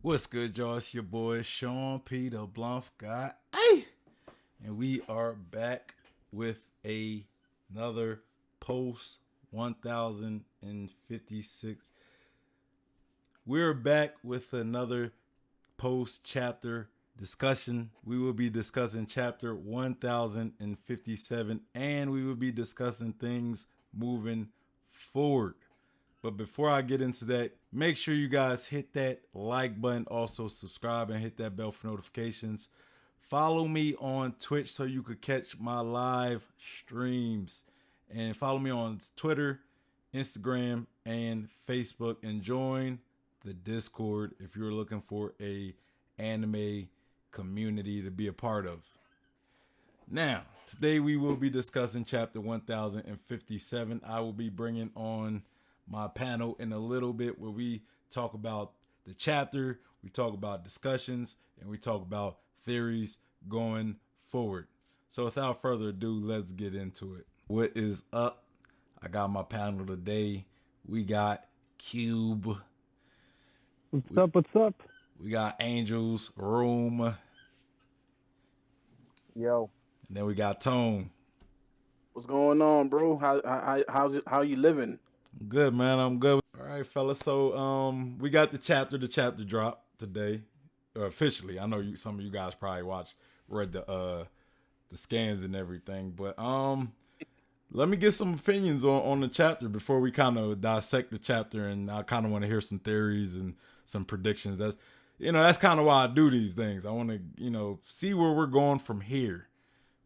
What's good, y'all? It's your boy Sean P. the Bluff guy. Hey! And we are back with another post 1056. We're back with another post chapter discussion. We will be discussing chapter 1057 and we will be discussing things moving forward. But before I get into that, make sure you guys hit that like button, also subscribe and hit that bell for notifications. Follow me on Twitch so you could catch my live streams. And follow me on Twitter, Instagram, and Facebook. And join the Discord if you're looking for a anime community to be a part of. Now, today we will be discussing chapter 1057. I will be bringing on my panel in a little bit where we talk about the chapter, we talk about discussions, and we talk about theories going forward. So without further ado, let's get into it. What is up? I got my panel today. We got Cube. What's up? What's up? We got Angel's Room. And Yo, then we got Tone. What's going on, bro? How you living? Good, man. I'm good. All right, fellas. So we got the chapter drop today, officially. I know some of you guys probably read the scans and everything, but let me get some opinions on the chapter before we kind of dissect the chapter, and I kind of want to hear some theories and some predictions. That's kind of why I do these things. I want to see where we're going from here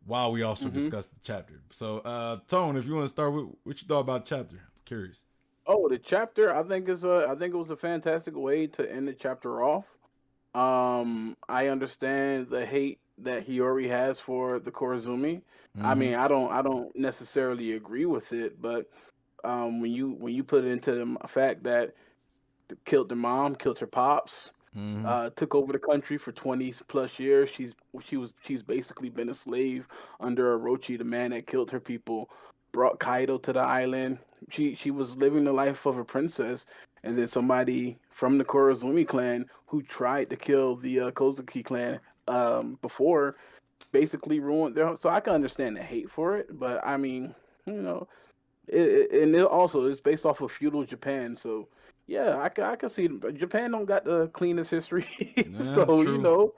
while we also hmm discuss the chapter. So Tone, if you want to start with what you thought about the chapter, I'm curious. Oh, the chapter. I think it was a fantastic way to end the chapter off. I understand the hate that Hiyori has for the Korizumi. I Mm-hmm. mean, I don't necessarily agree with it, but when you put it into the fact that killed their mom, killed her pops, Mm-hmm. took over the country for 20 plus years. She's basically been a slave under Orochi, the man that killed her people. Brought Kaido to the island. She was living the life of a princess, and then somebody from the Kurozumi clan who tried to kill the Kozuki clan before basically ruined their. So I can understand the hate for it, but I mean, you know, and it also it's based off of feudal Japan, so yeah, I can see Japan don't got the cleanest history, Yeah, that's so true.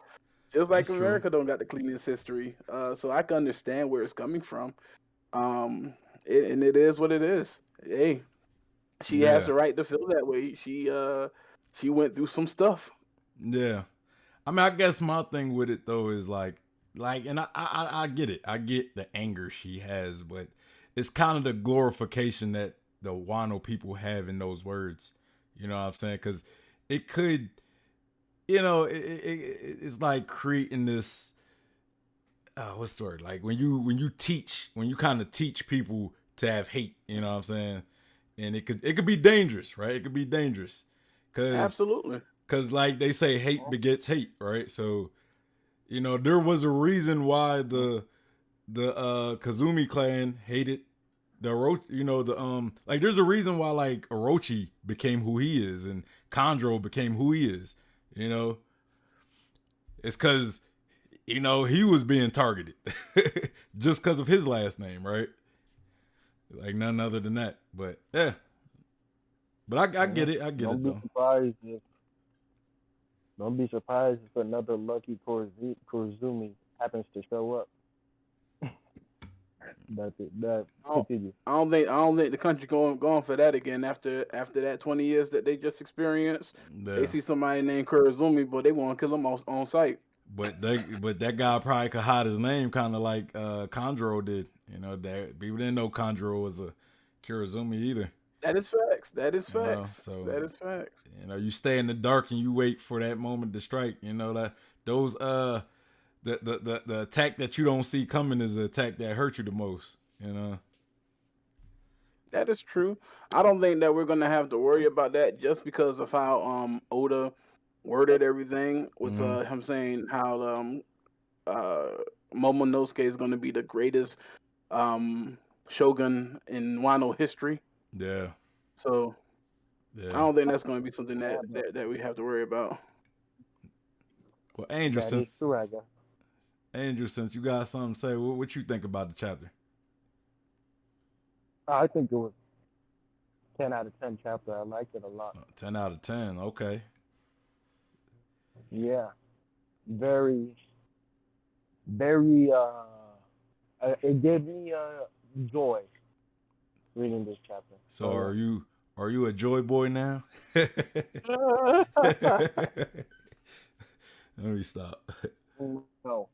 just like That's true. America don't got the cleanest history, so I can understand where it's coming from. Um, and it is what it is. Hey, she has Yeah. the right to feel that way. She went through some stuff. Yeah. I mean, I guess my thing with it though is and I get it. I get the anger she has, but it's kind of the glorification that the Wano people have in those words. You know what I'm saying? Because it could, it's like creating this. What's the word? Like when you kind of teach people to have hate. You know what I'm saying? And it could be dangerous, right? It could be dangerous, cause Absolutely. cause like they say, hate begets hate, right? So there was a reason why the Kazumi clan hated the Orochi. Like there's a reason why like Orochi became who he is and Kondro became who he is. You know, it's because he was being targeted just because of his last name, right? Like none other than that. But yeah, but I yeah. get it. I get Don't it be though. surprised if another lucky Korizumi happens to show up. That's it. That I don't, continue. I don't think the country going for that again after that 20 years that they just experienced. They Yeah. see somebody named Kurazumi, but they want to kill him on sight. But that guy probably could hide his name, kind of like Kondro did. That people didn't know Kondro was a Kurizumi either. That is facts. That is You know, facts. so That is facts. you stay in the dark and you wait for that moment to strike. That those the attack that you don't see coming is the attack that hurt you the most. You know. That is true. I don't think that we're gonna have to worry about that just because of how Oda worded everything with Mm-hmm. him saying how uh Momonosuke is gonna be the greatest um shogun in Wano history. Yeah. So I Yeah. don't think that's gonna be something Yeah, that we have to worry about. Well, Angel, That is since true, I guess. you got something to say, what you think about the chapter? I think it was 10 out of 10 chapter. I liked it a lot. 10 out of 10. Okay. Yeah, very, very. It gave me joy reading this chapter. So So are you a joy boy now? yeah. Let me stop. No,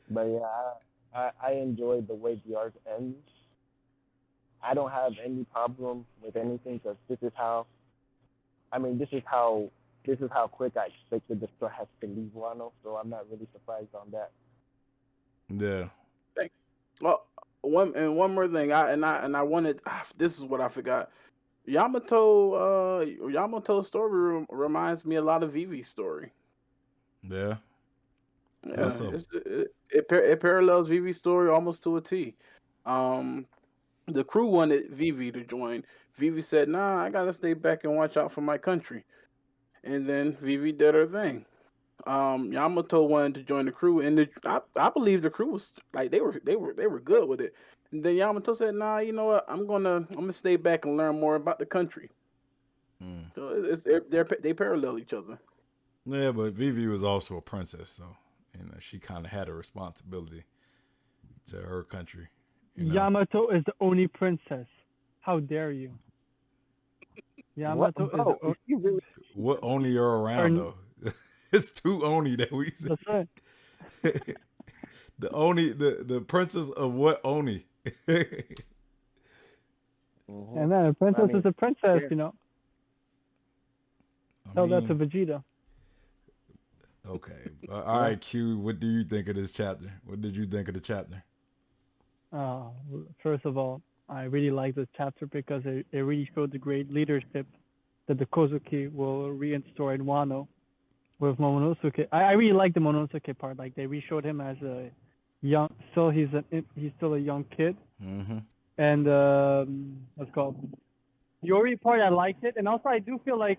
but yeah, I enjoyed the way the arc ends. I don't have any problem with anything because this is how. I mean, this is how quick I expected the Straw Hats to leave Wano. So I'm not really surprised on that. Yeah. Thank- Well, one more thing. I wanted. This is what I forgot. Yamato's story reminds me a lot of Vivi's story. Yeah. How Yeah, so? it parallels Vivi's story almost to a T. Um, the crew wanted Vivi to join. Vivi said, "Nah, I gotta stay back and watch out for my country." And then Vivi did her thing. Yamato wanted to join the crew, and I believe the crew was like they were good with it. And then Yamato said, "Nah, you know what? I'm gonna stay back and learn more about the country." Mm. So they parallel each other. Yeah, but Vivi was also a princess, so she kind of had a responsibility to her country. You know Yamato is the only princess. How dare you? What, Yamato is bro? Is she really? what Oni are around her, though? It's two Oni that we see. that's right. The Oni, the princess of what Oni? Mm-hmm. And then a I princess mean, is a princess, yeah. you know. I Tell that to mean, Vegeta. okay. All right, Q. What do you think of this chapter? What did you think of the chapter? Uh, First of all, I really like this chapter because it really showed the great leadership that the Kozuki will reinstore in Wano with Momonosuke. I really like the Momonosuke part. Like they re showed him as a young, still he's still a young kid, Mm-hmm. and what's it called Yori part. I liked it, and also I do feel like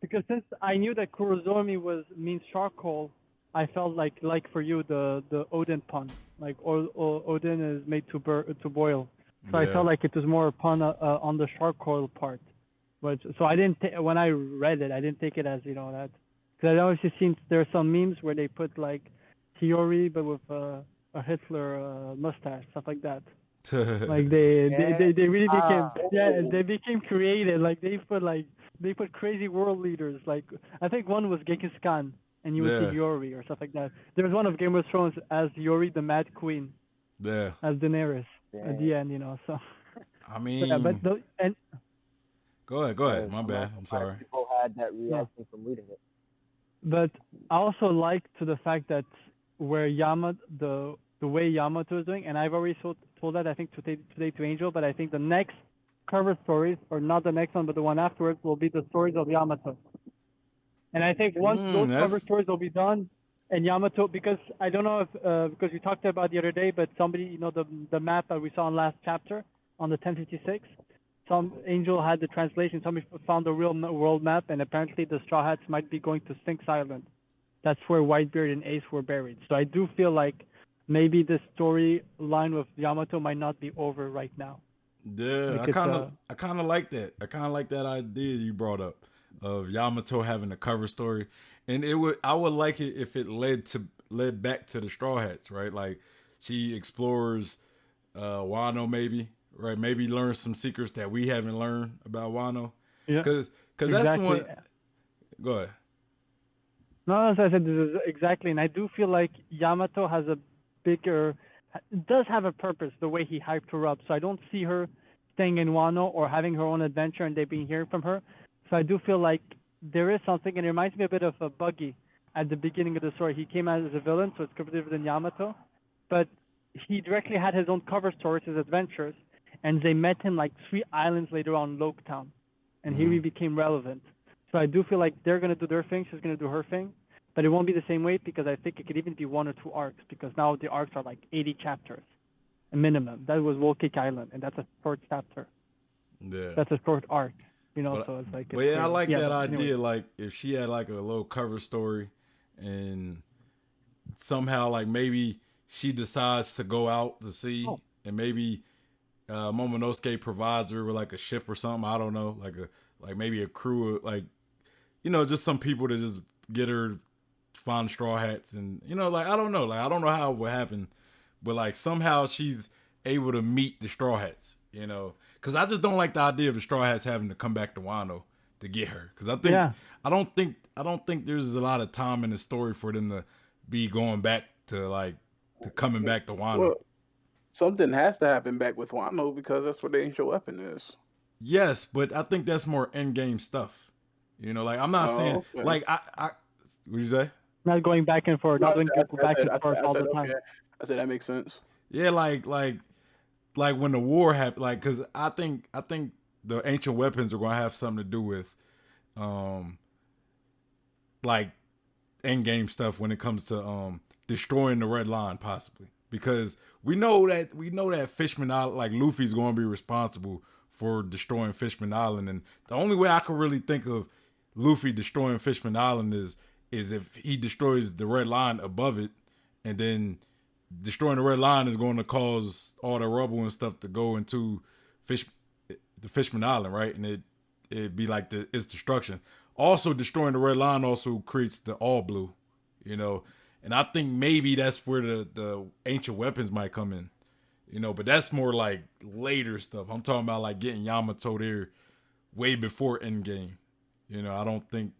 because since I knew that Kurozomi was means charcoal, I felt like for you the Odin pun, like Odin is made to boil. So I Yeah. felt like it was more a pun on the charcoal part. But so I didn't when I read it, I didn't take it as that because I obviously seen there's some memes where they put like Theory but with a Hitler mustache, stuff like that. Like Yeah. they really became Oh. they became creative. Like they put crazy world leaders. Like I think one was Genghis Khan, and you would see Yeah. Yori or stuff like that. There was one of Game of Thrones as Yori the Mad Queen, Yeah. as Daenerys at Damn. the end. So, I so yeah, but mean, the and go ahead. Go ahead. My I'm not bad. I'm surprised sorry. people had that no, reaction from reading it. but I also like to the fact that where the way Yamato is doing, and I've already told that I think today to Angel, but I think the next cover stories, or not the next one, but the one afterwards, will be the stories of Yamato. And I think once those cover That's stories will be done, and Yamato, because I don't know if because we talked about the other day, but somebody, the map that we saw in last chapter on the 1056, some Angel had the translation. Somebody found the real world map, and apparently the Straw Hats might be going to Sphinx Island. That's where Whitebeard and Ace were buried. So I do feel like maybe the storyline with Yamato might not be over right now. yeah. Like it's I kind of like that. I kind of like that idea you brought up of Yamato having a cover story, and I would like it if it led back to the Straw Hats, right? Like she explores Wano, maybe, right? Maybe learn some secrets that we haven't learned about Wano, yeah, because that's the exactly. one. Go ahead. No, as I said, this is exactly, and I do feel like Yamato has a bigger, does have a purpose the way he hyped her up. So I don't see her staying in Wano or having her own adventure and they being hearing from her. So I do feel like there is something, and it reminds me a bit of a Buggy at the beginning of the story. He came out as a villain, so it's completely different than Yamato, but he directly had his own cover stories, his adventures, and they met him like 3 islands later on, Loketown, and he really became relevant. So I do feel like they're gonna do their thing, she's gonna do her thing, but it won't be the same way because I think it could even be 1 or 2 arcs because now the arcs are like 80 chapters, a minimum. That was Whole Cake Island, and that's a short chapter. Yeah. That's a short arc, But so it's like but it's yeah, I crazy. like Yeah, that but anyways, idea. Like if she had like a little cover story, and somehow like maybe she decides to go out to sea, Oh, and maybe Momonosuke provides her with like a ship or something. I don't know, like maybe a crew, of, like just some people to just get her find straw hats, and like I don't know how it would happen, but like somehow she's able to meet the straw hats. Because I just don't like the idea of the straw hats having to come back to Wano to get her. Because yeah, I don't think there's a lot of time in the story for them to be going back to like to coming back to Wano. Well, something has to happen back with Wano because that's where the ancient weapon is. Yes, but I think that's more end game stuff. Like I'm not saying Oh, okay. like I what you say? not going back and forth, No, not going back and forth I all said the okay. time. I said that makes sense. Yeah, like when the war happened, like because I think the ancient weapons are going to have something to do with um like end game stuff when it comes to destroying the red line possibly, because we know that Fishman Island, like Luffy's going to be responsible for destroying Fishman Island, and the only way I can really think of Luffy destroying Fishman Island is if he destroys the red line above it, and then destroying the red line is going to cause all the rubble and stuff to go into fish the Fishman Island, right? And it'd be like its destruction. Also, destroying the red line also creates the all blue, you know. And I think maybe that's where the ancient weapons might come in, But that's more like later stuff. I'm talking about like getting Yamato there way before Endgame. I don't think,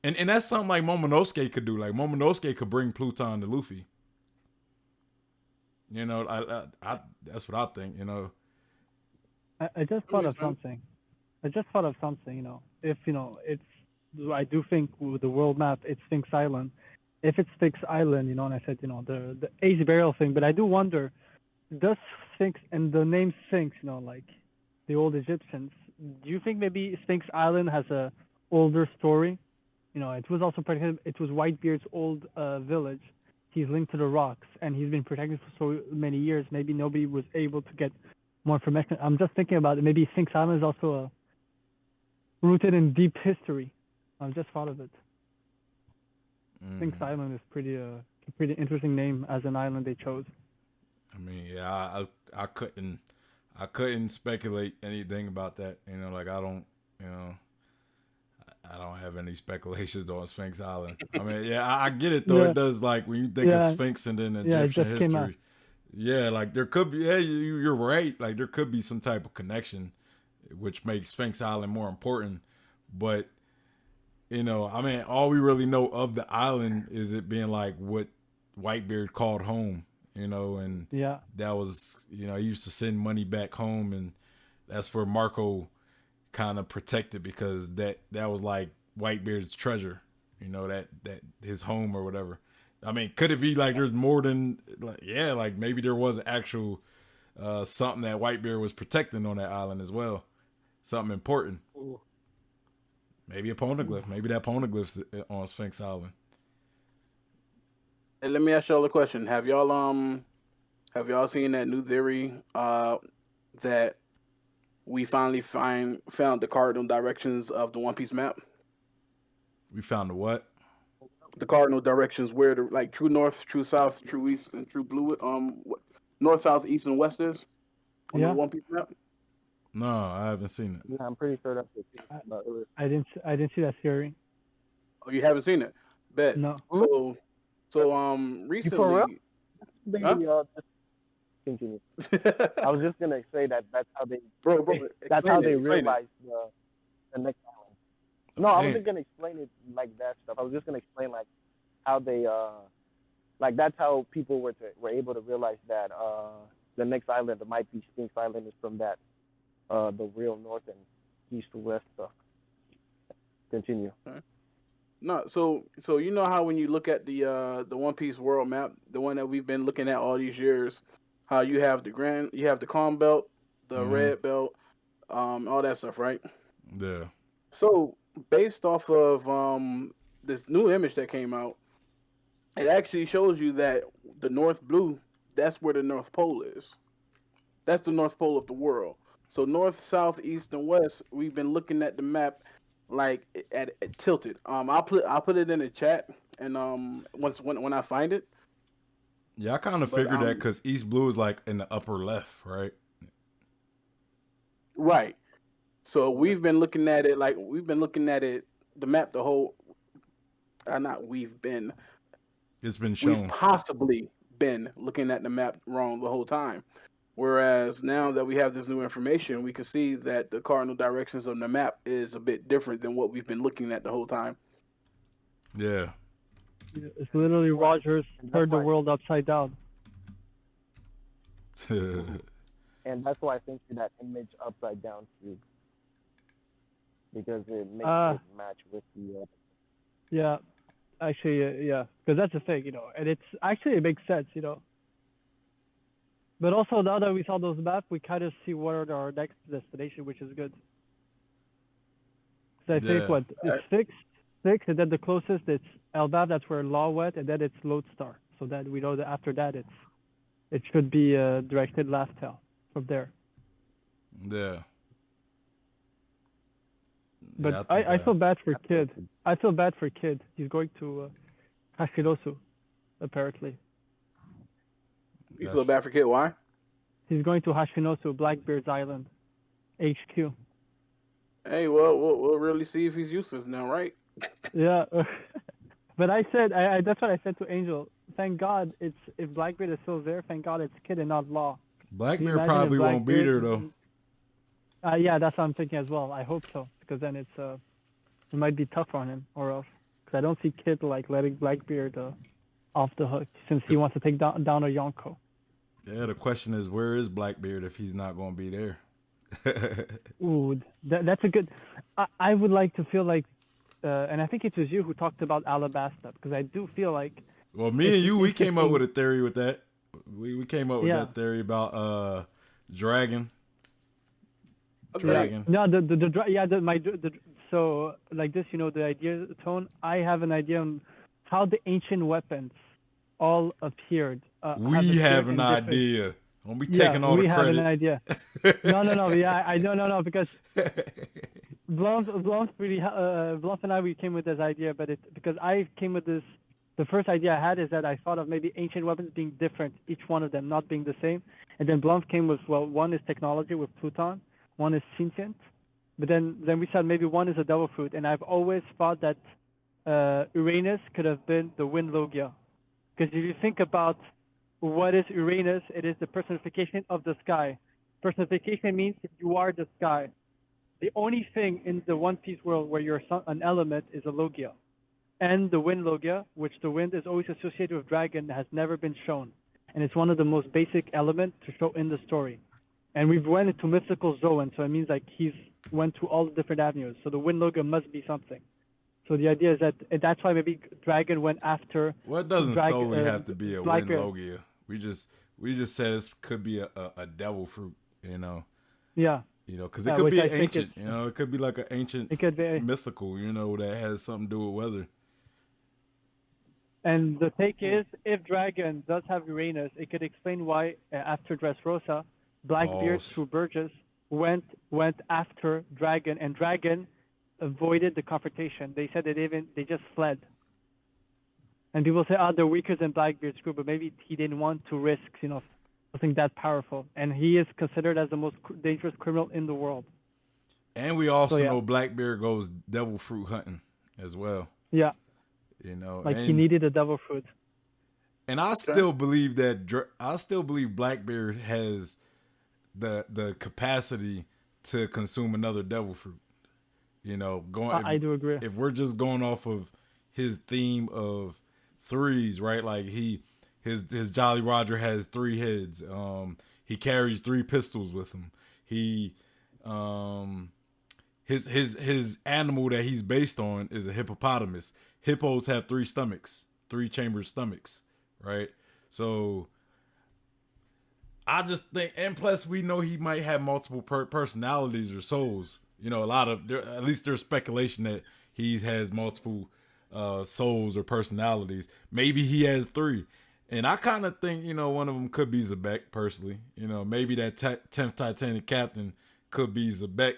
and that's something like Momonosuke could do. Like Momonosuke could bring Pluton to Luffy. I that's what I think. I just That thought makes of sense. something. I just thought of something. If it's, I do think with the world map, it's Sphinx Island. If it's Sphinx Island, and I said, the Ace burial thing, but I do wonder, does Sphinx and the name Sphinx, like the old Egyptians, do you think maybe Sphinx Island has a older story? It was also protected. It was Whitebeard's old village. He's linked to the rocks, and he's been protected for so many years. Maybe nobody was able to get more information. I'm just thinking about it. Maybe Sphinx Island is also rooted in deep history. I've just thought of it. Sphinx Island is a pretty interesting name as an island they chose. I mean, yeah, I couldn't speculate anything about that. Like you know, I don't have any speculations on Sphinx Island. I mean, yeah, I get it though. It Yeah, does like when you think of yeah, Sphinx and then yeah. It Egyptian just came out. history. Yeah, like there could be. Yeah, you're right. Like there could be some type of connection, which makes Sphinx Island more important. But I mean, all we really know of the island is it being like what Whitebeard called home. And Yeah. that was he used to send money back home, and that's where Marco kind of protected, because that was like Whitebeard's treasure. That his home or whatever. I mean, could it be like there's more than like, yeah, like maybe there was actual something that Whitebeard was protecting on that island as well, something important. Ooh. Maybe a poneglyph. Maybe that poneglyph's on Sphinx Island. And let me ask y'all a question. Have y'all seen that new theory that we finally found the cardinal directions of the One Piece map? We found the what? The cardinal directions where the like true north, true south, true east, and true blue north, south, east, and west is on the Yeah. One Piece map. No, I haven't seen it. Yeah, I'm pretty sure that's what you're I, talking about earlier. I didn't see that theory. Oh, you haven't seen it? Bet. No. Hmm? So You for real? recently, huh? Maybe just continue. I was just gonna say that bro, that's how they explain it. realized the next island. No, I Hey, wasn't gonna explain it like that stuff. I was just gonna explain like how they like that's how people were able to realize that the next island that might be Sphinx Island is from that the real north and east to west stuff. Continue. Huh? No, so you know how when you look at the One Piece world map, the one that we've been looking at all these years, how you have the calm belt, the mm-hmm. red belt, all that stuff, right? Yeah. So based off of this new image that came out, it actually shows you that the North Blue, that's where the North Pole is. That's the North Pole of the world. So north, south, east, and west, we've been looking at the map like at tilted. I'll put it in the chat and when I find it. Yeah, I kind of But figured that because East Blue is like in the upper left, right? right. So we've been looking at it like we've been looking at it the map the whole. Not we've been. It's been We've shown. possibly been looking at the map wrong the whole time. Whereas now that we have this new information, we can see that the cardinal directions of the map is a bit different than what we've been looking at the whole time. Yeah. It's literally Rogers And that's turned the why, world upside down. and that's why I think that image upside down too, because it makes Uh, it match with the. yeah, actually, yeah, because that's the thing, and it's actually it makes sense, But also now that we saw those maps, we kind of see what are our next destination, which is good. So I think Yeah. what it's six, and then the closest it's Elbaf. That's where Law went, and then it's Lodestar. So that we know that after that it should be directed Laftel from there. Yeah. But Yeah, I feel bad for Kid. I feel bad for Kid. He's going to Hashinosu, apparently. You feel bad for Kid? Why? He's going to Hashinosu, Blackbeard's island, HQ. Hey, well, we'll really see if he's useless now, right? Yeah, but I said I that's what I said to Angel. Thank God it's if Blackbeard is still there. Thank God it's Kid and not Law. Blackbeard probably won't be there though. Yeah, that's what I'm thinking as well. I hope so because then it might be tough on him or else because I don't see Kid like letting Blackbeard off the hook since he wants to take down a Yonko. Yeah, the question is where is Blackbeard if he's not going to be there? Ooh, that's a good. I would like to feel like, and I think it was you who talked about Alabasta because I do feel like. Well, me and you, we came up with a theory with that. We came up with that theory about Dragon. Dragon. No, so like this, the idea tone. I have an idea on how the ancient weapons all appeared. We have an idea. Don't be taking all the credit. We have an idea. No. Yeah, I don't know because Blunt and I we came with this idea, but because I came with this. The first idea I had is that I thought of maybe ancient weapons being different, each one of them not being the same. And then Blunt came with one is technology with Pluton, one is sentient, but then we said maybe one is a devil fruit. And I've always thought that Uranus could have been the wind Logia, because if you think about what is Uranus, it is the personification of the sky. Personification means you are the sky. The only thing in the One Piece world where you're an element is a Logia. And the wind Logia, which the wind is always associated with dragon, has never been shown. And it's one of the most basic elements to show in the story. And we've went into mythical Zoan, so it means like he's went to all the different avenues. So the wind Logia must be something. So the idea is that that's why maybe Dragon went after. Well, it doesn't solely have to be a wind Logia. We just said it could be a devil fruit, Yeah. Because it could be ancient. It could be like an ancient, it could be mythical. That has something to do with weather. And the take is, if Dragon does have Uranus, it could explain why after Dressrosa, Blackbeard through Burgess went after Dragon, and Dragon avoided the confrontation. They said they just fled. And people say, they're weaker than Blackbeard's group, but maybe he didn't want to risk, something that powerful. And he is considered as the most dangerous criminal in the world. And we also know Blackbeard goes devil fruit hunting as well. Yeah. He needed a devil fruit. And I still believe Blackbeard has the capacity to consume another devil fruit. I do agree. If we're just going off of his theme of threes, right? Like his Jolly Roger has 3 heads. He carries 3 pistols with him. He his animal that he's based on is a hippopotamus. Hippos have 3 stomachs, 3 chambered stomachs, right? So I just think, and plus we know he might have multiple personalities or souls. At least there's speculation that he has multiple souls or personalities. Maybe he has 3. And I kind of think, one of them could be Zebek, personally. Maybe that 10th Titanic captain could be Zebek,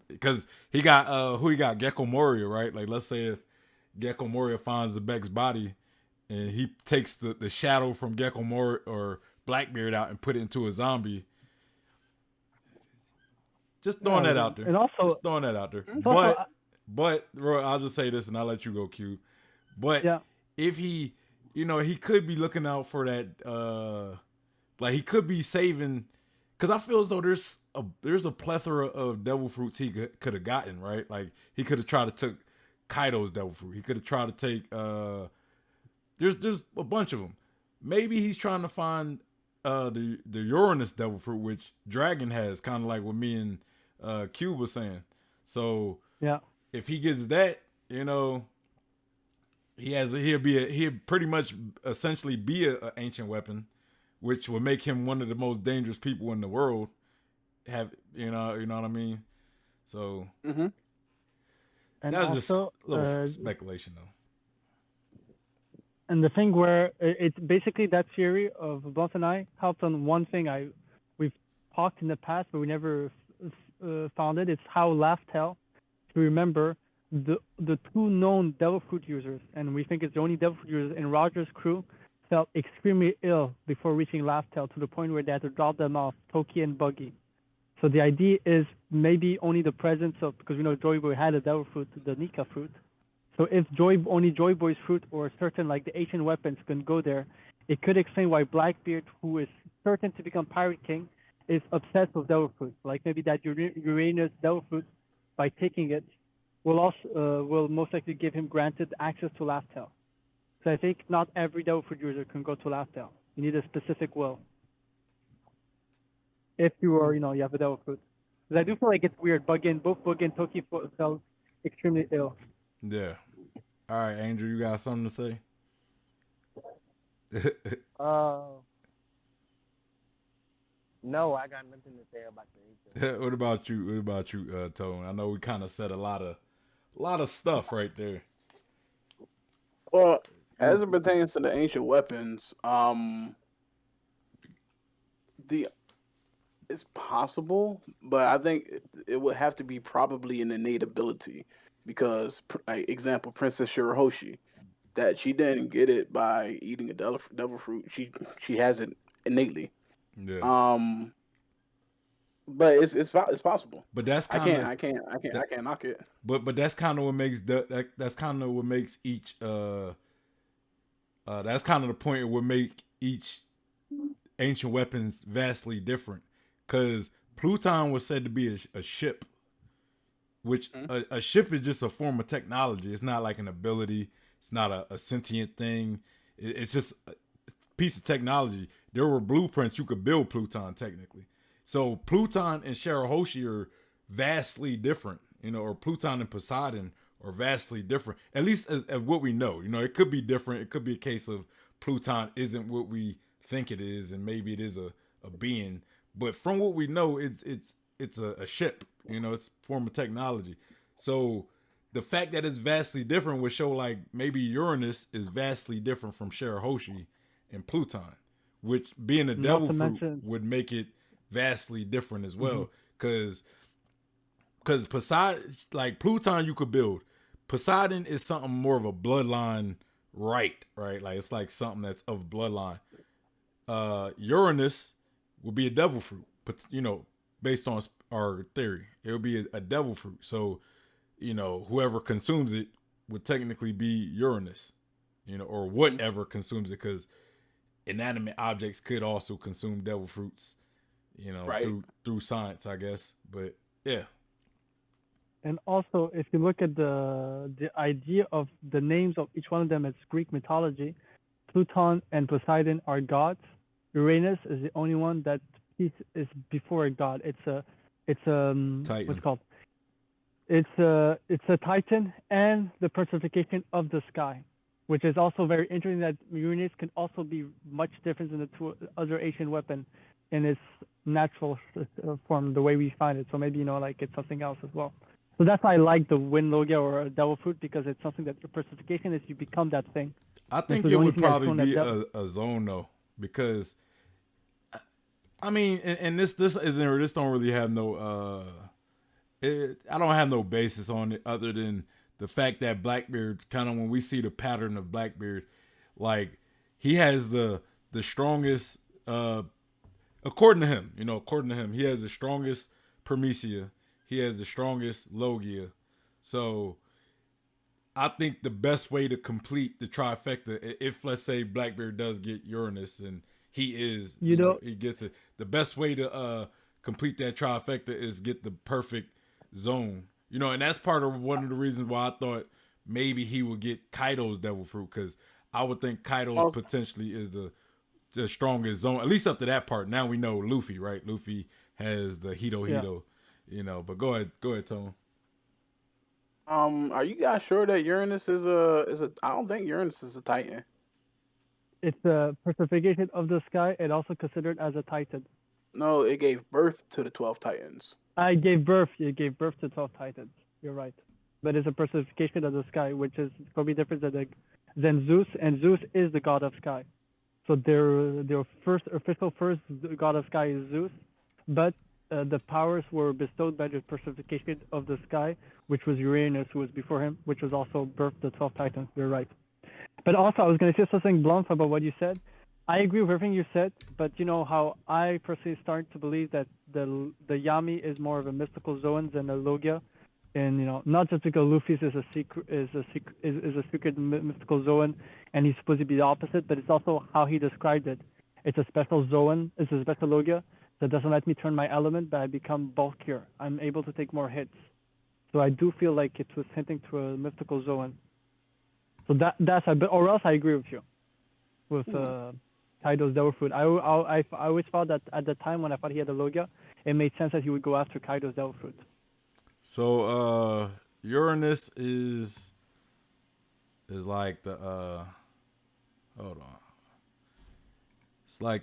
because he got, Gecko Moria, right? Like, let's say if Gecko Moria finds Zebek's body, and he takes the shadow from Gecko Moria or Blackbeard out and put it into a zombie. Just throwing that out there. And also, Just throwing that out there. it's also, But Roy, I'll just say this, and I'll let you go, Q. But yeah, if he, he could be looking out for that. Like he could be saving, because I feel as though there's a plethora of devil fruits he could have gotten, right? Like he could have tried to take Kaido's devil fruit. He could have tried to take. There's a bunch of them. Maybe he's trying to find the Uranus devil fruit, which Dragon has, kind of like what me and Q was saying. So yeah. if he gets that, he'll pretty much essentially be an ancient weapon, which would make him one of the most dangerous people in the world. You know what I mean? So And that's just also, a little speculation, though. and the thing where it's basically that theory of Blunt and I helped on one thing we've talked in the past, but we never found it. It's how Laftel, if you remember, the two known devil fruit users, and we think it's the only devil fruit users in Roger's crew, felt extremely ill before reaching Laftel to the point where they had to drop them off, Toki and Buggy. So the idea is maybe only the presence of, because we know Joy Boy had a devil fruit, the Nika fruit. So if only Joy Boy's fruit or certain like the ancient weapons can go there, it could explain why Blackbeard, who is certain to become Pirate King, is obsessed with devil fruit. Like maybe that Uranus devil fruit, by taking it, will most likely give him granted access to Laftel. So I think not every devil fruit user can go to Laftel. You need a specific will. If you are, you have a devil fruit. Because I do feel like it's weird. Both Buggy and Toki felt extremely ill. Yeah. All right, Andrew, you got something to say? No, I got nothing to say about the ancient. What about you, Tone? I know we kind of said a lot of stuff right there. Well, as it pertains to the ancient weapons, it's possible, but I think it would have to be probably an innate ability, because, like, example, Princess Shirahoshi, that she didn't get it by eating a devil fruit. She has it innately. Yeah. But it's possible. But that's I kind of can't knock it. But that's kind of what makes that's kind of what makes each that's kind of the point of what make each ancient weapons vastly different. Because Pluton was said to be a ship, which a ship is just a form of technology. It's not like an ability. It's not a sentient thing. It's just a piece of technology. There were blueprints you could build Pluton technically. So Pluton and Shirahoshi are vastly different, or Pluton and Poseidon are vastly different. At least as what we know. It could be different. It could be a case of Pluton isn't what we think it is, and maybe it is a being. But from what we know, it's a ship. It's a form of technology. So the fact that it's vastly different would show like maybe Uranus is vastly different from Shirahoshi and Pluton, which being a devil fruit would make it vastly different as well. Because Poseidon, like Pluton, you could build. Poseidon is something more of a bloodline right? Like it's like something that's of bloodline. Uranus will be a devil fruit, but based on our theory, it will be a devil fruit. So, whoever consumes it would technically be Uranus, or whatever consumes it, because inanimate objects could also consume devil fruits, right, through science, I guess. But yeah. And also, if you look at the idea of the names of each one of them as Greek mythology, Pluton and Poseidon are gods. Uranus is the only one that is before a god. It's Titan. What's it called? It's a Titan and the personification of the sky, which is also very interesting. That Uranus can also be much different than the two other Asian weapon in its natural form, the way we find it. So maybe like it's something else as well. So that's why I like the Wind Logia or a Devil Fruit, because it's something that your personification is, you become that thing. I think it would probably be a zone though, because I mean, and this don't really have no I don't have no basis on it other than the fact that Blackbeard kind of, when we see the pattern of Blackbeard, like he has the strongest according to him, he has the strongest Promethea, he has the strongest Logia. So I think the best way to complete the trifecta, if let's say Blackbeard does get Uranus and he is, he gets it, the best way to complete that trifecta is get the perfect zone. And that's part of one of the reasons why I thought maybe he would get Kaido's Devil Fruit, because I would think Kaido's potentially is the strongest zone, at least up to that part. Now we know Luffy, right? Luffy has the Hito, but go ahead, Tone. Are you guys sure that Uranus is a? I don't think Uranus is a Titan. It's a personification of the sky and also considered as a Titan. No, it gave birth to the 12 Titans. It gave birth to 12 Titans. You're right. But it's a personification of the sky, which is probably different than Zeus, and Zeus is the god of sky. So their official first god of sky is Zeus, but the powers were bestowed by the personification of the sky, which was Uranus, who was before him, which was also birthed the 12 Titans. You're right. But also, I was going to say something blunt about what you said. I agree with everything you said, but you know how I personally start to believe that the Yami is more of a mystical zone than a Logia, and not just because Luffy's is a secret mystical zone, and he's supposed to be the opposite, but it's also how he described it. It's a special zone, it's a special Logia that doesn't let me turn my element, but I become bulkier. I'm able to take more hits. So I do feel like it was hinting to a mystical zone. So that's a bit, or else I agree with you, with Kaido's Devil Fruit. I always thought that at the time when I thought he had a Logia, it made sense that he would go after Kaido's Devil Fruit. So Uranus is like the hold on. It's like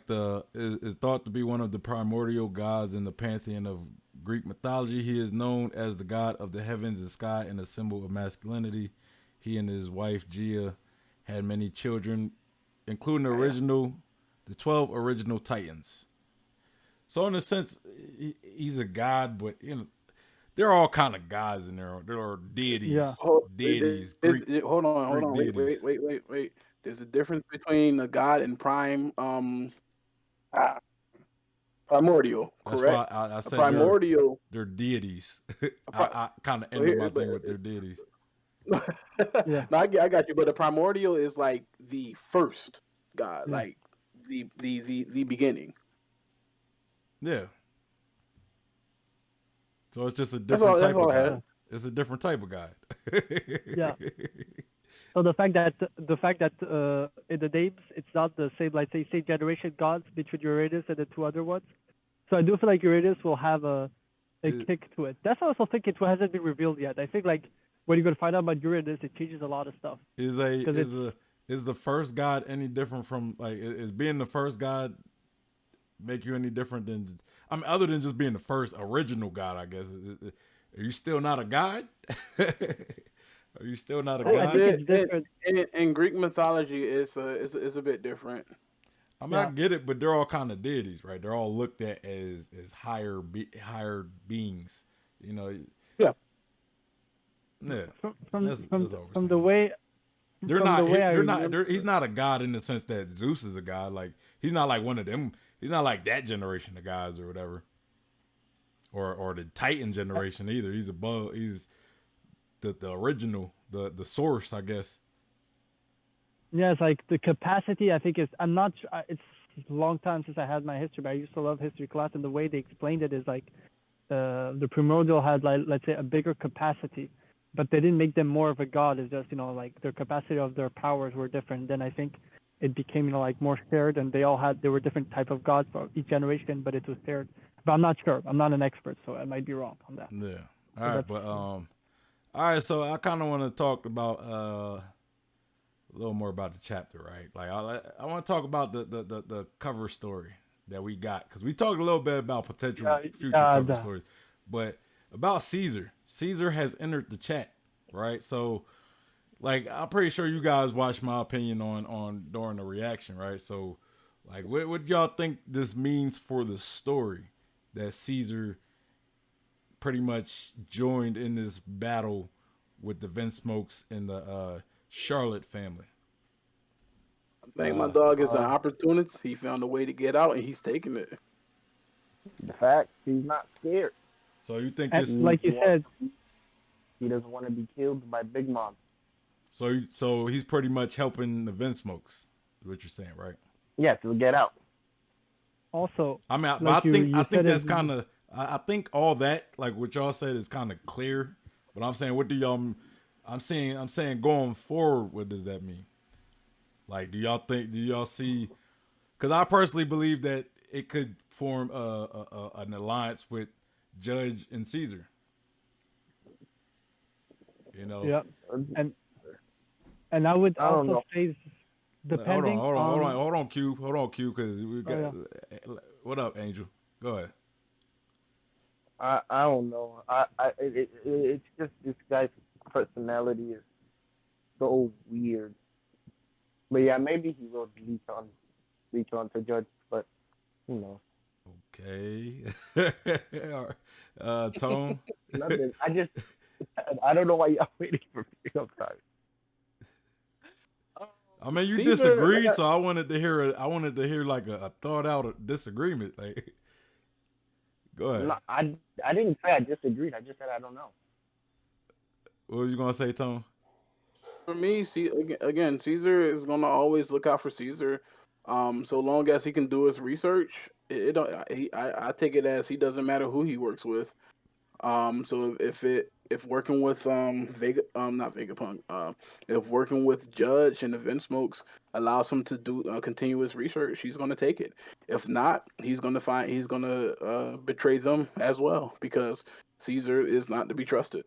is thought to be one of the primordial gods in the pantheon of Greek mythology. He is known as the god of the heavens and sky and a symbol of masculinity. He and his wife Gia had many children, including the 12 original Titans. So in a sense, he's a god, but there are all kind of gods in there. There are deities. Yeah. Deities. Hold on. Deities. Wait. There's a difference between a god and primordial, That's correct? why I said primordial. they're deities. I kind of ended my thing with their deities. Yeah. No, I got you. But the primordial is like the first god, like the beginning. Yeah. So it's just a different type of god. It's a different type of god. Yeah. So the fact that in the names it's not the same, like say generation gods between Uranus and the two other ones. So I do feel like Uranus will have a kick to it. That's why I also think it hasn't been revealed yet. I think like when you're gonna find out about Uranus, it changes a lot of stuff. Is the first god any different from, like, is being the first god make you any different than, I mean, other than just being the first original god? I guess are you still not a god? Are you still not a god? In Greek mythology, it's a bit different. I mean, I get it, but they're all kind of deities, right? They're all looked at as higher beings, Yeah. Yeah. From the way he's not a god in the sense that Zeus is a god. Like, he's not like one of them. He's not like that generation of gods or whatever, or the Titan generation either. He's above. He's the original, the source, I guess. Yeah, it's like the capacity. I think I'm not. It's a long time since I had my history, but I used to love history class, and the way they explained it is like the primordial had, like, let's say, a bigger capacity, but they didn't make them more of a god. It's just like their capacity of their powers were different. Then I think it became like more shared, and there were different type of gods for each generation, but it was shared. But I'm not sure. I'm not an expert, so I might be wrong on that. Yeah. All right, but all right. So I kind of want to talk about a little more about the chapter, right? Like, I want to talk about the cover story that we got, because we talked a little bit about potential future cover stories, but about Caesar. Caesar has entered the chat, right? So, like, I'm pretty sure you guys watched my opinion on during the reaction, right? So, like, what y'all think this means for the story that Caesar pretty much joined in this battle with the Vince Smokes and the Charlotte family. I think my Uh, dog is an opportunist. He found a way to get out, and he's taking it. The fact he's not scared. so you think And this? He like you wants said, he doesn't want to be killed by Big Mom. So he's pretty much helping the Vince Smokes. Is what you're saying, right? Yes, he'll get out. also, I mean, but like I you think said that's it. kind of. I think all that, like what y'all said, is kind of clear. But I'm saying, what do y'all? I'm saying, going forward, what does that mean? Like, do y'all think? Do y'all see? Because I personally believe that it could form an alliance with Judge and Caesar. You know, Yeah, and I would I don't also know. say, depending on. Hold on, Q, because we Oh got. yeah. What up, Angel? Go ahead. I don't know. It's just this guy's personality is so weird. But yeah, maybe he will reach on to Judge, but you know, Okay. Tone. nothing. I don't know why y'all waiting for me. I'm sorry. I mean, you Caesar, disagree, so I wanted to hear. I wanted to hear like a thought out disagreement. Like, go ahead. No, I didn't say I disagreed. I just said I don't know. What was you gonna say, Tone? for me, see again, Caesar is gonna always look out for Caesar. So long as he can do his research, it don't. I take it as he doesn't matter who he works with. So if working with Vega not Vegapunk if working with Judge and Event Smokes allows him to do continuous research, he's gonna take it. If not, he's gonna betray them as well because Caesar is not to be trusted.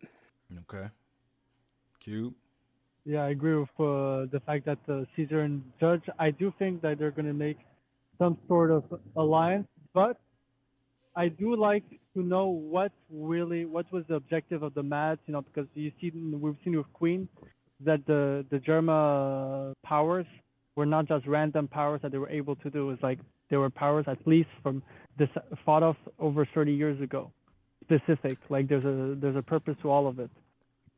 Okay. Cube. Yeah, I agree with the fact that Caesar and Judge. I do think that they're going to make some sort of alliance, but I do like to know what was the objective of the match. Because we've seen with Queen that the Germa powers were not just random powers that they were able to do. It's like they were powers at least from this fought off over 30 years ago, specific. Like there's a purpose to all of it.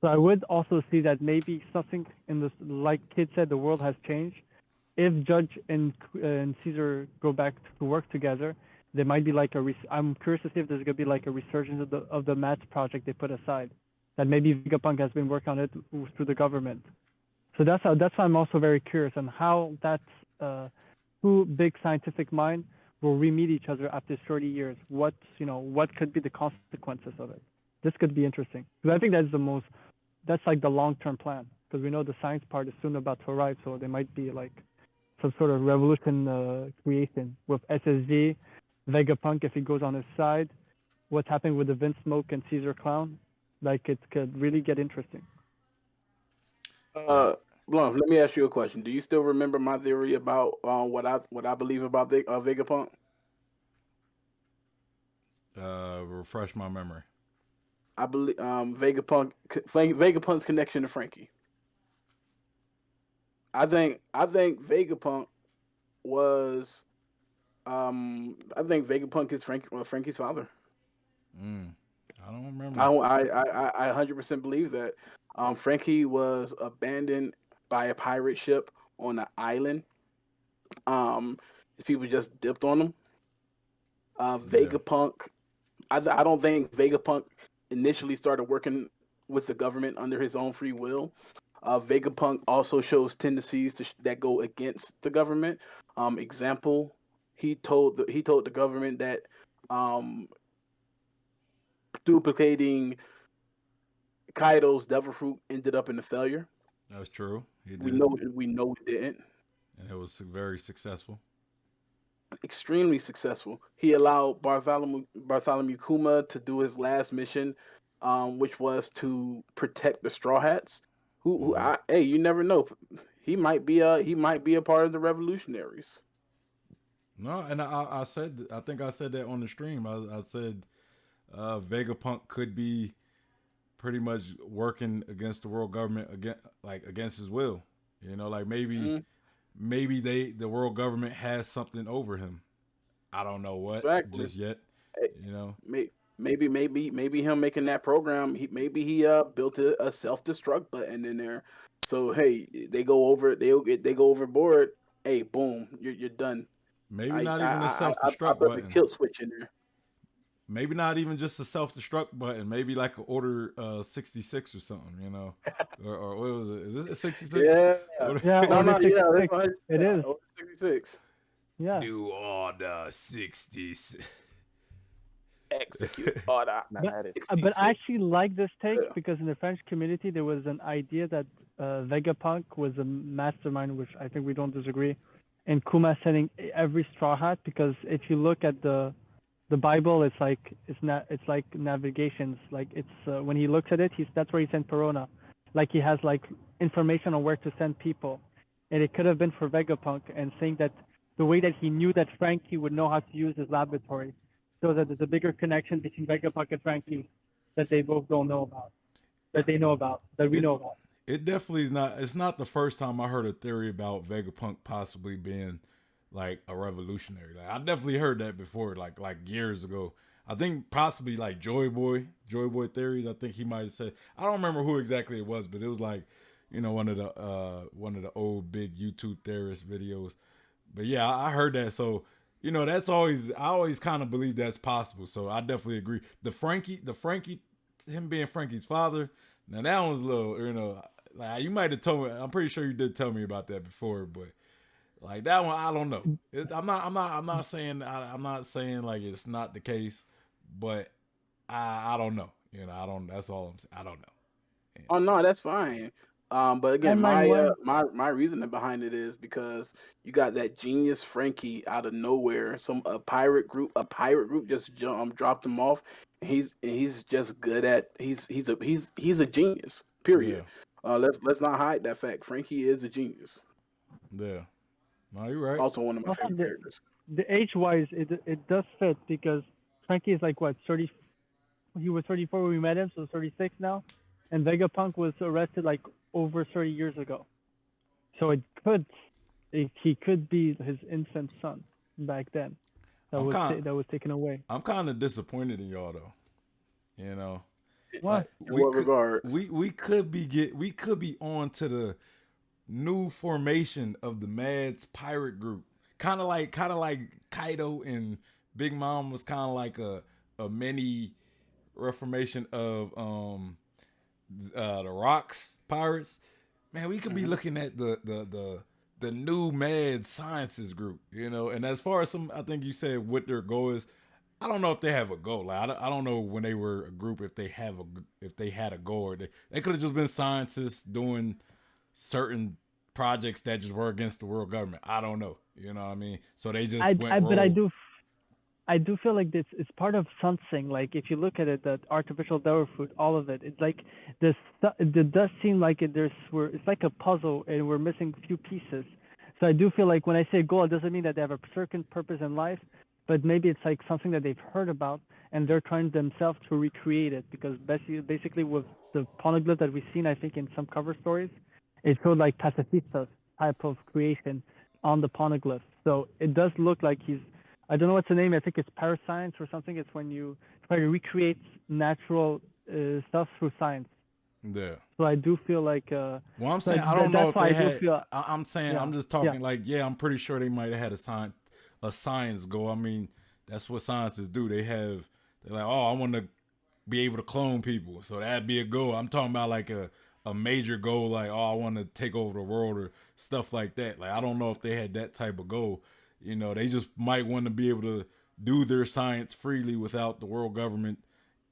So I would also see that maybe something in this, like Kid said, the world has changed. If Judge and Caesar go back to work together, there might be like I'm curious to see if there's gonna be like a resurgence of the match project they put aside. That maybe Vegapunk has been working on it through the government. So that's why I'm also very curious on how that two big scientific mind will re-meet each other after 30 years. What could be the consequences of it? This could be interesting because I think that's like the long-term plan because we know the science part is soon about to arrive, so there might be like some sort of revolution creation with SSG, Vegapunk if he goes on his side. What's happening with the Vince Smoke and Caesar Clown? Like it could really get interesting. Right. Blum, let me ask you a question. Do you still remember my theory about what I believe about Vegapunk? Refresh my memory. I believe Vegapunk's connection to Frankie. I think Vegapunk was I think Vegapunk is Frankie's father. I don't remember. I 100% believe that. Frankie was abandoned by a pirate ship on an island. Um, people just dipped on him. Yeah. Vegapunk, I don't think Vegapunk initially started working with the government under his own free will. Vegapunk also shows tendencies that go against the government. Example, he told the government that um, duplicating Kaido's devil fruit ended up in a failure. That's true. He We did, know it didn't. and it was very successful. Extremely successful. He allowed Bartholomew Kuma to do his last mission, which was to protect the Straw Hats. Hey, you never know. He might be a part of the revolutionaries. No, and I said, I think I said that on the stream. I said Vegapunk could be pretty much working against the world government against his will. Like Mm, maybe the world government has something over him. I don't know what exactly. just yet. Hey, You know. maybe him making that program. Maybe he built a self destruct button in there. So hey, they go overboard. Hey, boom, you're done. Maybe I not I even a I, self I destruct put the button. kill switch in there. Maybe not even just a self destruct button. Maybe like an order 66 or something, you know, or what was it? Is this a 66? Yeah. Yeah, No, Order no, yeah, that's 66. what It yeah, is. over 66. Yeah. New order 66. Execute order Now But that is but I 66. actually like this take Yeah. because in the French community there was an idea that Vegapunk was a mastermind, which I think we don't disagree, and Kuma setting every straw hat because if you look at the Bible, it's like navigations. Like it's when he looks at it, he's that's where he sent Perona. Like he has like information on where to send people, and it could have been for Vegapunk and saying that the way that he knew that Frankie would know how to use his laboratory, so that there's a bigger connection between Vegapunk and Frankie that they both don't know about, that they know about, that we it know about. it definitely is not. It's not the first time I heard a theory about Vegapunk possibly being like a revolutionary. Like I definitely heard that before, like years ago. I think possibly like Joy Boy theories. I think he might have said. I don't remember who exactly it was, but it was like, you know, one of the old big YouTube theorist videos. But yeah, I heard that. So you know, that's always I always kind of believe that's possible. So I definitely agree. The Frankie, him being Frankie's father. Now that one's a little, you know, like you might have told me. I'm pretty sure you did tell me about that before, but like that one, I don't know. I'm not saying. I'm not saying like it's not the case, but I don't know. You know, I don't. That's all I'm saying. I don't know. Yeah. Oh no, that's fine. But again, Timeline wise, my reasoning behind it is because you got that genius Frankie out of nowhere. A pirate group just dropped him off. And he's just good at he's a genius. Yeah. Period. Let's not hide that fact. Frankie is a genius. Yeah. No, you're right. Also one of my also favorite characters. the age wise, it does fit because Frankie is like what 30. He was 34 when we met him, so 36 now, and Vegapunk was arrested like over 30 years ago. So he could be his infant son back then I'm kind. that was taken away. I'm kind of disappointed in y'all though. You know, What? like In what regards? we could be on to the new formation of the Mads pirate group. Kind of like Kaido and Big Mom was kind of like a mini reformation of the Rocks pirates. Man, we could be Hmm. looking at the new Mad Sciences group, you know. And as far as some, I think you said what their goal is. I don't know if they have a goal. Like I don't know when they were a group if they had a goal or they could have just been scientists doing certain projects that just were against the world government. I don't know. You know what I mean? So they just went But rogue. I do feel like this is part of something. Like if you look at it, that artificial devil fruit, all of it, it's like this. It does seem like it's like a puzzle, and we're missing a few pieces. So I do feel like when I say goal, it doesn't mean that they have a certain purpose in life, but maybe it's like something that they've heard about, and they're trying themselves to recreate it. Because basically with the poneglyph that we've seen, I think in some cover stories, it showed like pacifistas type of creation on the poneglyph. So it does look like he's I don't know what's the name. I think it's parascience or something. It's when you try to recreate natural stuff through science. Yeah. So I do feel like. Well, I'm So saying I don't know that's if why they I do had. feel. I'm saying Yeah, I'm just yeah. talking like yeah. I'm pretty sure they might have had a science goal. I mean, that's what scientists do. They're like, oh, I want to be able to clone people, so that'd be a goal. I'm talking about like a major goal, like oh, I want to take over the world or stuff like that. Like I don't know if they had that type of goal. You know, they just might want to be able to do their science freely without the world government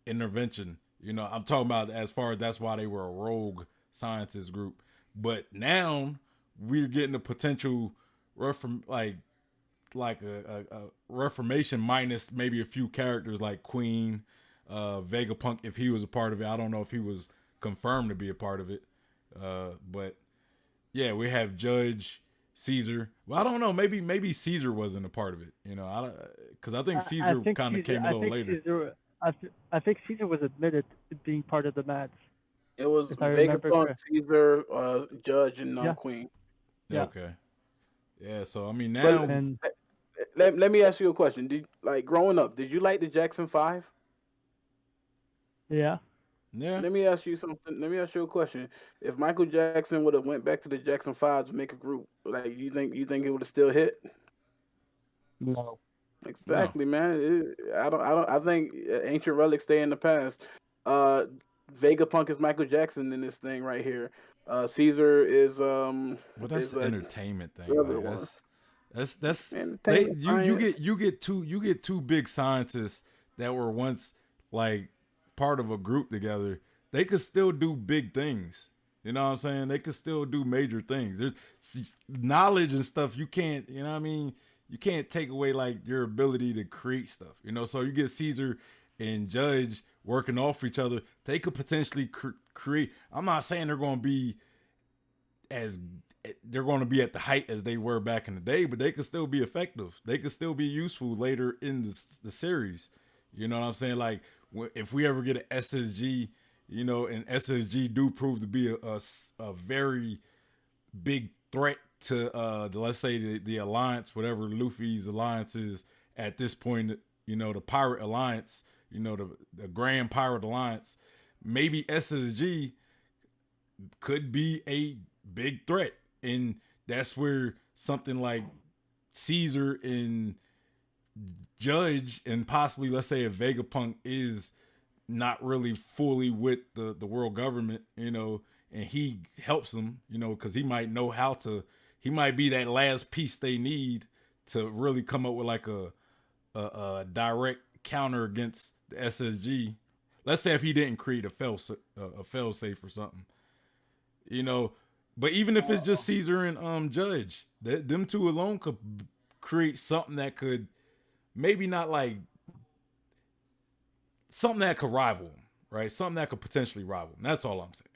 intervention. You know, I'm talking about as far as that's why they were a rogue scientist group. But now we're getting a potential reform like a reformation minus maybe a few characters like Queen, Vegapunk if he was a part of it. I don't know if he was confirmed to be a part of it. But yeah, we have Judge Caesar. Well, I don't know. Maybe Caesar wasn't a part of it. You know, because I think I Caesar think kind of Caesar. came a I little think later. Caesar. I think Caesar was admitted to being part of the Mats, It was if I remember Vegapunk, correct. Caesar, Judge, and Yeah, Queen. yeah. Okay. Yeah. So I mean But now And let me ask you a question. Did like growing up, did you like the Jackson Five? Yeah. Yeah. Let me ask you something. Let me ask you a question. If Michael Jackson would have went back to the Jackson Five to make a group, like you think it would have still hit? No. No. Exactly, man. I think ancient relics stay in the past. Uh, Vegapunk is Michael Jackson in this thing right here. Caesar Well, that's is the entertainment thing. the other Like one. that's they Entertainment you science. get two big scientists that were once like part of a group together. They could still do big things. You know what I'm saying? They could still do major things. There's knowledge and stuff you can't. You know what I mean? You can't take away like your ability to create stuff. You know, so you get Caesar and Judge working off each other. They could potentially create. I'm not saying they're going to be as they're going to be at the height as they were back in the day, but they could still be effective. They could still be useful later in the series. You know what I'm saying? Like if we ever get an SSG, you know, and SSG do prove to be a very big threat to let's say the alliance, whatever Luffy's alliance is at this point, you know, the pirate alliance, you know, the grand pirate alliance, maybe SSG could be a big threat. And that's where something like Caesar and Judge and possibly let's say a Vegapunk is not really fully with the world government, you know, and he helps them, you know, because he might know how to. He might be that last piece they need to really come up with like a direct counter against the SSG. Let's say if he didn't create a fail safe or something, you know. But even if it's just Caesar and Judge, them two alone could create something that could maybe not like something that could rival him, right? Something that could potentially rival him. That's all I'm saying,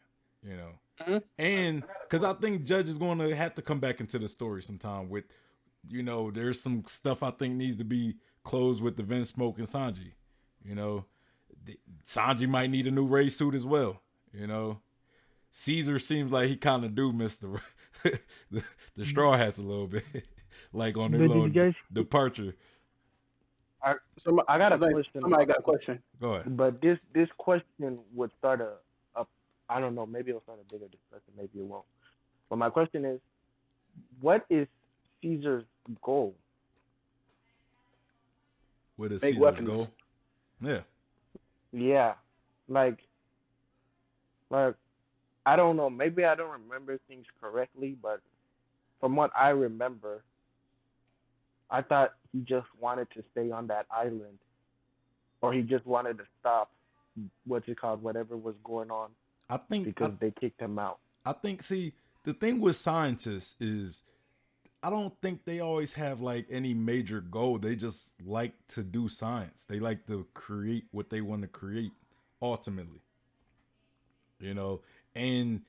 you know. Mhm. And because I think Judge is going to have to come back into the story sometime with, you know, there's some stuff I think needs to be closed with the Vince Smoke and Sanji. You know, Sanji might need a new race suit as well. You know, Caesar seems like he kind of do miss the, the straw hats a little bit, like on their But did little you guys? departure. I Somebody, I got I a think question somebody about, got a question. Go ahead. but this question would start a I don't know, maybe it'll start a bigger discussion, maybe it won't. But my question is, what is Caesar's goal? What is Make Caesar's weapons. goal? Yeah. Yeah, like like I don't know, maybe I don't remember things correctly, but from what I remember, I thought he just wanted to stay on that island, or he just wanted to stop what's it called, whatever was going on, I think I because they kicked him out. I think see the thing with scientists is I don't think they always have like any major goal. They just like to do science. They like to create what they want to create ultimately. You know, and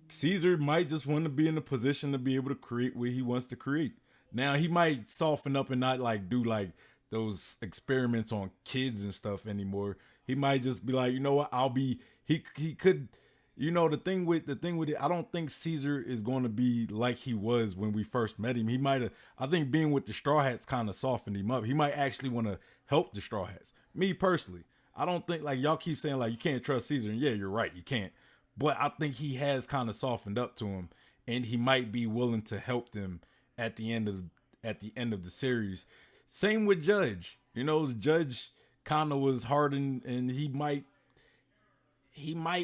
Caesar might just want to be in a position to be able to create what he wants to create. Now he might soften up and not like do like those experiments on kids and stuff anymore. He might just be like, you know what, I'll be he could you know the thing with it, I don't think Caesar is going to be like he was when we first met him. He might have I think being with the Straw Hats kind of softened him up. He might actually want to help the Straw Hats. Me personally, I don't think like y'all keep saying like you can't trust Caesar, and yeah, you're right, you can't. But I think he has kind of softened up to him, and he might be willing to help them at the end of the series. Same with Judge. You know, Judge kind of was hardened, and he might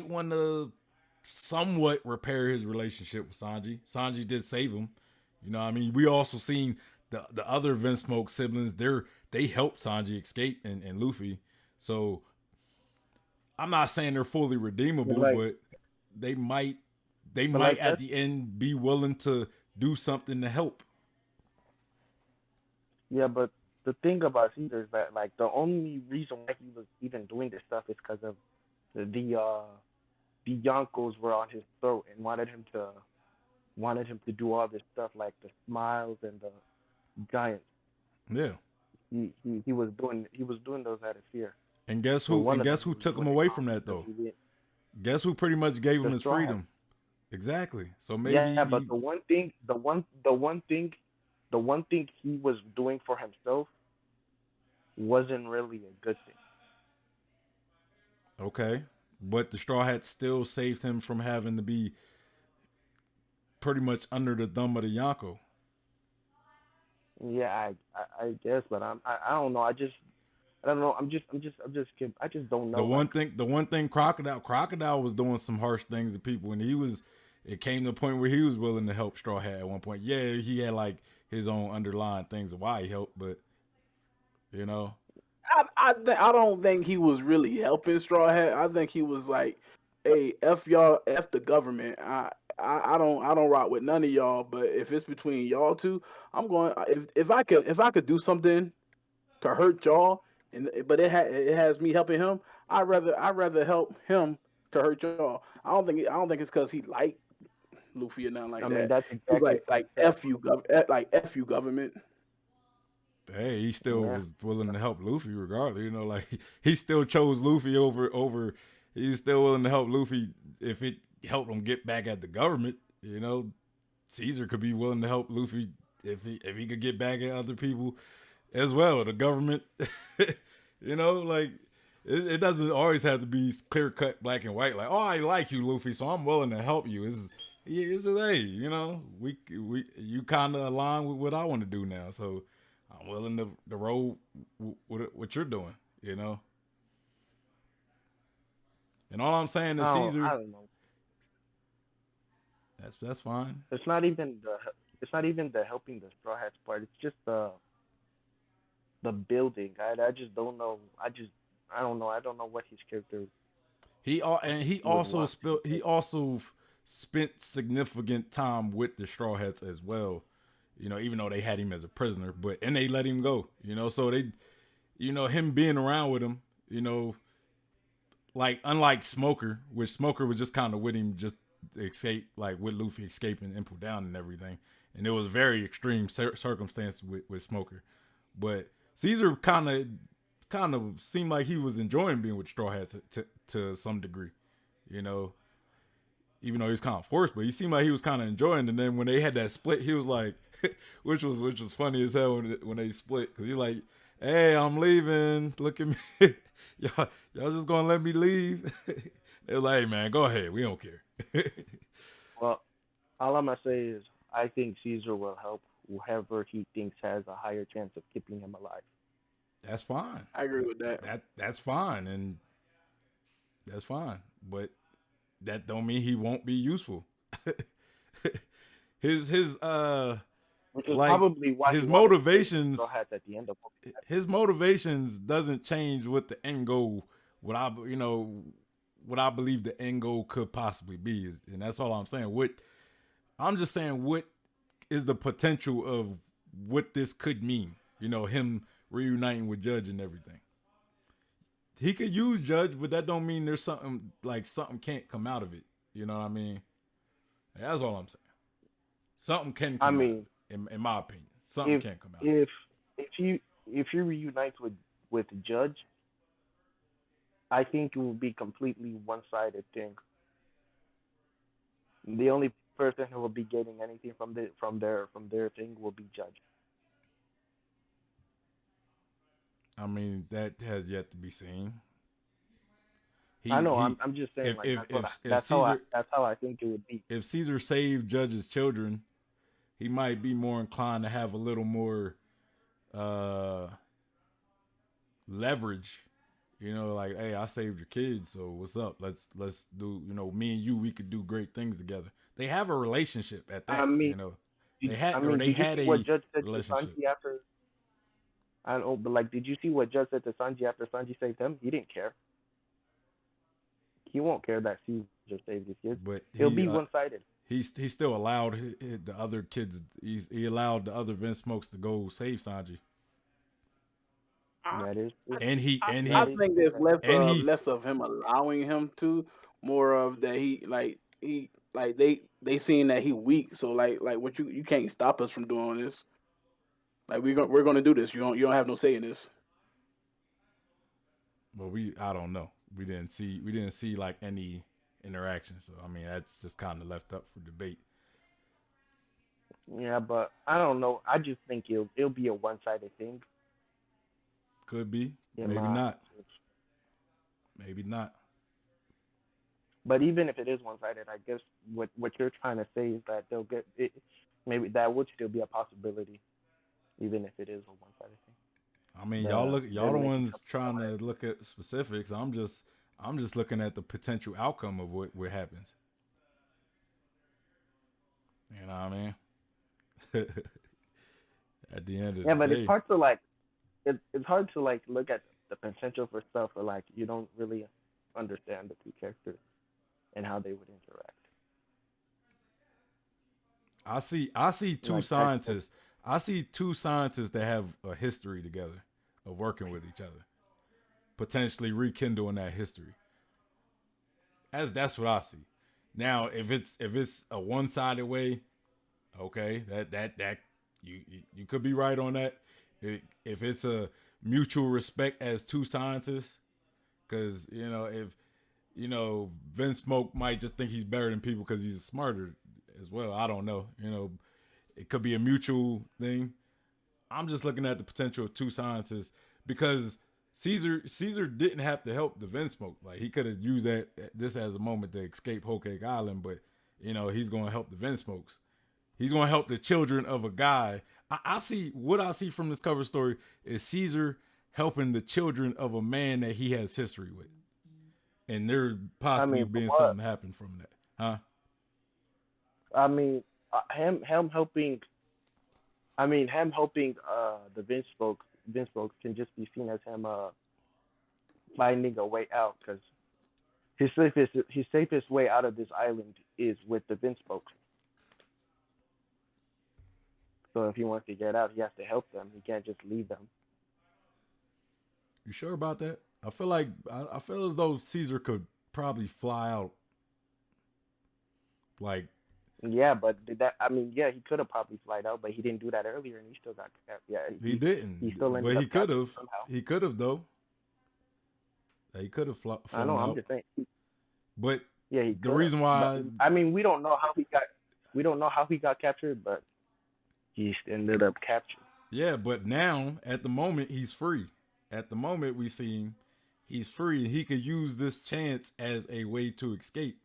want to somewhat repair his relationship with Sanji. Sanji did save him. You know what I mean? We also seen the other Vince Smoke siblings. They helped Sanji escape and Luffy. So I'm not saying they're fully But redeemable, like, but they might they but might like at that's the end be willing to do something to help. yeah. But the thing about Caesar is that like the only reason why he was even doing this stuff is because of the Yonkos were on his throat and wanted him to do all this stuff like the smiles and the giants. Yeah. He was doing those out of fear. And guess Well, who? one And of guess them who was took him what they away call from that because though? he didn't Guess who pretty much gave him the his straw hat. freedom? Exactly. So maybe Yeah, he. but the one thing he was doing for himself wasn't really a good thing. Okay, but the Straw Hats still saved him from having to be pretty much under the thumb of the Yonko. Yeah, I guess, but I don't know. I don't know. I just don't The know. one Like, thing, the one thing, Crocodile was doing some harsh things to people, and he was. It came to a point where he was willing to help Straw Hat at one point. Yeah, he had like his own underlying things of why he helped, but you know, I don't think he was really helping Straw Hat. I think he was like, "Hey, f y'all, f the government. I don't rock with none of y'all. But if it's between y'all two, I'm going. If I could do something to hurt y'all, and but it has me helping him. I rather help him to hurt y'all. I don't think it's because he liked Luffy or nothing like I mean, that. that's He's exactly what like I said. like f you government. hey, he still Yeah, was willing to help Luffy regardless. You know, like he still chose Luffy over. He's still willing to help Luffy if it helped him get back at the government. You know, Caesar could be willing to help Luffy if he could get back at other people as well. The government, you know, like it doesn't always have to be clear cut black and white. Like, oh, I like you, Luffy, so I'm willing to help you. It's just, hey, you know, we you kind of align with what I want to do now, so I'm willing to roll with what you're doing. You know, and all I'm saying is I Caesar. don't know. That's fine. It's not even the helping the Straw Hats part. It's just the building. I just don't know. I don't know. I don't know what his character He would also want to be spent he doing. also spent significant time with the Straw Hats as well. You know, even though they had him as a prisoner, but and they let him go. You know, so they, you know, him being around with him. You know, like unlike Smoker, which Smoker was just kind of with him, just escape, like with Luffy escaping Impel Down and everything, and it was very extreme circumstance with Smoker, but Caesar kind of seemed like he was enjoying being with Straw Hats to some degree, you know, even though he was kind of forced, but he seemed like he was kind of enjoying. And then when they had that split, he was like, which was funny as hell when they split, because he's like, "Hey, I'm leaving. Look at me, y'all just gonna let me leave?" They was like, "Hey, man, go ahead. We don't care." Well, all I'm gonna say is I think Caesar will help whoever he thinks has a higher chance of keeping him alive. That's fine. I agree with that. That's fine, and that's fine. But that don't mean he won't be useful. his Which is like probably why he his wanted to save the Straw motivations Hats at the end of his motivations doesn't change with the end goal. What I believe the end goal could possibly be is, and that's all I'm saying. What I'm just saying, what is the potential of what this could mean? You know, him reuniting with Judge and everything. He could use Judge, but that don't mean there's something can't come out of it. You know what I mean? That's all I'm saying. Something can I come out of mean, it, in my opinion. Something if can come out of if if he reunites with Judge, I think it will be completely one-sided thing. The only person who will be getting anything from their thing will be Judge. it. I mean, that has yet to be seen. I know. He I'm just saying if like if if if that's Caesar how I think it would be. if Caesar saved Judge's children, he might be more inclined to have a little more uh leverage. You know, like, hey, I saved your kids, so what's up? Let's do, me and you, we could do great things together. They have a relationship at I that, mean, they did you had see what a Judge said to relationship. Sanji after? I don't know, but like, did you see what Judge said to Sanji after Sanji saved him? He didn't care. He won't care that Caesar saved his kids. But It'll be one-sided. he still allowed the other kids. He allowed the other Vince Smokes to go save Sanji, I, That is true. and he and That I he is think true. there's and he. less of him allowing him to, more of that he like they seeing that he weak. So like what you can't stop us from doing this. Like we're gonna do this. You don't have no say in this. Well, I don't know. We didn't see like any interaction. So I mean, that's just kind of left up for debate. Yeah, but I don't know. I just think it'll be a one-sided thing Could be, in maybe my not, maybe not. But even if it is one-sided, I guess what you're trying to say is that they'll get it. Maybe that would still be a possibility, even if it is a one-sided thing. I mean, y'all look, y'all Them the making ones something trying more. to look at specifics. I'm just looking at the potential outcome of what happens. You know what I mean? At the end of Yeah, the but it's day, hard to like it's hard to like look at the potential for stuff or like you don't really understand the two characters and how they would interact. I see two Like I scientists. I see two scientists that have a history together of working with each other, potentially rekindling that history. As that's what I see. Now, if it's a one sided way, okay, that you could be right on that. If it's a mutual respect as two scientists, because if Vince Smoke might just think he's better than people because he's smarter as well. I don't know. It could be a mutual thing. I'm just looking at the potential of two scientists because Caesar didn't have to help the Vince Smoke. Like he could have used this as a moment to escape Whole Cake Island, but he's going to help the Vince Smokes. He's going to help the children of a guy. I see what I see from this cover story is Caesar helping the children of a man that he has history with, and there I possibly mean, for being what? something happen from that, huh? I mean, him helping. I mean, him helping the Vince folks can just be seen as him finding a way out because his safest way out of this island is with the Vince folks. So if he wants to get out, he has to help them. He can't just leave them. You sure about that? I feel like I feel as though Caesar could probably fly out. Like Yeah, but did that? I mean, yeah, he could have probably flied out, but he didn't do that earlier, and he still got yeah. he He didn't, still but ended he up could captured have. somehow. He could have though. He could have I know. flown I'm out. just saying. But Yeah, he the could have. reason But why, I mean, we don't know how he got. We don't know how he got captured, but he ended up captured. yeah. But now at the moment he's free. At the moment we see him, he's free. He could use this chance as a way to escape.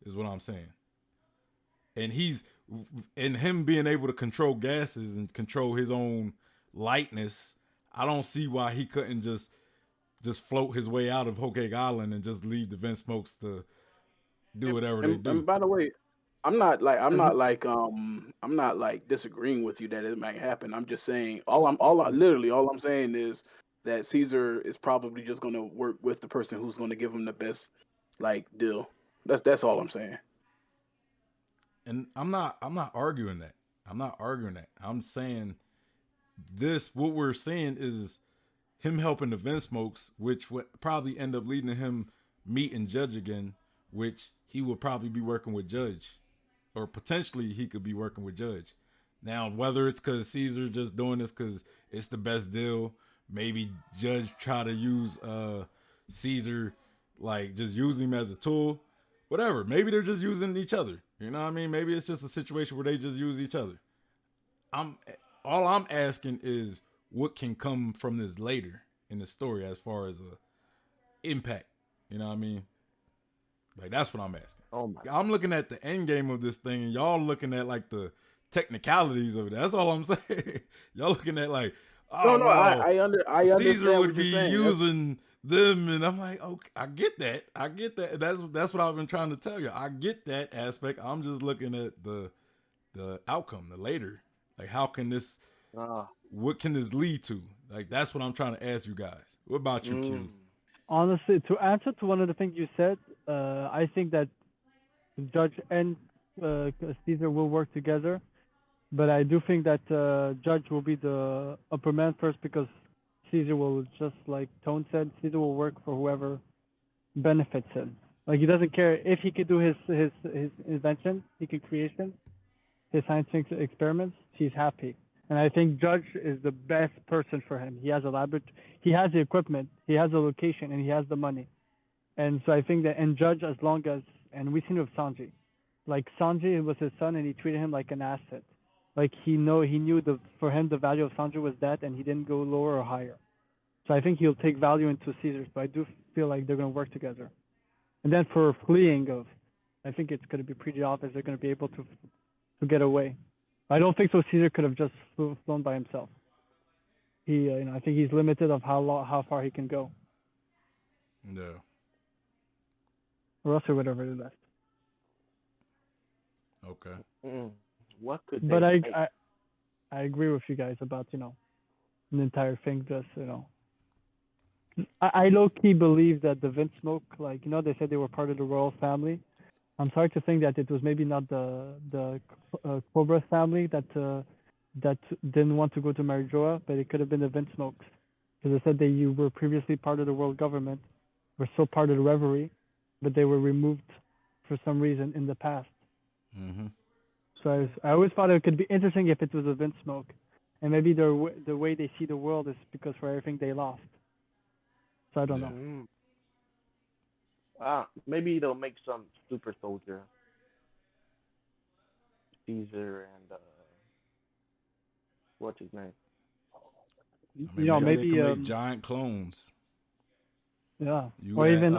Is what I'm saying. And him being able to control gases and control his own lightness. I don't see why he couldn't just float his way out of Whole Cake Island and just leave the Vince Smokes to do And, whatever they and do. by the way, Mhm. I'm not like disagreeing with you that it might happen. I'm just saying literally all I'm saying is that Caesar is probably just gonna work with the person who's gonna give him the best like deal. That's all I'm saying. And I'm not arguing that. I'm not arguing that. I'm saying this what we're saying is him helping the Vince Smokes, which would probably end up leading to him meeting Judge again, which he would probably be working with Judge. Or potentially he could be working with Judge. Now, whether it's because Caesar just doing this because it's the best deal, maybe Judge try to use Caesar, like just use him as a tool, whatever. Maybe they're just using each other. You know what I mean? Maybe it's just a situation where they just use each other. I'm all I'm asking is what can come from this later in the story as far as a impact. You know what I mean? Like that's what I'm asking. Oh my. I'm looking at the end game of this thing, and y'all looking at like the technicalities of it. That's all I'm saying. Y'all looking at like, No, oh no, well, I Caesar understand what would you're be saying. using them, and I'm like, okay, I get that. I get that. That's what I've been trying to tell you. I get that aspect. I'm just looking at the outcome, the later. Like, how can this? Uh, What can this lead to? Like, that's what I'm trying to ask you guys. What about you, mm, Q? Honestly, to answer to one of the things you said, I think that Judge and Caesar will work together. But I do think that Judge will be the upper man first because Caesar will, just like Tone said, Caesar will work for whoever benefits him. Like he doesn't care if he could do his invention, he could creation, his scientific experiments. He's happy, and I think Judge is the best person for him. He has a laboratory, he has the equipment, he has the location, and he has the money. And so I think that and Judge as long as and we've seen it with Sanji, like Sanji was his son and he treated him like an asset. Like he knew the for him the value of Sanji was that and he didn't go lower or higher. So I think he'll take value into Caesar's, but I do feel like they're gonna work together. And then for fleeing of, I think it's going to be pretty obvious they're going to be able to get away. I don't think so. Caesar could have just flown by himself. I think he's limited of how far he can go, Yeah. or else he would have already left. Okay. Mm. What could But they I, make? I I agree with you guys about the entire thing. Just I low key believe that the Vince Smoke, like they said they were part of the royal family. I'm sorry to think that it was maybe not the Cobra family that didn't want to go to Marijoa, but it could have been the Vince Smokes, because they said that you were previously part of the world government, were still part of the reverie, but they were removed for some reason in the past. Mm-hmm. So I always thought it could be interesting if it was a Vince Smoke, and maybe the way they see the world is because for everything they lost. So I don't Yeah. know. Mm. Maybe they'll make some super soldier, Caesar and what's his name? I mean, maybe they Maybe can make giant clones. yeah, You or had even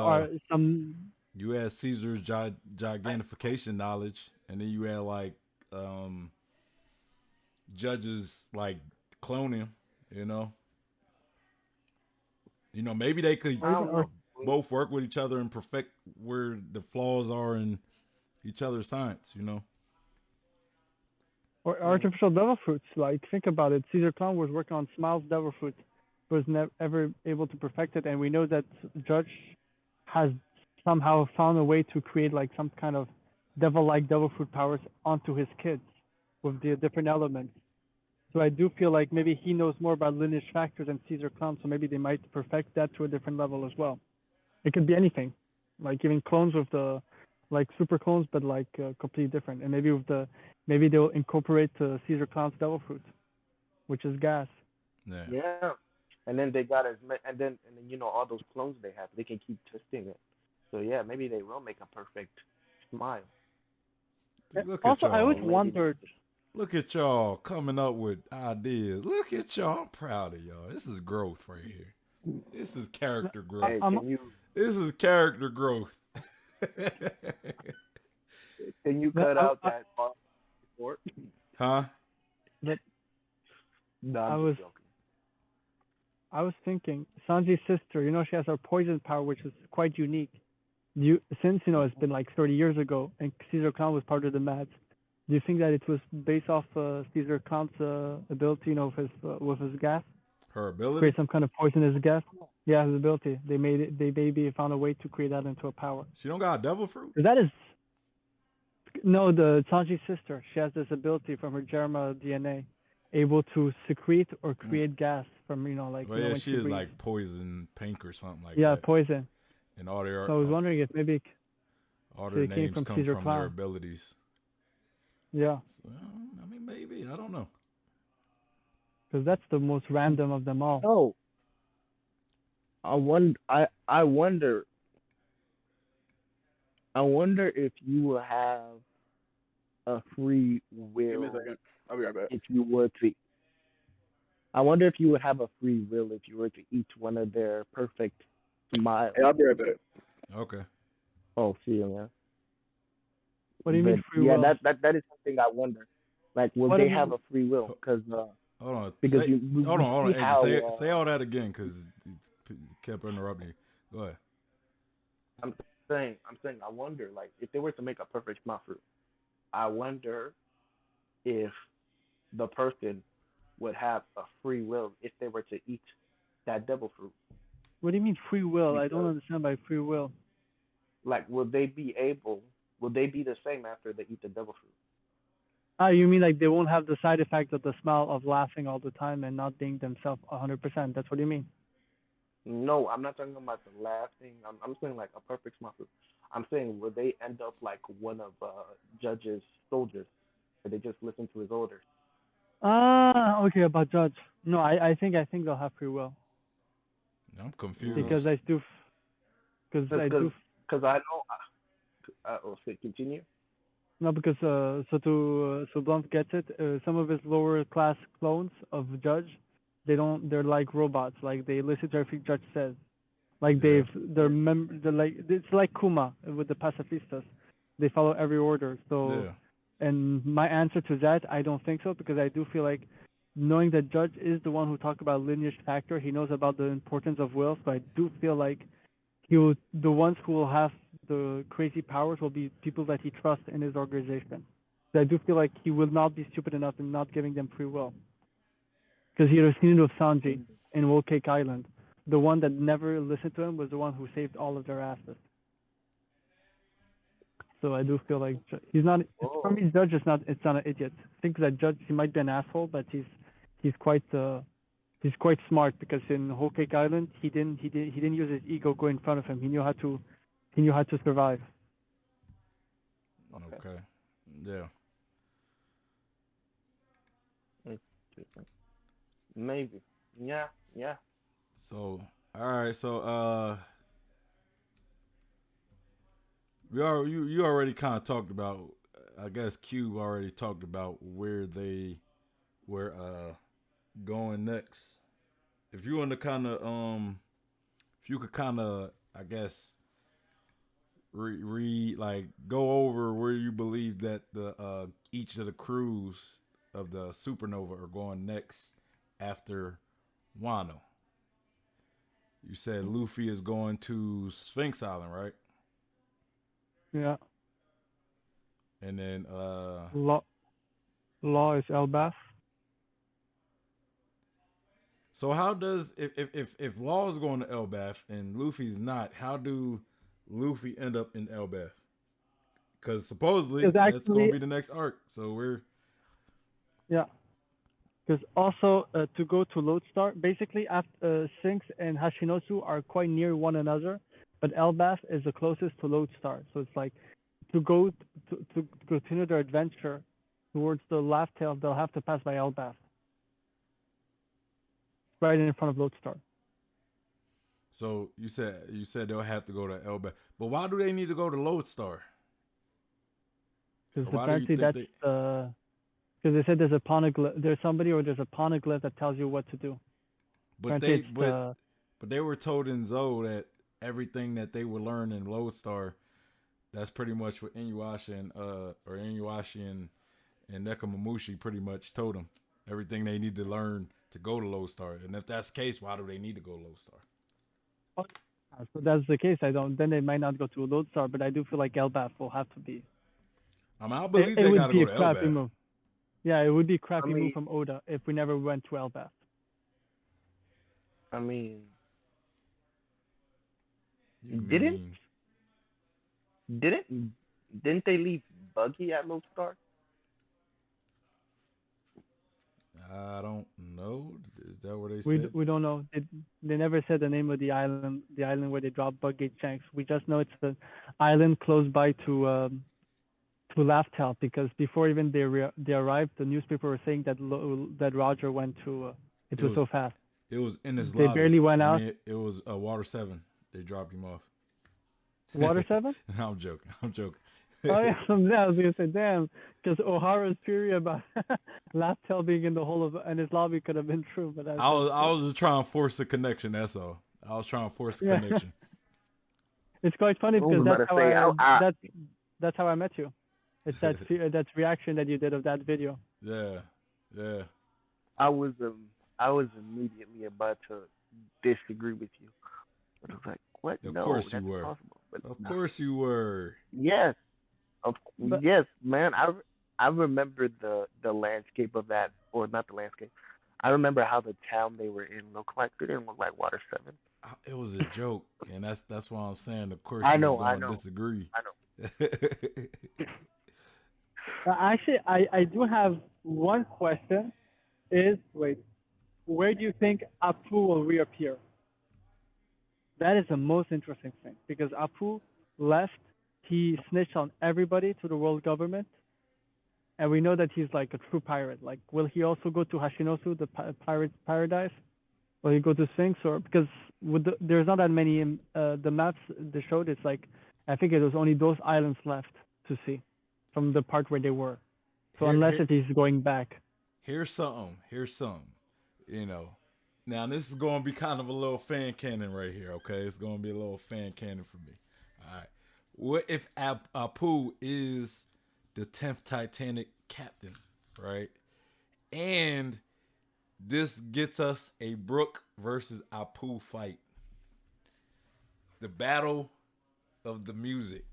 some. you had Caesar's gigantification knowledge, and then you had like um judges like cloning. You know, maybe they could Or I even don't or know. both work with each other and perfect where the flaws are in each other's science. or Mm. artificial devil fruits. Like think about it. Caesar Clown was working on Smiles devil fruit, was never ever able to perfect it, and we know that Judge has somehow found a way to create like some kind of devil-like devil fruit powers onto his kids with the different elements. So I do feel like maybe he knows more about lineage factors than Caesar Clown, so maybe they might perfect that to a different level as well. It could be anything, like even clones with the like super clones, but like completely different. And maybe they'll incorporate Caesar Clown's devil fruit, which is gas. Yeah. Yeah. And then they got and then all those clones they have, they can keep twisting it. So yeah, maybe they will make a perfect smile. Look at Also, I always Or y'all. maybe they wondered. Look at y'all coming up with ideas. Look at y'all. I'm proud of y'all. This is growth right here. This is character hey, growth. I'm This is character growth. can you no, cut out that part report? Huh? but No, I I'm was just joking. I was thinking Sanji's sister. She has her poison power, which is quite unique. Since it's been like 30 years ago, and Caesar Clown was part of the Mads. Do you think that it was based off Caesar Clown's ability, with his gas, Her to create ability? some kind of poisonous gas? Yeah, his ability. They made it. They maybe found a way to create that into a power. She don't got devil fruit? 'Cause that is no, the Sanji's sister. She has this ability from her Germa DNA, able to secrete or Mm. create gas from Well, yeah, when she she is breathes. like poison pink or something like Yeah, that. poison. And all their So I was wondering if maybe all their it came names from come Caesar from their Clown. abilities. Yeah, So, I mean, maybe. I don't know. because that's the most random of them all. No, I wonder. I wonder if you will have a free Give me a will second. I'll be right back. if you were to. I wonder if you would have a free will if you were to eat one of their perfect smiles. Hey, I'll be right back. Okay. Oh, see, man. What do you mean But free yeah, will? that is something I wonder. Like, will What do they you have mean? a free will? Ho- Hold on. Because Say you hold we on, hold on, see Angie. how Say all that again because you kept interrupting you. Go ahead. I'm I'm saying I wonder like if they were to make a perfect smile fruit, I wonder if the person would have a free will if they were to eat that devil fruit. What do you mean free will? I don't Because understand by free will. like, will they be the same after they eat the devil fruit? Ah, you mean like they won't have the side effect of the smell of laughing all the time and not being themselves 100%? That's what you mean? No, I'm not talking about the last thing. I'm saying like a perfect smile fruit. I'm saying will they end up like one of Judge's soldiers, where they just listen to his orders? Ah, okay. About Judge. No, I think they'll have free will I'm Mm, because confused. I do. cause I know. Okay, continue. No, because so Blunt gets it. Some of his lower class clones of Judge, they're like robots. Like they listen to everything Judge says. Like Yeah. they're like it's like Kuma with the pacifistas. They follow every order. So, Yeah. and my answer to that, I don't think so because I do feel like knowing that Judge is the one who talked about lineage factor, he knows about the importance of will. So I do feel like the ones who will have the crazy powers will be people that he trusts in his organization. So I do feel like he will not be stupid enough in not giving them free will because he had seen it with Sanji in Whole Cake Island. The one that never listened to him was the one who saved all of their asses. So I do feel like he's not. For Oh, me, Judge is not. It's not an idiot. I think that Judge he might be an asshole, but he's quite he's quite smart because in Whole Cake Island he didn't use his ego go in front of him. He knew how to survive. okay. Okay. Yeah. Interesting. Maybe. Yeah, yeah. So all right. So you already kind of talked about. I guess Cube already talked about where they were going next. If you want to kind of if you could kind of I guess like go over where you believe that the each of the crews of the supernova are going next after Wano. You said Luffy is going to Sphinx Island, right? Yeah. And then Law Law is Elbaf. so how does if Law is going to Elbaf and Luffy's not, how do Luffy end up in Elbaf? Because supposedly Because that's going to actually, be the next arc. So we're yeah. Because also to go to Lodestar, basically after Sphinx and Hashinosu are quite near one another, but Elbaf is the closest to Lodestar. So it's like to go to continue their adventure towards the laugh tail, they'll have to pass by Elbaf, right in front of Lodestar. so you said they'll have to go to Elbaf, but why do they need to go to Lodestar? Or Because why do you apparently think that's they? because they said there's a poneglyph, there's somebody or there's a poneglyph that tells you what to do. But Apparently they it's the but they were told in Zoe that everything that they would learn in Lodestar, that's pretty much what Inuyasha and Nekomamushi pretty much told them. Everything they need to learn to go to Lodestar. And if that's the case, why do they need to go to Lodestar? so that's the case. I don't. Then they might not go to Lodestar, but I do feel like Elbaf will have to be. I mean, I It, believe it they would got to be go a to crappy Elbaf. move. Yeah, it would be a I crappy move mean, from Oda if we never went to Elbaf. I mean, You didn't mean didn't didn't they leave Buggy at Lodestar? I don't know. Is that what they We said? we don't know. They never said the name of the island where they dropped Buggate Shanks. We just know it's the island close by to Laugh because before even they arrived, the newspaper was saying that that Roger went to. It It was was so fast. it was in his They lobby. barely went I out. mean, it was Water 7. They dropped him off. Water seven. I'm joking. I'm joking. Oh yeah, I was gonna say damn, because O'Hara's theory about Laugh being in the hole of and his lobby could have been true, but that's I was just trying to force a connection. That's all. I was trying to force a yeah. connection. It's quite funny I was because about to say, that's how I met you. It's that reaction that you did of that video. Yeah, yeah. I was immediately about to disagree with you. But I was like, what? Of No, course you that's were. impossible. But Of no. course you were. Yes, But yes, man. I remember the landscape of that, or not the landscape. I remember how the town they were in looked like. They didn't look like Water Seven. It was a joke, and that's why I'm saying. Of course I you was know, I going to know, disagree. I know. actually, I do have one question. Is wait, where do you think Apu will reappear? That is the most interesting thing because Apu left. He snitched on everybody to the world government, and we know that he's like a true pirate. Like, will he also go to Hashinosu, the pirate paradise? Will he go to Sphinx, or because there's not that many the maps they showed? It's like I think it was only those islands left to see from the part where they were. So here, unless here, it is going back, here's something. Here's something. You know, Now this is going to be kind of a little fan canon right here. Okay, it's going to be a little fan canon for me. All right, what if Apu is the 10th Titanic captain, right? And this gets us a Brook versus Apu fight. The battle of the music.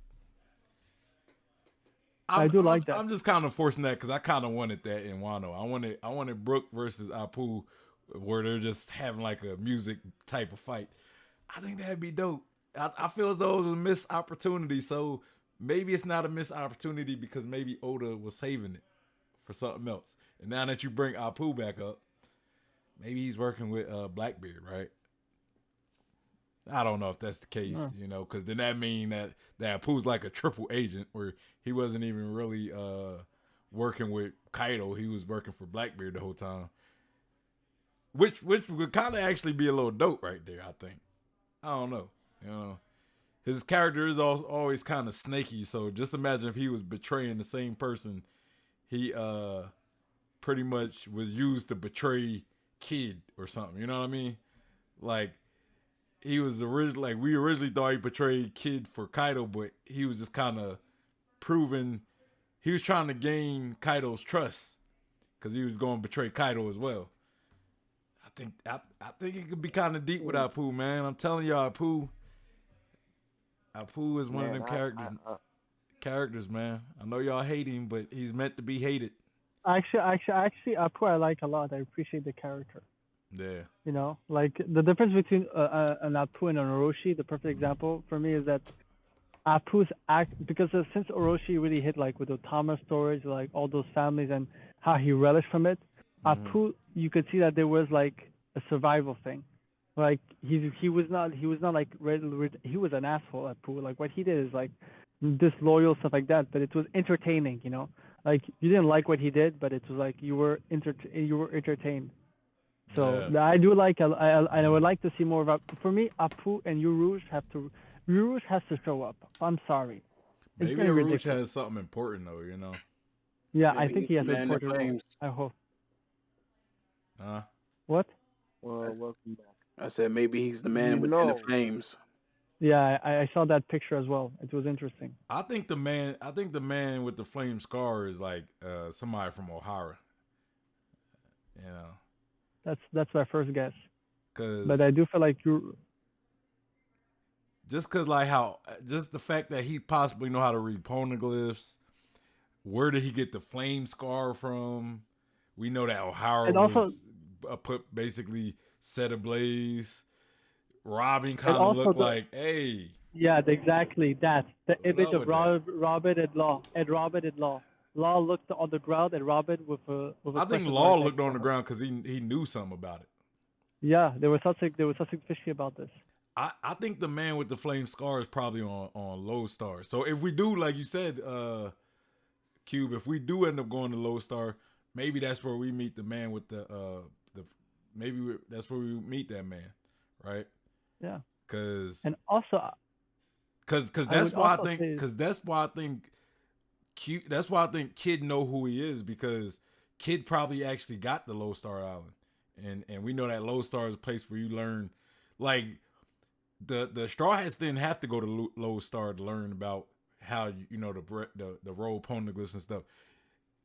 I do like that. I'm just kind of forcing that because I kind of wanted that in Wano. I wanted Brook versus Apu, where they're just having like a music type of fight. I think that'd be dope. I feel as though it was a missed opportunity. So maybe it's not a missed opportunity because maybe Oda was saving it for something else. And now that you bring Apu back up, maybe he's working with Blackbeard, right? I don't know if that's the case, because then that mean that Apu's like a triple agent where he wasn't even really working with Kaido. He was working for Blackbeard the whole time. Which would kind of actually be a little dope right there, I think. I don't know. His character is always kind of snaky, so just imagine if he was betraying the same person he pretty much was used to betray Kid or something. You know what I mean? Like he was originally we originally thought he betrayed Kid for Kaido, but he was just kind of proving he was trying to gain Kaido's trust because he was going to betray Kaido as well. I think it could be kind of deep with Apu, man. I'm telling y'all, Apu is one of them characters, man. I know y'all hate him, but he's meant to be hated. Actually, Apu I like a lot. I appreciate the character. Yeah. Like the difference between an Apu and an Orochi. The perfect example for me is that Apu's act because since Orochi really hit like with the Tama stories, like all those families and how he relished from it. Apu, you could see that there was like a survival thing. Like he was not like he was an asshole Apu. Like what he did is like disloyal stuff like that, but it was entertaining. Like you didn't like what he did, but it was like you were entertained. So Yeah. I do like I would like to see more of for me Apu and Urouge has to show up. I'm sorry. Maybe Rouge has something important though, Yeah, Maybe I think he's he has the an man in important role. flames. I hope. Huh? What? Well, welcome back. I said maybe he's the man within the flames. Yeah, I saw that picture as well. It was interesting. I think the man with the flame scar is like somebody from O'Hara. That's my first guess. Cause But I do feel like you. just the fact that he possibly know how to read poneglyphs. Where did he get the flame scar from? We know that O'Hara was put basically set ablaze. Robin kind of looked like, hey. Yeah, exactly that. The image of Robin and Law. Law looked on the ground and Robin with a I think Law looked on the ground because he knew something about it. Yeah, there was something fishy about this. I think the man with the flame scar is probably on Lodestar. So if we do, like you said, Cube, if we do end up going to Lodestar, maybe that's where we meet the man with that's where we meet that man, right? Yeah. Because that's why I think Kid know who he is, because Kid probably actually got the Lodestar Island, and we know that Lodestar is a place where you learn, like the Straw Hats didn't have to go to Lodestar to learn about how the role poneglyphs and stuff.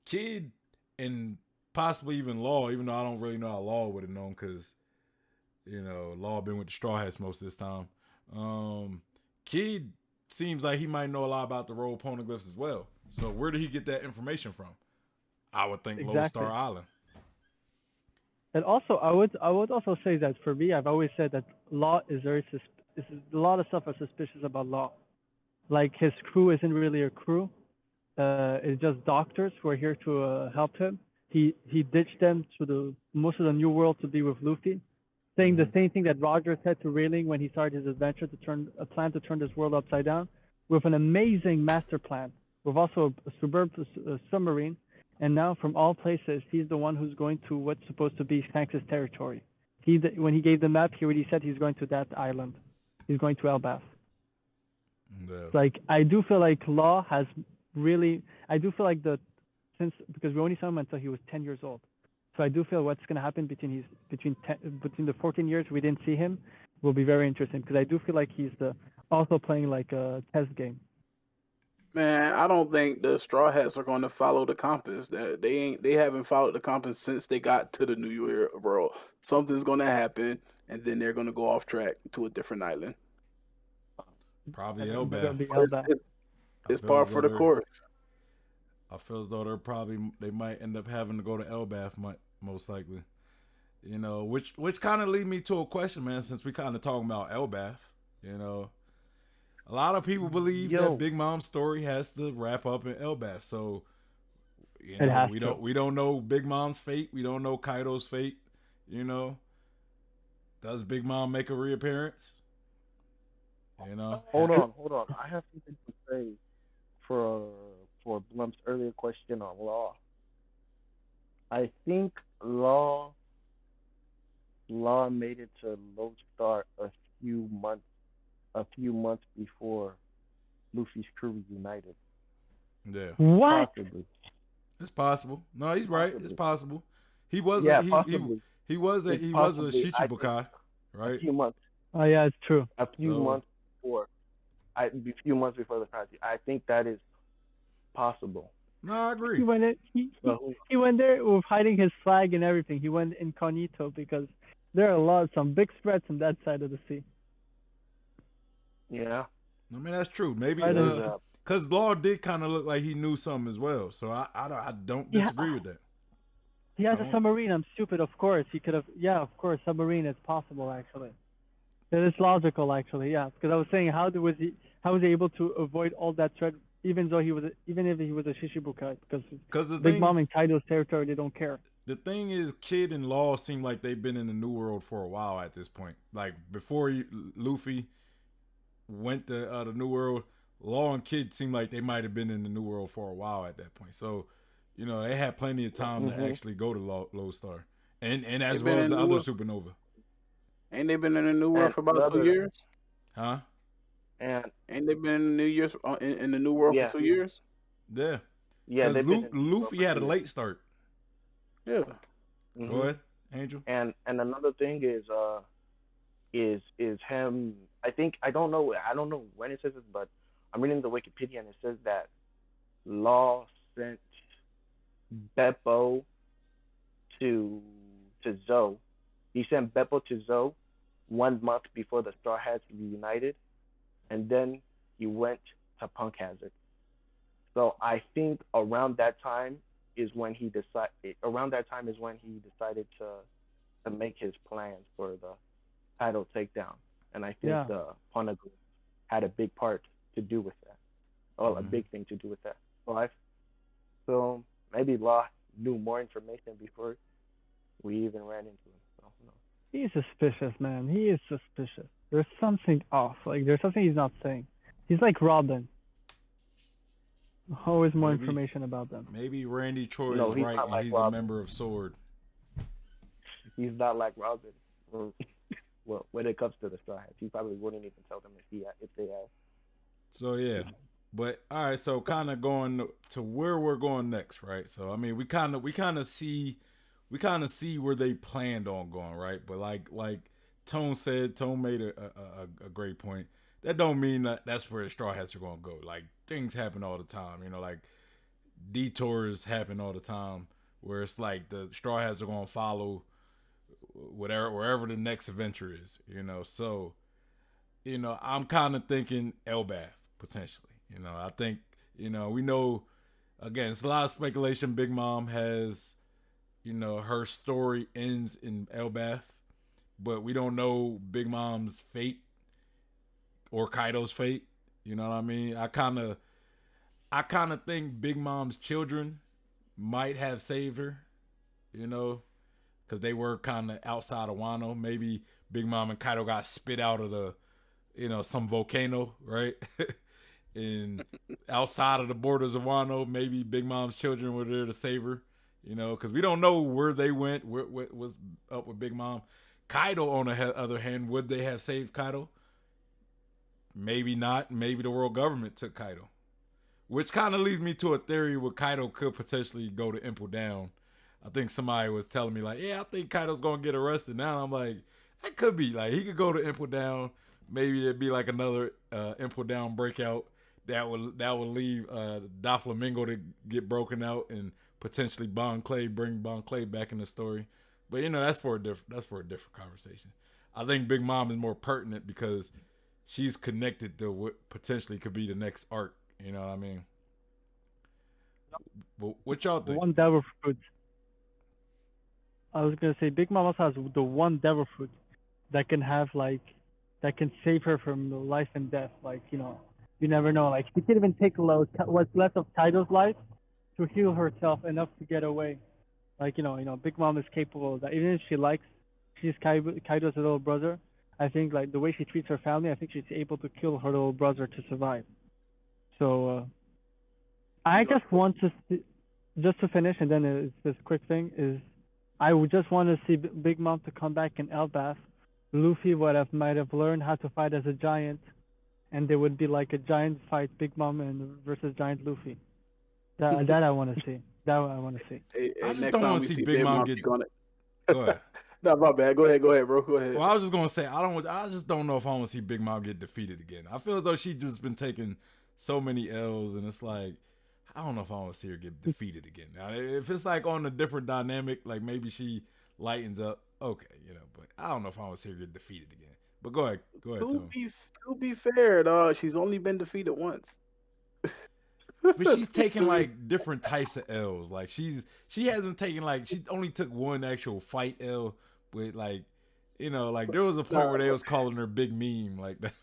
Kid and possibly even Law, even though I don't really know how Law would have known because Law been with the Straw Hats most of this time. Kid seems like he might know a lot about the role poneglyphs as well. So where did he get that information from? I would think Lodestar Island. And also, I would also say that for me, I've always said that Law is very a lot of stuff are suspicious about Law. Like his crew isn't really a crew. It's just doctors who are here to help him. He ditched them to most of the New World to be with Luffy, saying the same thing that Roger said to Rayleigh when he started his adventure a plan to turn this world upside down, with an amazing master plan, with also a superb submarine. And now, from all places, he's the one who's going to what's supposed to be Shanks' territory. When he gave the map, he already said he's going to that island. He's going to Elbaf. Yeah. Like, I do feel like Law has really. I do feel like because we only saw him until he was 10 years old. So I do feel what's going to happen between the 14 years we didn't see him will be very interesting because I do feel like he's the also playing like a test game. Man, I don't think the Straw Hats are going to follow the compass. That they haven't followed the compass since they got to the New Year world. Something's going to happen, and then they're going to go off track to a different island. Probably They're going to Elbath. be It's, Elba. it's, I it's feel par as for though the course. I feel as though they might end up having to go to Elbath, most likely. You know, which kind of lead me to a question, man. Since we kind of talking about Elbath, you know, a lot of people believe that Yo, Big Mom's story has to wrap up in Elbath. So, you It know, has we to. don't know Big Mom's fate. We don't know Kaido's fate. You know, does Big Mom make a reappearance? You know, hold on. I have something to say for Blump's earlier question on Law. I think Law made it to Lodestar a few months before Luffy's crew reunited. yeah, What? Possibly. it's possible. No, he's right. It's Possibly. possible. He was a Yeah, possibly. It's he was a possibly. I think Shichibukai, a right? few months, Oh yeah, it's true. a few So months before, a few months before the party. I think that is possible. no, I He agree. went in, But he went there with hiding his flag and everything. He went incognito because there are some big threats on that side of the sea. yeah, I mean, that's true. Maybe Right. there's because Law did kind of look like he knew something as well. So I don't Yeah, disagree with that. he has I a don't. submarine. I'm stupid. Of course, he could have. Yeah, of course, submarine is possible. Actually, it is logical. Actually, yeah. Because I was saying, how was he able to avoid all that threat, even if he was a Shishibukai? Because Because Big Mom and Kaido's territory, they don't care. the thing is, Kid and Law seem like they've been in the New World for a while at this point. Like before Luffy went to the New World, Law and Kid seemed like they might have been in the New World for a while at that point. So, you know, they had plenty of time to actually go to Lodestar, and They've as been well as in the New other World. supernova, Ain't they been in the New World and for about 2 another years? huh? and Ain't they been in the New Year's in the New World for yeah, 2 years? Yeah, yeah, because they've been in the New World Luffy for had a 2 years. late start. Yeah. Go ahead, Angel. And another thing is him. I think I don't know when it says this, but I'm reading the Wikipedia and it says that Law sent Beppo to Zoe. He sent Beppo to Zoe 1 month before the Straw Hats reunited, and then he went to Punk Hazard. So I think around that time is when he decided. Around that time is when he decided to make his plans for the title takedown, and I think Yeah. the Poneglyph had a big part to do with that, or a big thing to do with that. So maybe Law knew more information before we even ran into him. So who knows? He's suspicious, man. He is suspicious. There's something off. Like there's something he's not saying. He's like Robin. Always more Maybe information about them. maybe Randy Troy No, is he's right, not and like he's a Robin. member of Sword. He's not like Robin. Well, when it comes to the Straw Hats, he probably wouldn't even tell them if they had. So yeah, but all right. So kind of going to where we're going next, right? So I mean, we kind of see where they planned on going, right? But like Tone made a great point. That don't mean that that's where the Straw Hats are going to go. Like things happen all the time, you know. Like detours happen all the time, where it's like the Straw Hats are going to follow wherever the next adventure is, you know. So you know, I'm kind of thinking Elbath potentially. You know, I think, you know, we know, again, it's a lot of speculation. Big Mom has, you know, her story ends in Elbath, but we don't know Big Mom's fate or Kaido's fate. You know what I mean? I kind of think Big Mom's children might have saved her, you know, because they were kind of outside of Wano. Maybe Big Mom and Kaido got spit out of the, you know, some volcano, right? And outside of the borders of Wano, maybe Big Mom's children were there to save her, you know, because we don't know where they went, what was up with Big Mom. Kaido, on the other hand, would they have saved Kaido? Maybe not. Maybe the world government took Kaido, which kind of leads me to a theory where Kaido could potentially go to Impel Down. I think somebody was telling me like, yeah, I think Kaido's gonna get arrested now. And I'm like, that could be like he could go to Impel Down. Maybe there'd be like another Impel Down breakout that would leave Doflamingo to get broken out and potentially bring Bon Clay back in the story. But that's for a different conversation. I think Big Mom is more pertinent because she's connected to what potentially could be the next arc. You know what I mean? But what y'all think? One devil fruit. I was gonna say Big Mom also has the one devil fruit that can have that can save her from life and death. Like you never know. Like she can even take what's left of Kaido's life to heal herself enough to get away. Like Big Mom is capable of that. Even if she's Kaido's little brother. I think like the way she treats her family, I think she's able to kill her little brother to survive. So I just want to just to finish, and then it's this quick thing is I would just want to see Big Mom to come back in Elbaf. Luffy might have learned how to fight as a giant, and there would be like a giant fight, Big Mom and versus Giant Luffy. That I want to see. That I want to see. I just don't want to see Big Mom get. Go ahead. No, my bad. Go ahead, bro. Go ahead. Well, I was just gonna say I just don't know if I want to see Big Mom get defeated again. I feel as though she's just been taking so many L's, and it's like I don't know if I want to see her get defeated again. Now, if it's like on a different dynamic, like maybe she lightens up, okay, But I don't know if I want to see her get defeated again. But go ahead, Tom. To be fair, dog, she's only been defeated once. But she's taking like different types of L's. Like she hasn't taken she only took one actual fight L. But like there was a point where they was calling her Big Meme like that.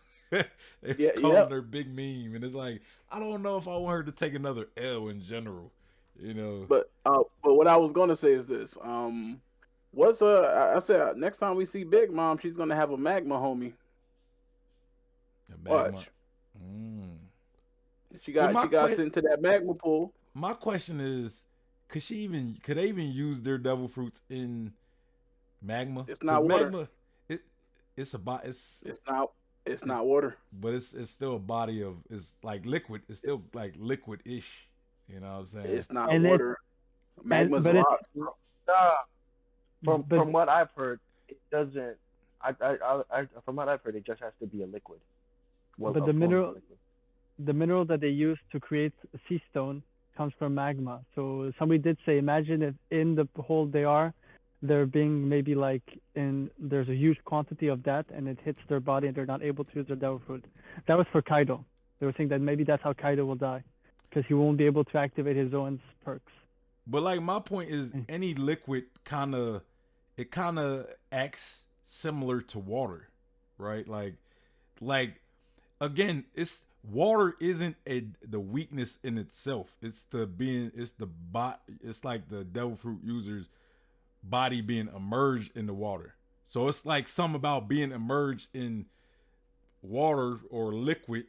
They was calling her Big Meme, and it's like I don't know if I want her to take another L in general. But what I was gonna say is this. I said next time we see Big Mom, she's gonna have a magma homie. Watch. She got sent into that magma pool. My question is, could they even use their devil fruits in magma? It's not water. Magma, it's not water. But it's still a body of it's like liquid. It's still like liquid-ish. You know what I'm saying? It's not water. Magma's rock. From what I've heard, it doesn't. From what I've heard, it just has to be a liquid. But the mineral that they use to create sea stone comes from magma. So somebody did say, imagine if in the hole they're being maybe there's a huge quantity of that and it hits their body and they're not able to use their devil fruit. That was for Kaido. They were saying that maybe that's how Kaido will die because he won't be able to activate his own perks. But my point is, any liquid kind of acts similar to water, right? Like again, water isn't the weakness in itself. It's like the devil fruit user's body being immersed in the water. So it's like something about being immersed in water or liquid.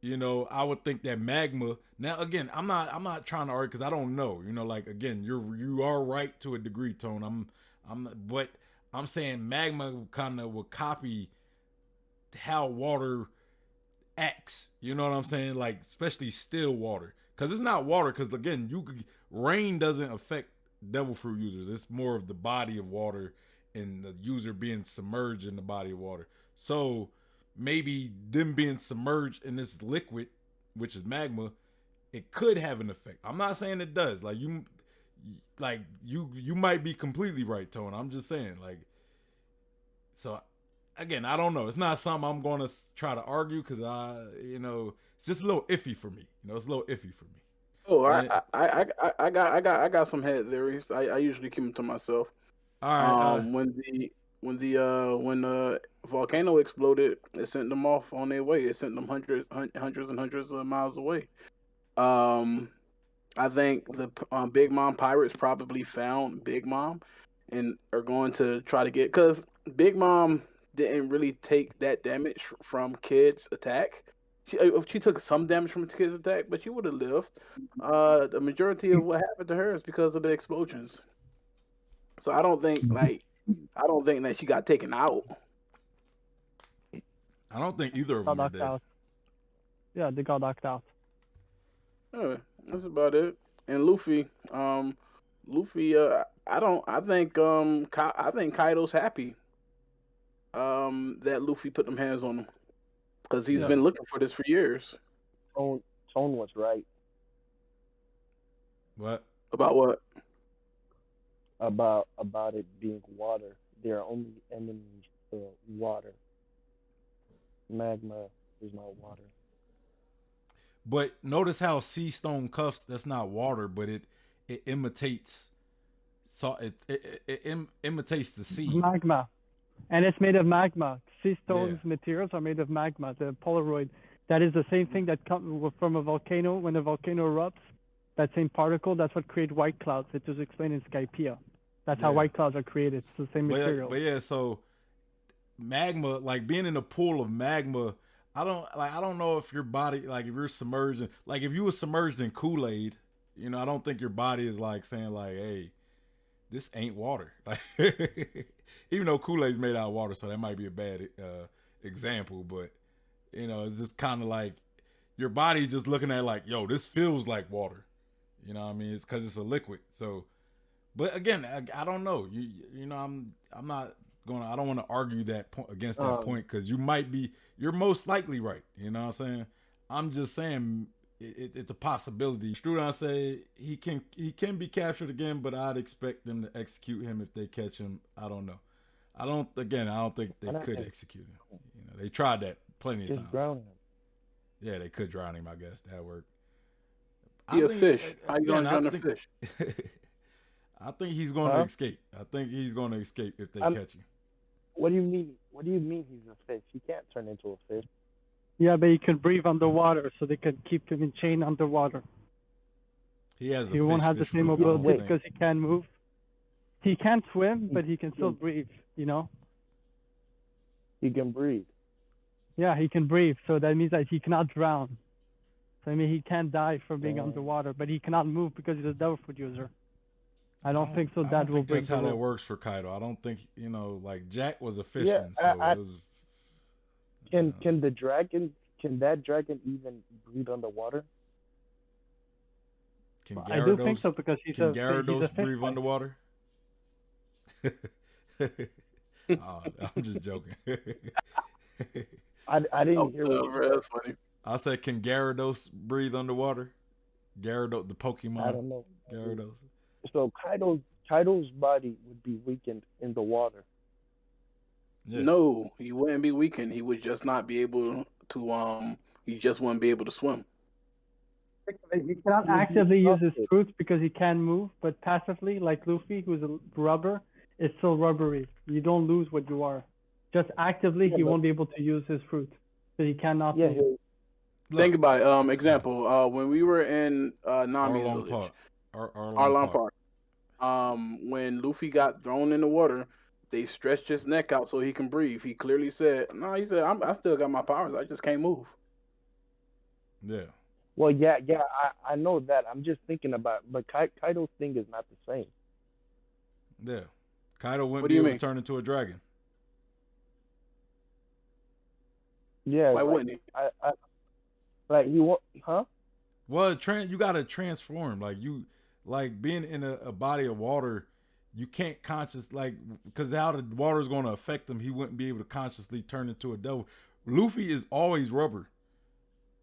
I would think that magma. Now again, I'm not trying to argue because I don't know. Again, you are right to a degree, Tone. But I'm saying magma kind of will copy how water acts. You know what I'm saying? Like especially still water, because it's not water. Because again, rain doesn't affect devil fruit users. It's more of the body of water and the user being submerged in the body of water. So maybe them being submerged in this liquid, which is magma, it could have an effect. I'm not saying it does. You might be completely right, Tone. I'm just saying so. Again, I don't know. It's not something I'm going to try to argue because it's just a little iffy for me. It's a little iffy for me. Oh, I got some head theories. I usually keep them to myself. All right. When the volcano exploded, it sent them off on their way. It sent them hundreds and hundreds of miles away. I think the Big Mom pirates probably found Big Mom and are going to try to because Big Mom didn't really take that damage from Kid's attack. She took some damage from Kid's attack, but she would have lived. The majority of what happened to her is because of the explosions. So I don't think that she got taken out. I don't think either of them are dead. Out. Yeah, they got knocked out. That's about it. And Luffy, I don't. I think Kaido's happy. That Luffy put them hands on him because he's Yeah. been looking for this for years. Tone was right What? About what? about it being water. There are only enemies to water. Magma is not water. But notice how sea stone cuffs, that's not water, but it imitates, so it imitates the sea. Magma. And it's made of magma. Sea stones Yeah. materials are made of magma. The Polaroid. That is the same thing that comes from a volcano. When a volcano erupts, that same particle, that's what creates white clouds. It was explained in Skypiea. That's how Yeah. white clouds are created. It's the same material. But yeah, so magma, like being in a pool of magma, I don't know if your body, like if you're submerged in, like if you were submerged in Kool-Aid, you know, I don't think your body is like saying like, hey, this ain't water. Like even though Kool-Aid's made out of water, so that might be a bad example, but you know, it's just kind of like your body's just looking at it like, yo, this feels like water. You know what I mean? It's because it's a liquid. So, but again, I don't know. You know, I'm not gonna. I don't want to argue that point against that point because you're most likely right. You know what I'm saying? I'm just saying it's a possibility. Strudon say he can be captured again, but I'd expect them to execute him if they catch him. I don't know. I don't think they could execute him. You know, they tried that plenty of Just times. drown him. Yeah, they could drown him. I guess that worked. He a fish. How you gonna drown a fish? I think he's going to escape. I think he's going to escape if they catch him. What do you mean? What do you mean he's a fish? He can't turn into a fish. Yeah, but he can breathe underwater, so they can keep him in chain underwater. He has. He won't have the same mobility because he can't move. He can't swim, but he can still breathe. You know. He can breathe. Yeah, he can breathe. So that means that he cannot drown. So I mean, he can't die from being underwater, but he cannot move because he's a devil fruit user. I don't think so. That will break that's how that works for Kaido. I don't think, you know, like Jack was a fisherman, Can the dragon? Can that dragon even breathe underwater? Can Gyarados, I do think so because he's a Gyarados breathe underwater? Oh, I'm just joking. I didn't hear what you said. That's funny. I said, can Gyarados breathe underwater? Gyarados, the Pokemon. I don't know. Gyarados. So Kaido's body would be weakened in the water. Yeah. No, he wouldn't be weakened. He would just not be able to. He just wouldn't be able to swim. He cannot actively use his fruits because he can move, but passively, like Luffy, who's a rubber, is still rubbery. You don't lose what you are. Just actively, he won't be able to use his fruit, so he cannot. Yeah. Move. Think about it. Example. When we were in Nami's village, Arlong Park. When Luffy got thrown in the water, they stretched his neck out so he can breathe. He clearly said, "No," he said, I still got my powers. I just can't move." Yeah. Well, yeah, I know that. I'm just thinking about, but Kaido's thing is not the same. Yeah. Kaido wouldn't be able to turn into a dragon. Yeah. Why wouldn't he? Like he won't, huh? Well, you gotta transform. Like being in a body of water, you can't because how the water is going to affect him, he wouldn't be able to consciously turn into a devil. Luffy is always rubber.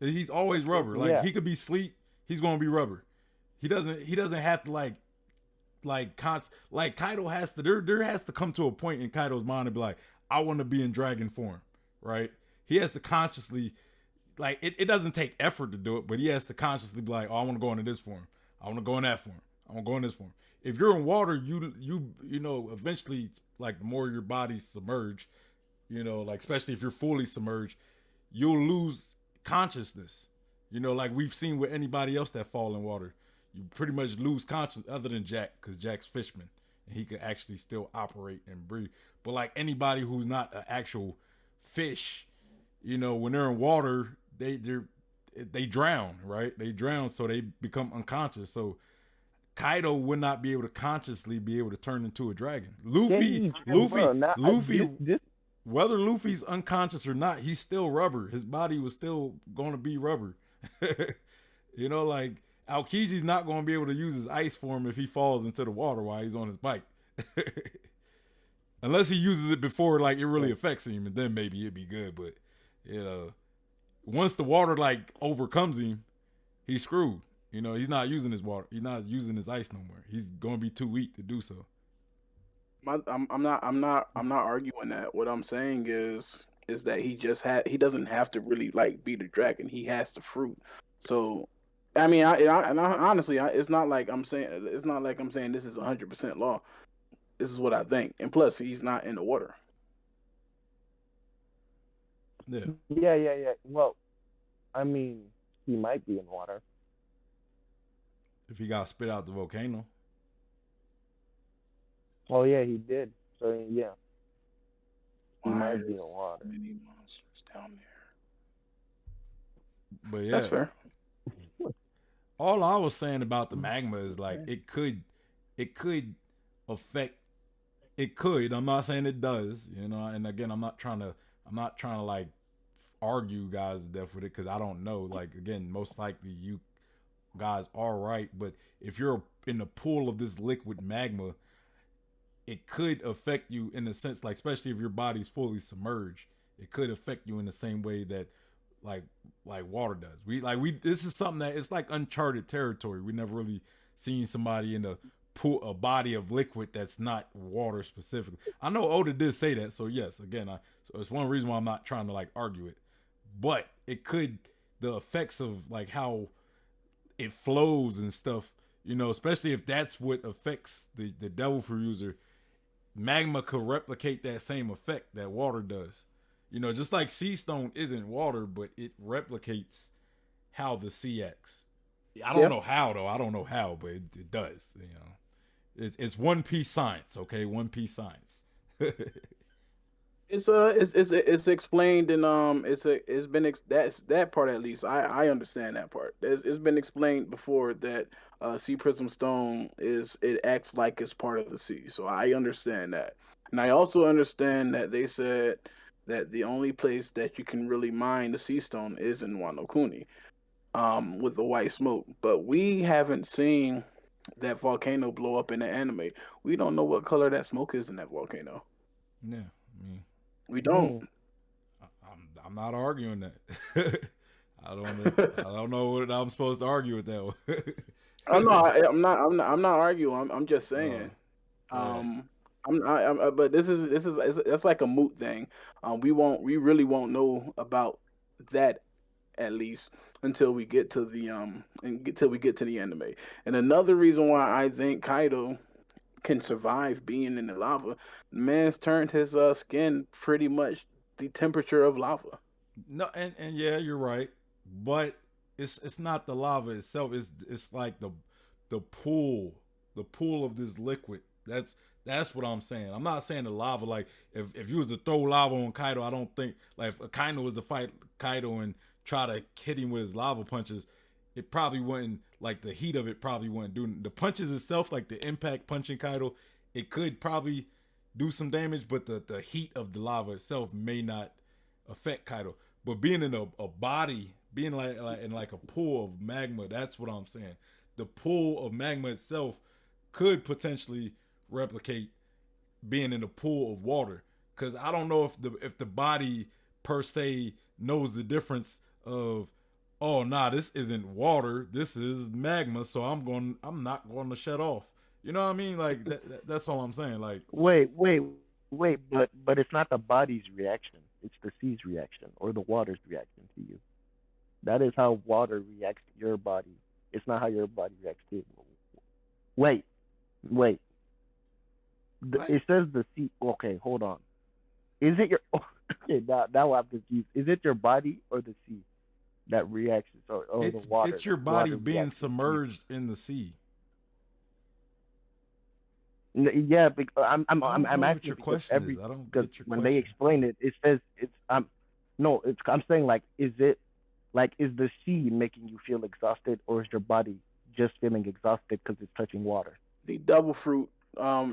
He's always rubber. Like he could be sleep, he's going to be rubber. He doesn't have to like Kaido has to. There has to come to a point in Kaido's mind to be like, I want to be in dragon form, right? He has to consciously. Like it doesn't take effort to do it, but he has to consciously be like, oh, I want to go into this form. I want to go in that form. I want to go in this form. If you're in water, you know, eventually, like the more your body's submerged, you know, like especially if you're fully submerged, you'll lose consciousness. You know, like we've seen with anybody else that fall in water, you pretty much lose consciousness other than Jack, because Jack's fisherman and he can actually still operate and breathe. But like anybody who's not an actual fish, you know, when they're in water, they drown, right? They drown, so they become unconscious. So Kaido would not be able to consciously be able to turn into a dragon. Luffy, whether Luffy's unconscious or not, he's still rubber. His body was still going to be rubber. You know, like Aokiji's not going to be able to use his ice form if he falls into the water while he's on his bike. Unless he uses it before like it really affects him, and then maybe it'd be good. But you know, once the water like overcomes him, he's screwed. You know, he's not using his water. He's not using his ice no more. He's going to be too weak to do so. I'm not arguing that. What I'm saying is that he doesn't have to really like be the dragon. He has the fruit. So, I mean, honestly, it's not like I'm saying this is 100% law. This is what I think. And plus, he's not in the water. Yeah. Yeah. Well, I mean, he might be in water. If he got spit out the volcano. Oh yeah, he did. So yeah, he Why might are be in water. many monsters down there? But yeah, That's fair. all I was saying about the magma is like it could affect. It could. I'm not saying it does. You know. And again, I'm not trying to like argue guys to death with it because I don't know. Like again, most likely you guys are right, but if you're in the pool of this liquid magma, it could affect you in a sense, like especially if your body's fully submerged, it could affect you in the same way that like water does. We this is something that it's like uncharted territory. We never really seen somebody in a pool, a body of liquid that's not water specifically. I know Oda did say that, so yes, again, so it's one reason why I'm not trying to like argue it, but it could the effects of like how it flows and stuff, you know, especially if that's what affects the devil fruit user, magma could replicate that same effect that water does. You know, just like sea stone isn't water, but it replicates how the sea acts. I don't know how though. I don't know how, but it does. You know, it's One Piece science. Okay, One Piece science. It's explained and it's been that part at least I understand that part. It's been explained before that sea prism stone it acts like it's part of the sea, so I understand that, and I also understand that they said that the only place that you can really mine the sea stone is in Wano Kuni, with the white smoke, but we haven't seen that volcano blow up in the anime. We don't know what color that smoke is in that volcano. Yeah, I mean, We don't. I'm not arguing that. I don't know what I'm supposed to argue with that one. I'm I'm not arguing. I'm just saying. Yeah. But that's like a moot thing. We really won't know about that at least until we get to the till we get to the anime. And another reason why I think Kaido can survive being in the lava, the man's turned his skin pretty much the temperature of lava. No, and yeah, you're right, but it's not the lava itself. It's like the pool of this liquid. That's what I'm saying. I'm not saying the lava. Like if you was to throw lava on Kaido, I don't think like if Kaido was to fight Kaido and try to hit him with his lava punches, it probably wouldn't like the heat of it probably wouldn't do the punches itself, like the impact punching Kaido. It could probably do some damage, but the heat of the lava itself may not affect Kaido. But being in a body, being like in like a pool of magma, that's what I'm saying. The pool of magma itself could potentially replicate being in a pool of water. Cause I don't know if the body per se knows the difference of oh nah, this isn't water, this is magma, so I'm not going to shut off. You know what I mean? Like that's all I'm saying. Like Wait. But it's not the body's reaction. It's the sea's reaction or the water's reaction to you. That is how water reacts to your body. It's not how your body reacts to you. Wait, wait. what? It says the sea. Okay, hold on. Is it your? Okay, now I'm confused. Is it your body or the sea that reacts, or the water? It's your The body water being reacts to you? submerged in the sea. Yeah, because I don't I'm know what asking your because question is. I don't because get your when they question. explain it, it says it's no, it's I'm saying like is the sea making you feel exhausted or is your body just feeling exhausted because it's touching water? The devil fruit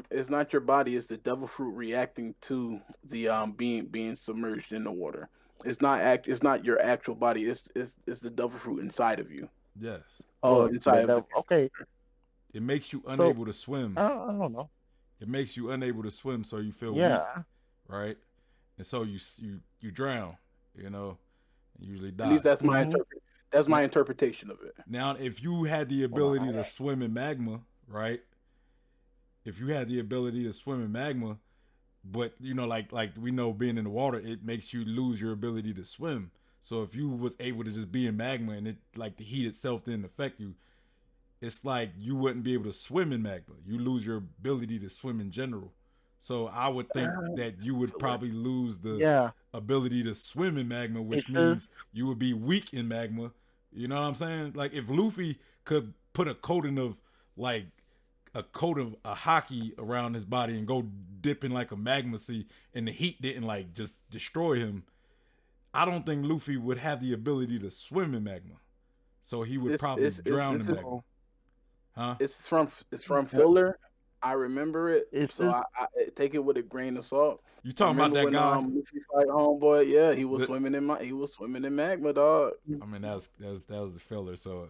is not your body, it's the devil fruit reacting to the being submerged in the water. It's not your actual body, it's the devil fruit inside of you. Yes. Oh, inside of the okay. It makes you So unable to swim. I don't know. It makes you unable to swim, so you feel weak, Yeah. right? And so you drown, you know, and usually At die. least that's my Mhm. that's Now, my interpretation of it. now, if you had the Well, ability to swim in magma, right? If you had the ability to swim in magma, but you know, like we know, being in the water, it makes you lose your ability to swim. So if you was able to just be in magma and it like the heat itself didn't affect you, it's like you wouldn't be able to swim in magma. You lose your ability to swim in general. So I would think that you would Filler. probably lose the yeah. ability to swim in magma, It which says means you would be weak in magma. You know what I'm saying? Like if Luffy could put like a coat of a hockey around his body and go dip in like a magma sea and the heat didn't like just destroy him, I don't think Luffy would have the ability to swim in magma. So he would This probably is drown this in is magma. Huh? it's from uh, filler. I remember it, it so says I take it with a grain of salt. You I talking about remember that when guy? Luffy fight homeboy. Yeah, The he was swimming in magma, dog. I mean that was a filler. So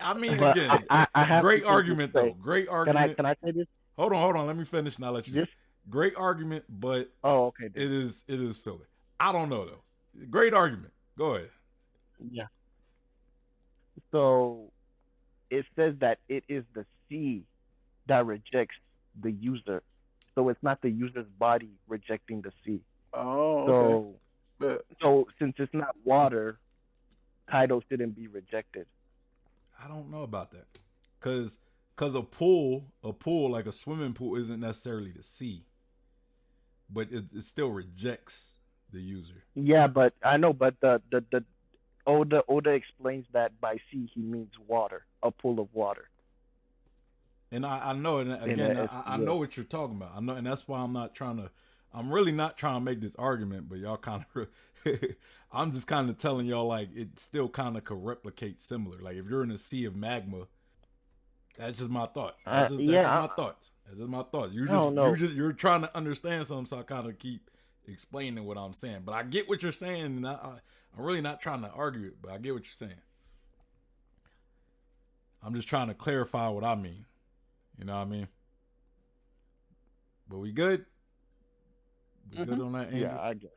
I mean but again, I have to great just argument though. say, Great argument. can I say this? Hold on. Let me finish and I'll let you. This Great argument, but oh okay then. it is filler. I don't know though. Great argument. Go ahead. Yeah. So it says that it is the sea that rejects the user. So it's not the user's body rejecting the sea. Oh, okay. So But since it's not water, Kaido shouldn't be rejected. I don't know about that. Cause a pool like a swimming pool isn't necessarily the sea, but it still rejects the user. Yeah, but I know, but the Oda explains that by sea he means water, a pool of water And I know, and in again, a I know SEO. what you're talking about. I know, and that's why I'm really not trying to make this argument, but y'all kind of, I'm just kind of telling y'all like it still kind of could replicate similar. Like if you're in a sea of magma, that's just my thoughts. That's just Yeah, my thoughts. That's just my thoughts. I don't know. You're trying to understand something, so I kind of keep explaining what I'm saying. But I get what you're saying, and I'm really not trying to argue it, but I get what you're saying. I'm just trying to clarify what I mean. You know what I mean? But we good? We good on that, Angel? Yeah, I guess.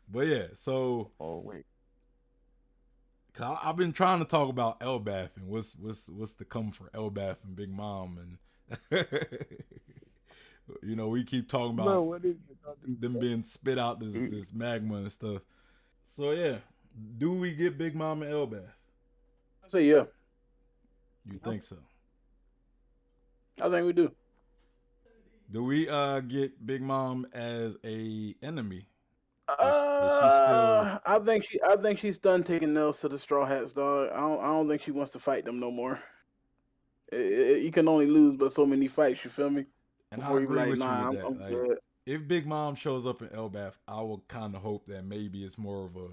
But yeah, so Oh wait. I've been trying to talk about Elbath and what's to come for Elbath and Big Mom, and you know we keep talking Bro, about what is it? them being spit out this magma and stuff. So yeah, do we get Big Mom and Elbath? I say yeah. You think so? I think we do. Do we get Big Mom as a enemy? Is she still? I think she's done taking nails to the Straw Hats, dog. I don't think she wants to fight them no more. You can only lose but so many fights. You feel me? And I Before you be agree like, with you nah, with that. I'm Like, good. if Big Mom shows up in Elbath, I will kind of hope that maybe it's more of a,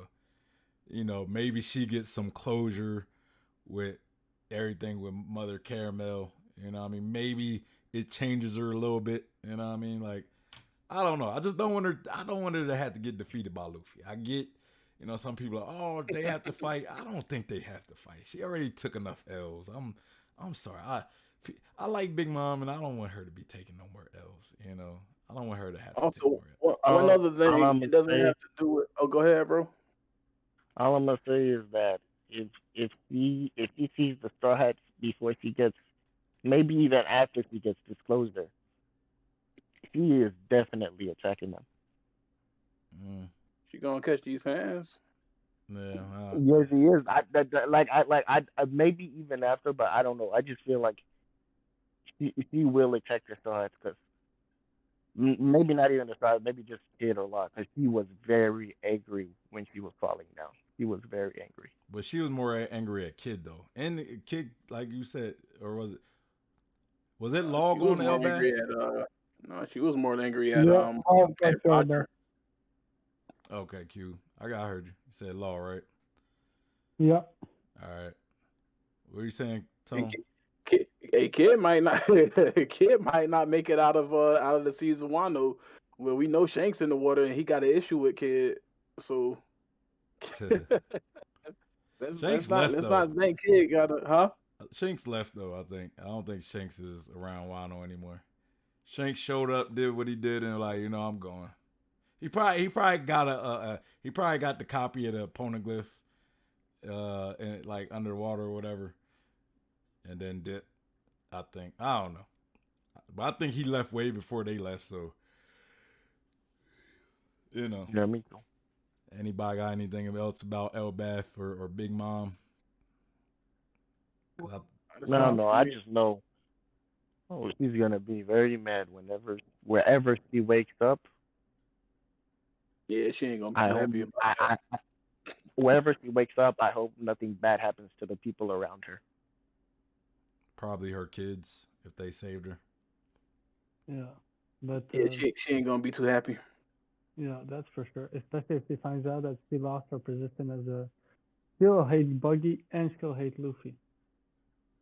you know, maybe she gets some closure with everything with Mother Caramel. You know what I mean? Maybe it changes her a little bit. You know what I mean? Like, I don't know. I just don't want her. I don't want her to have to get defeated by Luffy. I get, you know, some people are, oh, they have to fight. I don't think they have to fight. She already took enough L's. I'm sorry. I like Big Mom, and I don't want her to be taking no more L's. You know, I don't want her to have to take Also, more L's. one other All thing, I'm it doesn't say, have to do with. Oh, go ahead, bro. all I'm gonna say is that if he sees the Straw Hats before she gets, maybe even after she gets disclosure, he is definitely attacking them. Mm, She gonna catch these hands. yeah, Yes, he is. Maybe even after, but I don't know. I just feel like he will attack the Straw Hats because maybe not even the Straw Hats, maybe just Kid or Lot because he was very angry when she was falling down. He was very angry. but she was more angry at Kid though, and Kid, like you said, or was it Law She was going to more Elbath? angry at no, she was more angry at Yeah, I was at gonna say Roger. that. Okay, Q. I heard you. You said Law, right? Yeah. All right. What are you saying, And Tom? Kid might not Kid might not make it out of the season Wano. Well, we know Shanks in the water and he got an issue with Kid. So Shanks left let's though. not think kid got a huh. Shanks left though. I think. I don't think Shanks is around Wano anymore. Shanks showed up, did what he did, and like, I'm going. He probably got he probably got the copy of the poneglyph, and like underwater or whatever, and then did. I think I don't know, but I think he left way before they left. So you know, Yeah, me too. anybody got anything else about Elbath or Big Mom? 'Cause That's No, all no, for I me. just know. Oh, she's gonna be very mad wherever she wakes up. Yeah, she ain't gonna be I too hope, happy about that. I wherever she wakes up, I hope nothing bad happens to the people around her. probably her kids if they saved her. Yeah, but Yeah, she ain't gonna be too happy. yeah, that's for sure. Especially if she finds out that she lost her position as a she'll hate Buggy and she'll hate Luffy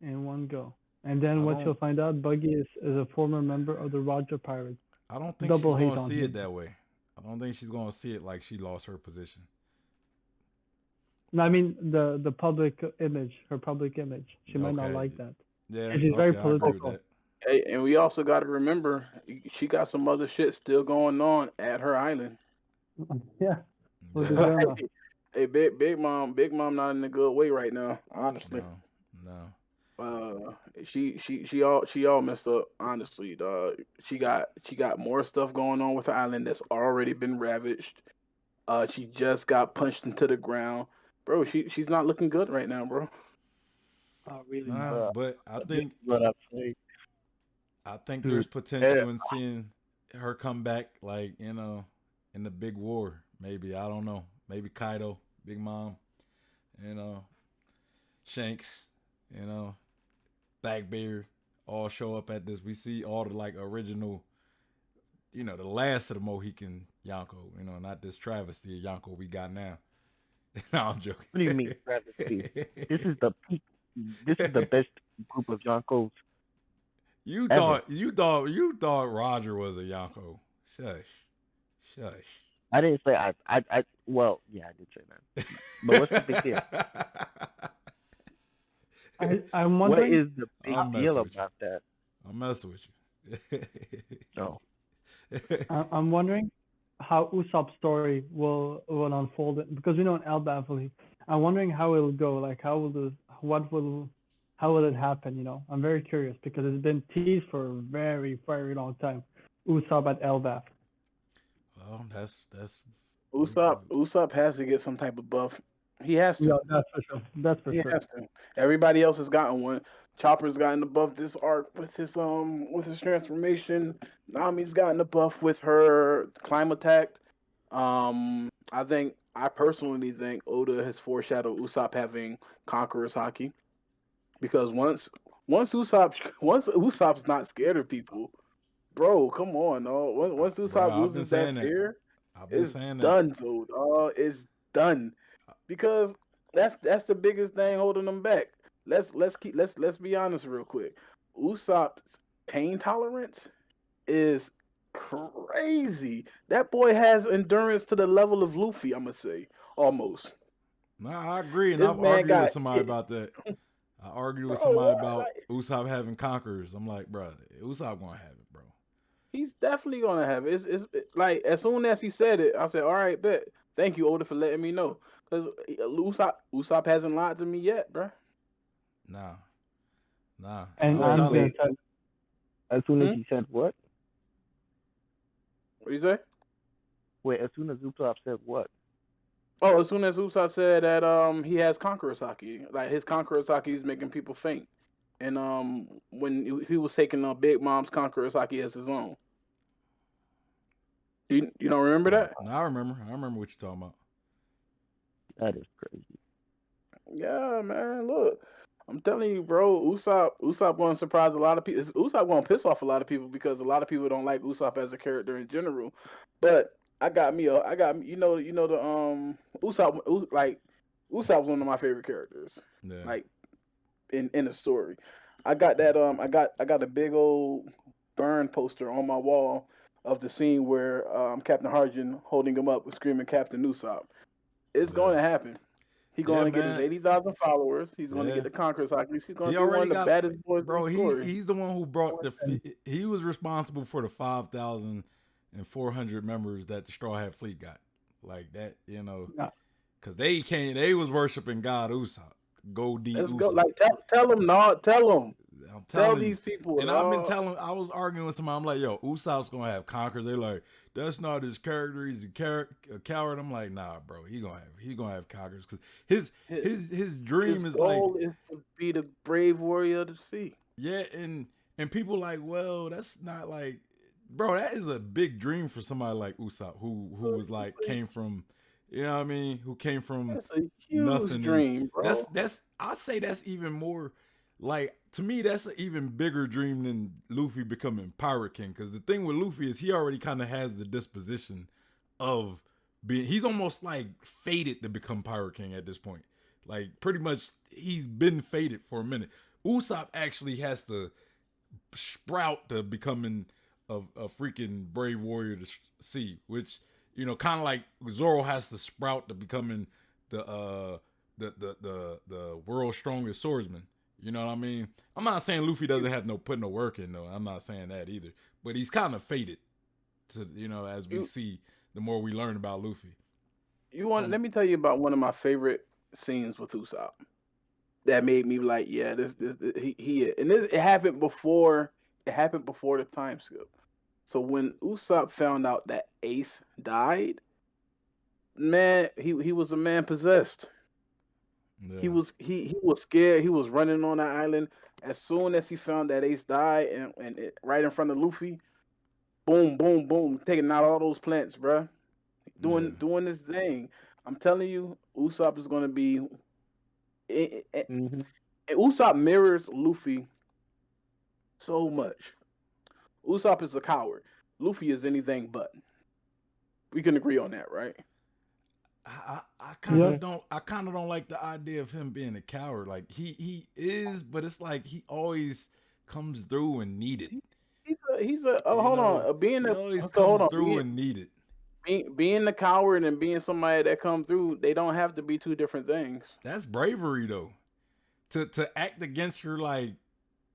in one go. And then I what don't. she'll find out, Buggy is a former member of the Roger Pirates. I don't think she's Double gonna hate on see it him. that way. I don't think she's gonna see it like she lost her position. No, I mean the public image, her public image. She might not Okay. like that. Yeah. And she's very Okay. I agree with political. that. Hey, and we also got to remember she got some other shit still going on at her island. Yeah, with the Yeah. grandma. Hey, big mom, not in a good way right now. Honestly, No. No. she all messed up. Honestly, dog. She got more stuff going on with her island that's already been ravaged. She just got punched into the ground, bro. She's not looking good right now, bro. Oh, really Nah. not. But But I this think is what I say, there's dude. Eh, potential in seeing her come back, like in the big war. Maybe I don't know. Maybe Kaido, Big Mom, you know, Shanks, you know, Blackbeard, all show up at this. We see all the like original, the last of the Mohican Yonko. Not this travesty of Yonko we got now. No, I'm joking. what do you mean travesty? This is the peak. This is the best group of Yonkos you ever. thought you thought Roger was a Yonko. Shush, shush. I didn't say well, yeah, I did say that. But what's the big deal? I'm What wondering. is the big I'm deal messing with you. about that? I'm messing with you. No. I'm wondering how Usopp's story will unfold because we know in El Bavli. I'm wondering how it'll go. Like how will it happen? I'm very curious because it's been teased for a very very long time. Usopp at Elbaf. Well, that's Usopp has to get some type of buff. He has Yeah, to. that's for sure. That's for He sure. has to. Everybody else has gotten one. Chopper's gotten the buff this arc with his transformation. Nami's gotten the buff with her climb attack. I personally think Oda has foreshadowed Usopp having Conqueror's Haki because once Usopp's not scared of people, bro, come on, no. Once bro. Usopp I've been loses that saying that. fear, I've been it's saying that. done, so it's done because that's the biggest thing holding them back. Let's be honest real quick. Usopp's pain tolerance is crazy. That boy has endurance to the level of Luffy. I'm gonna say almost. Nah, I agree, and This I've man argued with got somebody hit, about that. I argued with bro. somebody What? about Like, Usopp having conquerors. I'm like, bro, Usopp gonna have it, bro. he's definitely gonna have it. Like as soon as he said it, I said, "All right, bet. Thank you, Oda, for letting me know." Because Usopp hasn't lied to me yet, bro. Nah, nah. And I'm Wait, I'm telling you. gonna wait. tell. As soon as Hmm? he said what? What do you say? Wait, as soon as Usopp said what? Oh, as soon as Usopp said that he has Conqueror Saki, like his Conqueror Saki is making people faint, and when he was taking Big Mom's Conqueror Saki as his own, you don't remember that? Nah, I remember. I remember what you're talking about. That is crazy. Yeah, man. Look, I'm telling you, bro. Usopp going to surprise a lot of people. Usopp going to piss off a lot of people because a lot of people don't like Usopp as a character in general. But you know the like Usopp's one of my favorite characters. Yeah. Like in a story. I got a big old burn poster on my wall of the scene where Captain Harjin holding him up screaming Captain Usopp. It's Yeah. going to happen. He's Yeah, going to get his man. 80,000 followers. He's going to Yeah. get the Conqueror's Hockey. He's going He to be one already of the got, baddest boys in bro. story. He's the one who brought the. Listen, He was responsible for the 5,400 members that the Straw Hat Fleet got. Like that, no, because they came. They was worshiping God Usopp, Goldie Let's go. Usopp. Like, tell them, no, tell them. I'm Tell telling you. these people, And I've been dog. telling. I was arguing with somebody. I'm like, yo, Usopp's gonna have conquerors. They like, that's not his character. He's a coward. I'm like, nah, bro. He gonna have conquerors because his dream His is like. goal is to be the brave warrior of the sea. Yeah, and people like, well, that's not like, bro, that is a big dream for somebody like Usopp, who was like came from, you know what I mean, who came from That's a huge nothing. dream, bro. That's I say that's even more like, to me, that's an even bigger dream than Luffy becoming Pirate King. Because the thing with Luffy is he already kind of has the disposition of being. He's almost like fated to become Pirate King at this point. Like pretty much, he's been fated for a minute. Usopp actually has to sprout to becoming a freaking brave warrior to sea, which kind of like Zoro has to sprout to becoming the world's strongest swordsman. You know what I mean? I'm not saying Luffy doesn't have put no work in though. I'm not saying that either. But he's kind of fated to as we see the more we learn about Luffy. Let me tell you about one of my favorite scenes with Usopp that made me like, yeah, this he and this it happened before the time skip. So when Usopp found out that Ace died, man, he was a man possessed. Yeah. He was scared. He was running on the island. As soon as he found that Ace died and right in front of Luffy, boom, boom, boom, taking out all those plants, bruh. Doing this thing. I'm telling you, Usopp is gonna be. Mm-hmm. Usopp mirrors Luffy so much. Usopp is a coward. Luffy is anything but. We can agree on that, right? I kind of don't like the idea of him being a coward. Like he is, but it's like he always comes through and need it. He's a oh, hold on. He always comes through and need it. Being the coward and being somebody that come through, they don't have to be two different things. That's bravery though. To act against your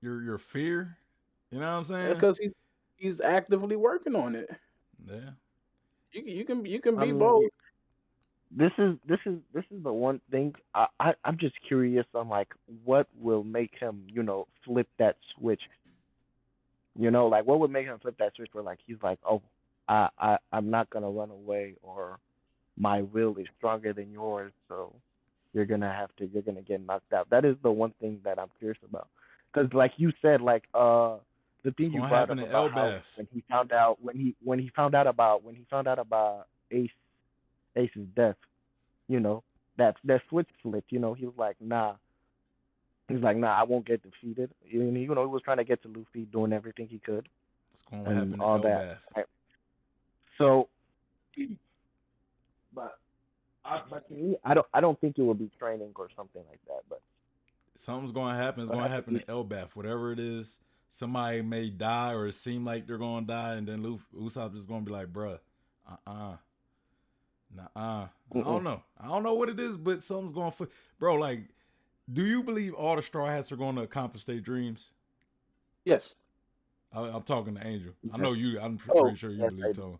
your fear. You know what I'm saying? Because he's actively working on it. Yeah. You can be both. This is the one thing I'm just curious on, like, what will make him flip that switch. Like, what would make him flip that switch where, like, he's like, oh, I'm not gonna run away, or my will is stronger than yours, so you're gonna get knocked out. That is the one thing that I'm curious about, because like you said, like the thing you brought up about how when he found out about Ace's death, that switch flipped. He was like, nah. He's like, nah, I won't get defeated. And he was trying to get to Luffy, doing everything he could. It's going to happen all in that. Elbaf. Right. So, but to me, I don't think it will be training or something like that. But something's going to happen. It's going to happen in Elbaf. Whatever it is, somebody may die or seem like they're going to die, and then Usopp is going to be like, bruh, I don't know. I don't know what it is, but something's going to... Bro, like, do you believe all the Straw Hats are going to accomplish their dreams? Yes. I'm talking to Angel. I know you. I'm pretty sure you believe Tone.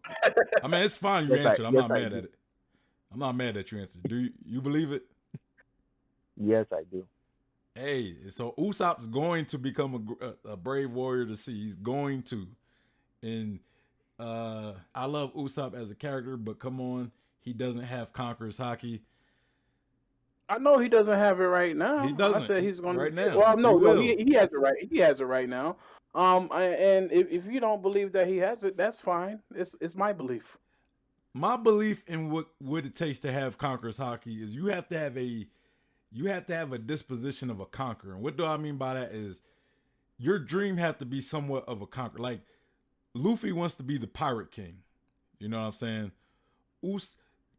I mean, it's fine. You answered. I'm not mad at it. I'm not mad that you answered. Do you believe it? Yes, I do. Hey, so Usopp's going to become a brave warrior to see. He's going to. And I love Usopp as a character, but come on, he doesn't have Conqueror's Haki. I know he doesn't have it right now. He doesn't. I said he's going right to. now. Well, no, he has it right. He has it right now. And if you don't believe that he has it, that's fine. It's my belief. My belief in what it takes to have Conqueror's Haki is you have to have a disposition of a conqueror. And what do I mean by that is your dream have to be somewhat of a conqueror. Like Luffy wants to be the Pirate King. You know what I'm saying?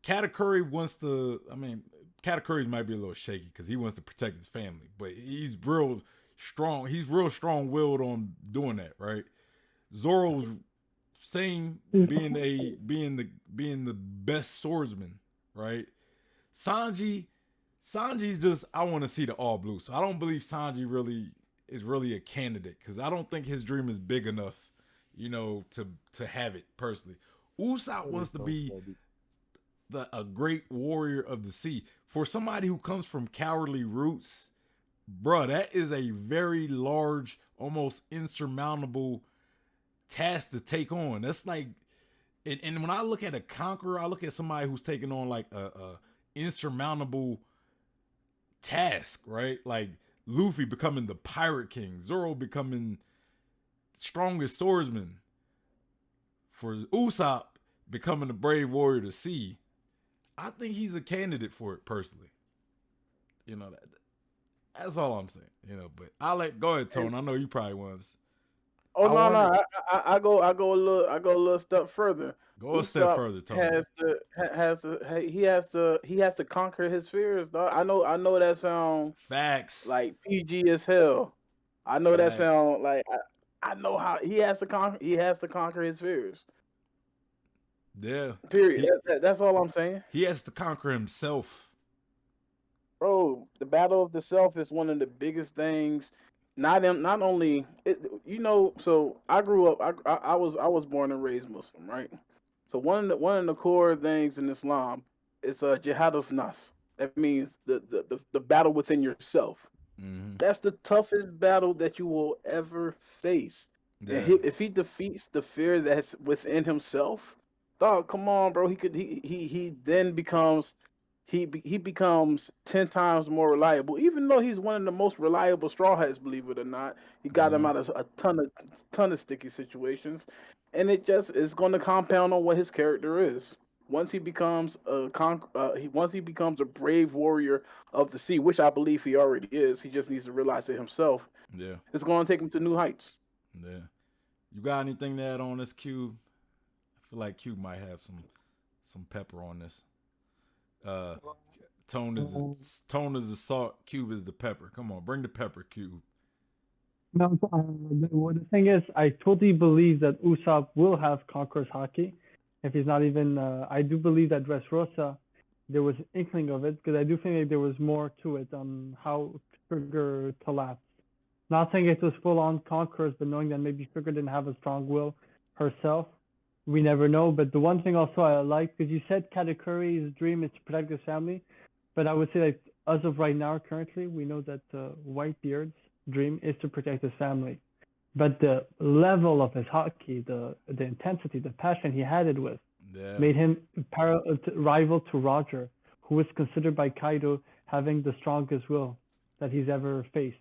Katakuri wants to. I mean, Katakuri might be a little shaky because he wants to protect his family, but he's real strong. He's real strong-willed on doing that, right? Zoro's saying being the best swordsman, right? Sanji's just I want to see the all blue. So I don't believe Sanji really is really a candidate because I don't think his dream is big enough, to have it personally. Usopp wants to be a great warrior of the sea. For somebody who comes from cowardly roots, bruh, that is a very large, almost insurmountable task to take on. That's like, and when I look at a conqueror, I look at somebody who's taking on like a insurmountable task, right? Like Luffy becoming the Pirate King, Zoro becoming strongest swordsman, for Usopp becoming the brave warrior to sea. I think he's a candidate for it personally. That's all I'm saying. But go ahead, Tone. I know you probably was. Oh no, no, I go a little step further. Go a step further, Tone. He has to conquer his fears, dog. I know that sound Facts. like PG as hell. I know that Facts. sound like I know how he has to conquer his fears. Yeah. Period. That's all I'm saying. He has to conquer himself. Bro, the battle of the self is one of the biggest things. Not only so I grew up. I was born and raised Muslim, right? So one of the core things in Islam is jihad of nas. That means the battle within yourself. Mm-hmm. That's the toughest battle that you will ever face. Yeah. And if he defeats the fear that's within himself, dog, come on, bro. He then becomes he becomes 10 times more reliable. Even though he's one of the most reliable straw hats, believe it or not, he got him out of a ton of sticky situations, and it just is going to compound on what his character is. Once he becomes once he becomes a brave warrior of the sea, which I believe he already is, he just needs to realize it himself. Yeah, it's going to take him to new heights. Yeah, you got anything to add on this, Cube? I feel like Cube might have some pepper on this. Tone is the salt, Cube is the pepper. Come on, bring the pepper, Cube. No, the thing is, I totally believe that Usopp will have Conqueror's Haki. If he's not even, I do believe that Dressrosa, there was an inkling of it, because I do think like there was more to it on how Trigger collapsed. Not saying it was full on Conquerors, but knowing that maybe Trigger didn't have a strong will herself. We never know. But the one thing also I like, because you said Katakuri's dream is to protect his family, but I would say that as of right now, currently, we know that Whitebeard's dream is to protect his family. But the level of his haki, the intensity, the passion he had it with, made him rival to Roger, who was considered by Kaido having the strongest will that he's ever faced.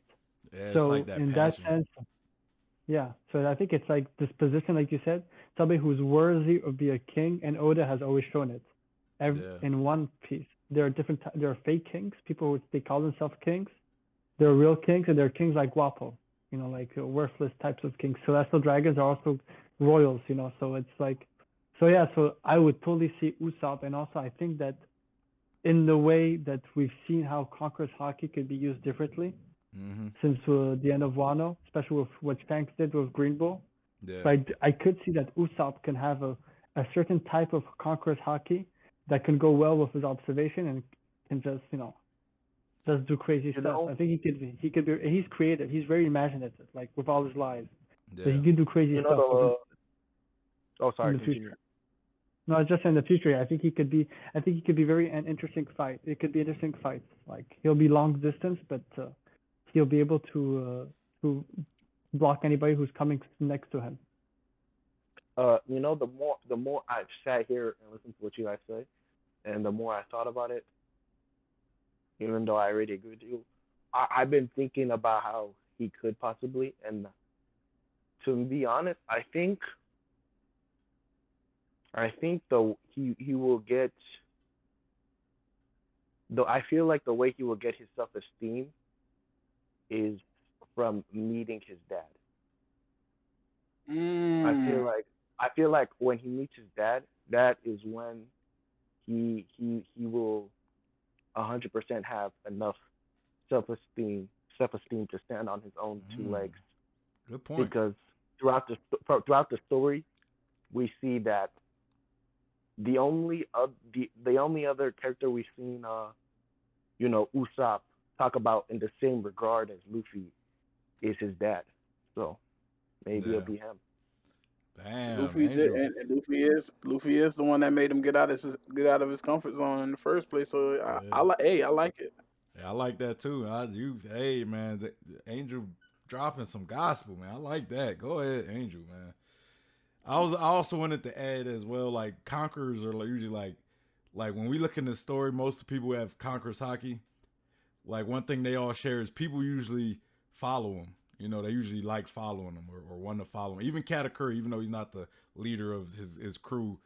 Yeah, so like that in passion. that sense, yeah. So I think it's like this position, like you said, somebody who's worthy of being a king, and Oda has always shown it. In One Piece, there are fake kings, people who they call themselves kings. There are real kings, and there are kings like Guapo, like worthless types of kings. Celestial dragons are also royals, So it's like, so yeah. So I would totally see Usopp, and also I think that in the way that we've seen how Conqueror's Haki could be used differently since the end of Wano, especially with what Shanks did with Green Bull. Yeah. So I could see that Usopp can have a certain type of Conqueror's Haki that can go well with his observation and can just just do crazy stuff. I think he could be he's creative. He's very imaginative, like with all his lies. Yeah. So he could do crazy stuff. Sorry. In the future. No, just in the future. I think he could be very an interesting fight. It could be interesting fights. Like he'll be long distance, but he'll be able to block anybody who's coming next to him. The more I've sat here and listened to what you guys say, and the more I thought about it, even though I already agree with you, I've been thinking about how he could possibly, and to be honest, I think though he will get, though I feel like the way he will get his self-esteem is from meeting his dad. I feel like when he meets his dad, that is when he will 100% have enough self-esteem to stand on his own two legs. Good point. Because throughout the story, we see that the only other character we've seen, Usopp talk about in the same regard as Luffy is his dad. So maybe it'll Yeah. be him. Damn, Luffy did, Angel. and Luffy is the one that made him get out of his comfort zone in the first place. So I Yeah. like, hey, I like it. Yeah, I like that too. Hey man, Angel dropping some gospel, man. I like that. Go ahead, Angel, man. I also wanted to add as well, like conquerors are usually like when we look in the story, most people who have conquerors hockey. Like one thing they all share is people usually follow them. You know, they usually like following him or want to follow him. Even Katakuri, even though he's not the leader of his crew,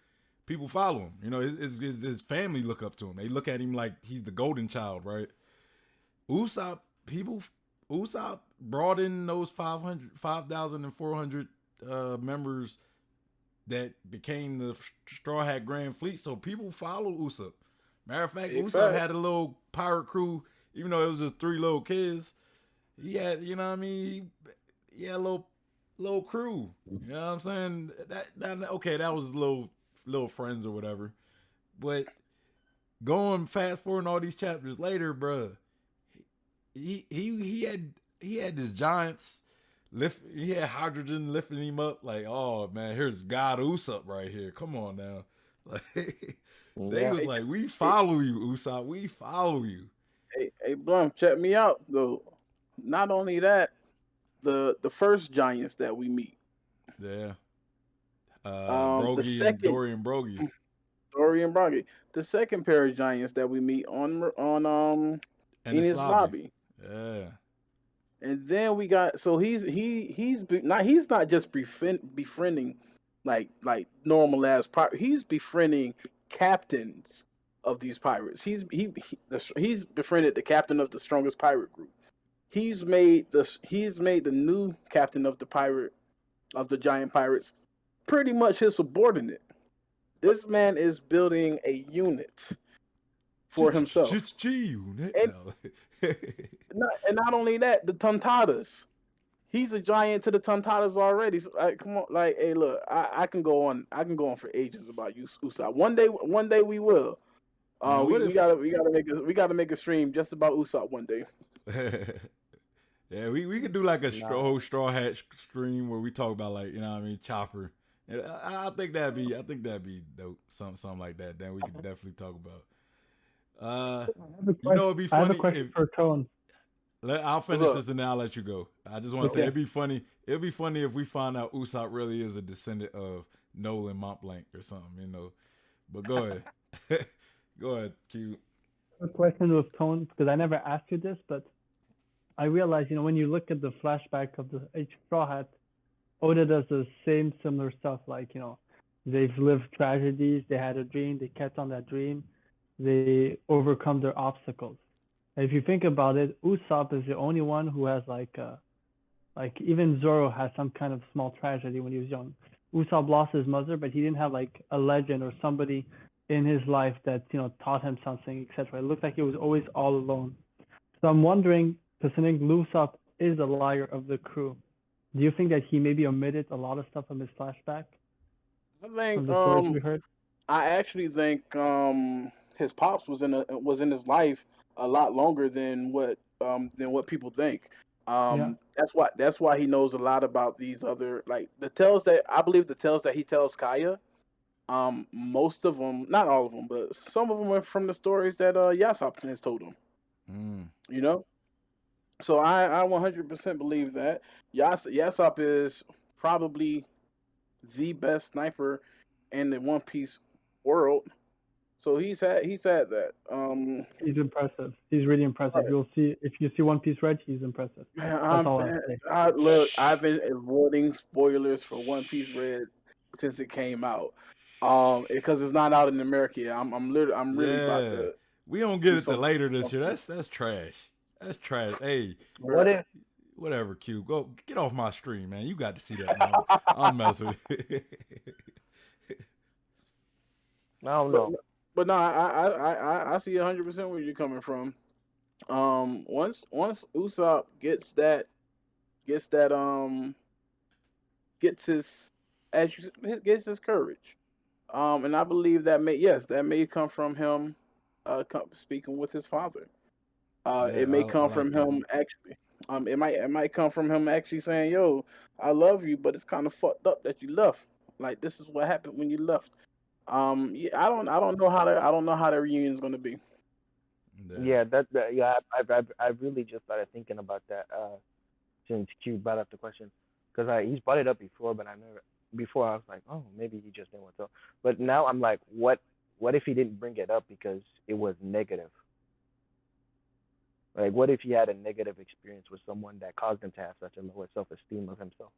people follow him. You know, his family look up to him. They look at him like he's the golden child, right? Usopp, people, Usopp brought in those 5,400 members that became the Straw Hat Grand Fleet. So people follow Usopp. Matter of fact, Big Usopp fact. had a little pirate crew, even though it was just three little kids. He had, you know what I mean? He had a little crew. You know what I'm saying? Okay, that was little friends or whatever. But going fast forward all these chapters later, bruh, he had this giants lift. He had hydrogen lifting him up. Like, oh man, here's God Usopp right here. Come on now, like they Yeah. was Hey, like, we hey, follow you, Usopp. We follow you. hey, Blum, check me out though. Not only that, the first giants that we meet, Yeah, the Brogy and second Dorian Brogy Dory and Broggy, the second pair of giants that we meet on and the Enies Slavi. Lobby. Yeah, And then we got, so he's not just befriending like normal ass pirate. He's befriending captains of these pirates. He's befriended the captain of the strongest pirate group. He's made the new captain of the giant pirates pretty much his subordinate. This man is building a unit for himself. unit. And No. not only that, the Tontadas. He's a giant to the Tontadas already. So, like, come on, like, hey, look, I can go on. I can go on for ages about Usopp. One day we will. Man, We, what we if gotta we gotta make a stream just about Usopp one day. yeah, we could do like a Nah. straw hat stream where we talk about, like, you know what I mean, Chopper. And I think that'd be dope. Something like that. Then we could definitely talk about. It'd be I have a funny question if for Tone. I'll What's finish up? this and then I'll let you go. I just want to say Okay. it'd be funny. It'd be funny if we find out Usopp really is a descendant of Nolan Montblanc or something, you know. But go ahead, go ahead, Q. A question with Tone because I never asked you this, but I realized, when you look at the flashback of the H Straw Hat, Oda does the same similar stuff. Like, they've lived tragedies, they had a dream, they kept on that dream, they overcome their obstacles. And if you think about it, Usopp is the only one who has like even Zoro has some kind of small tragedy when he was young. Usopp lost his mother, but he didn't have like a legend or somebody in his life that taught him something, etc. It looked like he was always all alone. So I'm wondering, because I think Usopp is the liar of the crew. Do you think that he maybe omitted a lot of stuff from his flashback, I from think the stories we heard? I actually think his pops was in his life a lot longer than what people think. Yeah, That's why he knows a lot about these other, like, the tales that he tells Kaya. Most of them, not all of them, but some of them are from the stories that Yasop has told him. Mm. You know, so I 100% believe that Yasop is probably the best sniper in the One Piece world. So he's had that. he's impressive. He's really impressive. Right. You'll see if you see One Piece Red, he's impressive. Man, That's all I have to say. look, I've been avoiding spoilers for One Piece Red since it came out. Because it's not out in America yet. I'm really about Yeah, to we don't get do it till something. later this year. That's trash. That's trash. Hey, What Bruh. if whatever, Q. Go get off my stream, man. You got to see that, man. I'm messing. I don't but know. but no, I see 100% where you're coming from. Once Usopp gets that gets his gets his courage. And I believe that may come from him, speaking with his father. Yeah, It may I come like from that. him actually. It might come from him actually saying, "Yo, I love you, but it's kind of fucked up that you left. Like this is what happened when you left." Yeah, I don't know how the reunion is gonna be. Yeah. Yeah, yeah, I really just started thinking about that since Q brought up the question, because he's brought it up before, but I never before I was like, oh, maybe he just didn't want to. But now I'm like, what if he didn't bring it up because it was negative? Like, what if he had a negative experience with someone that caused him to have such a lower self esteem of himself?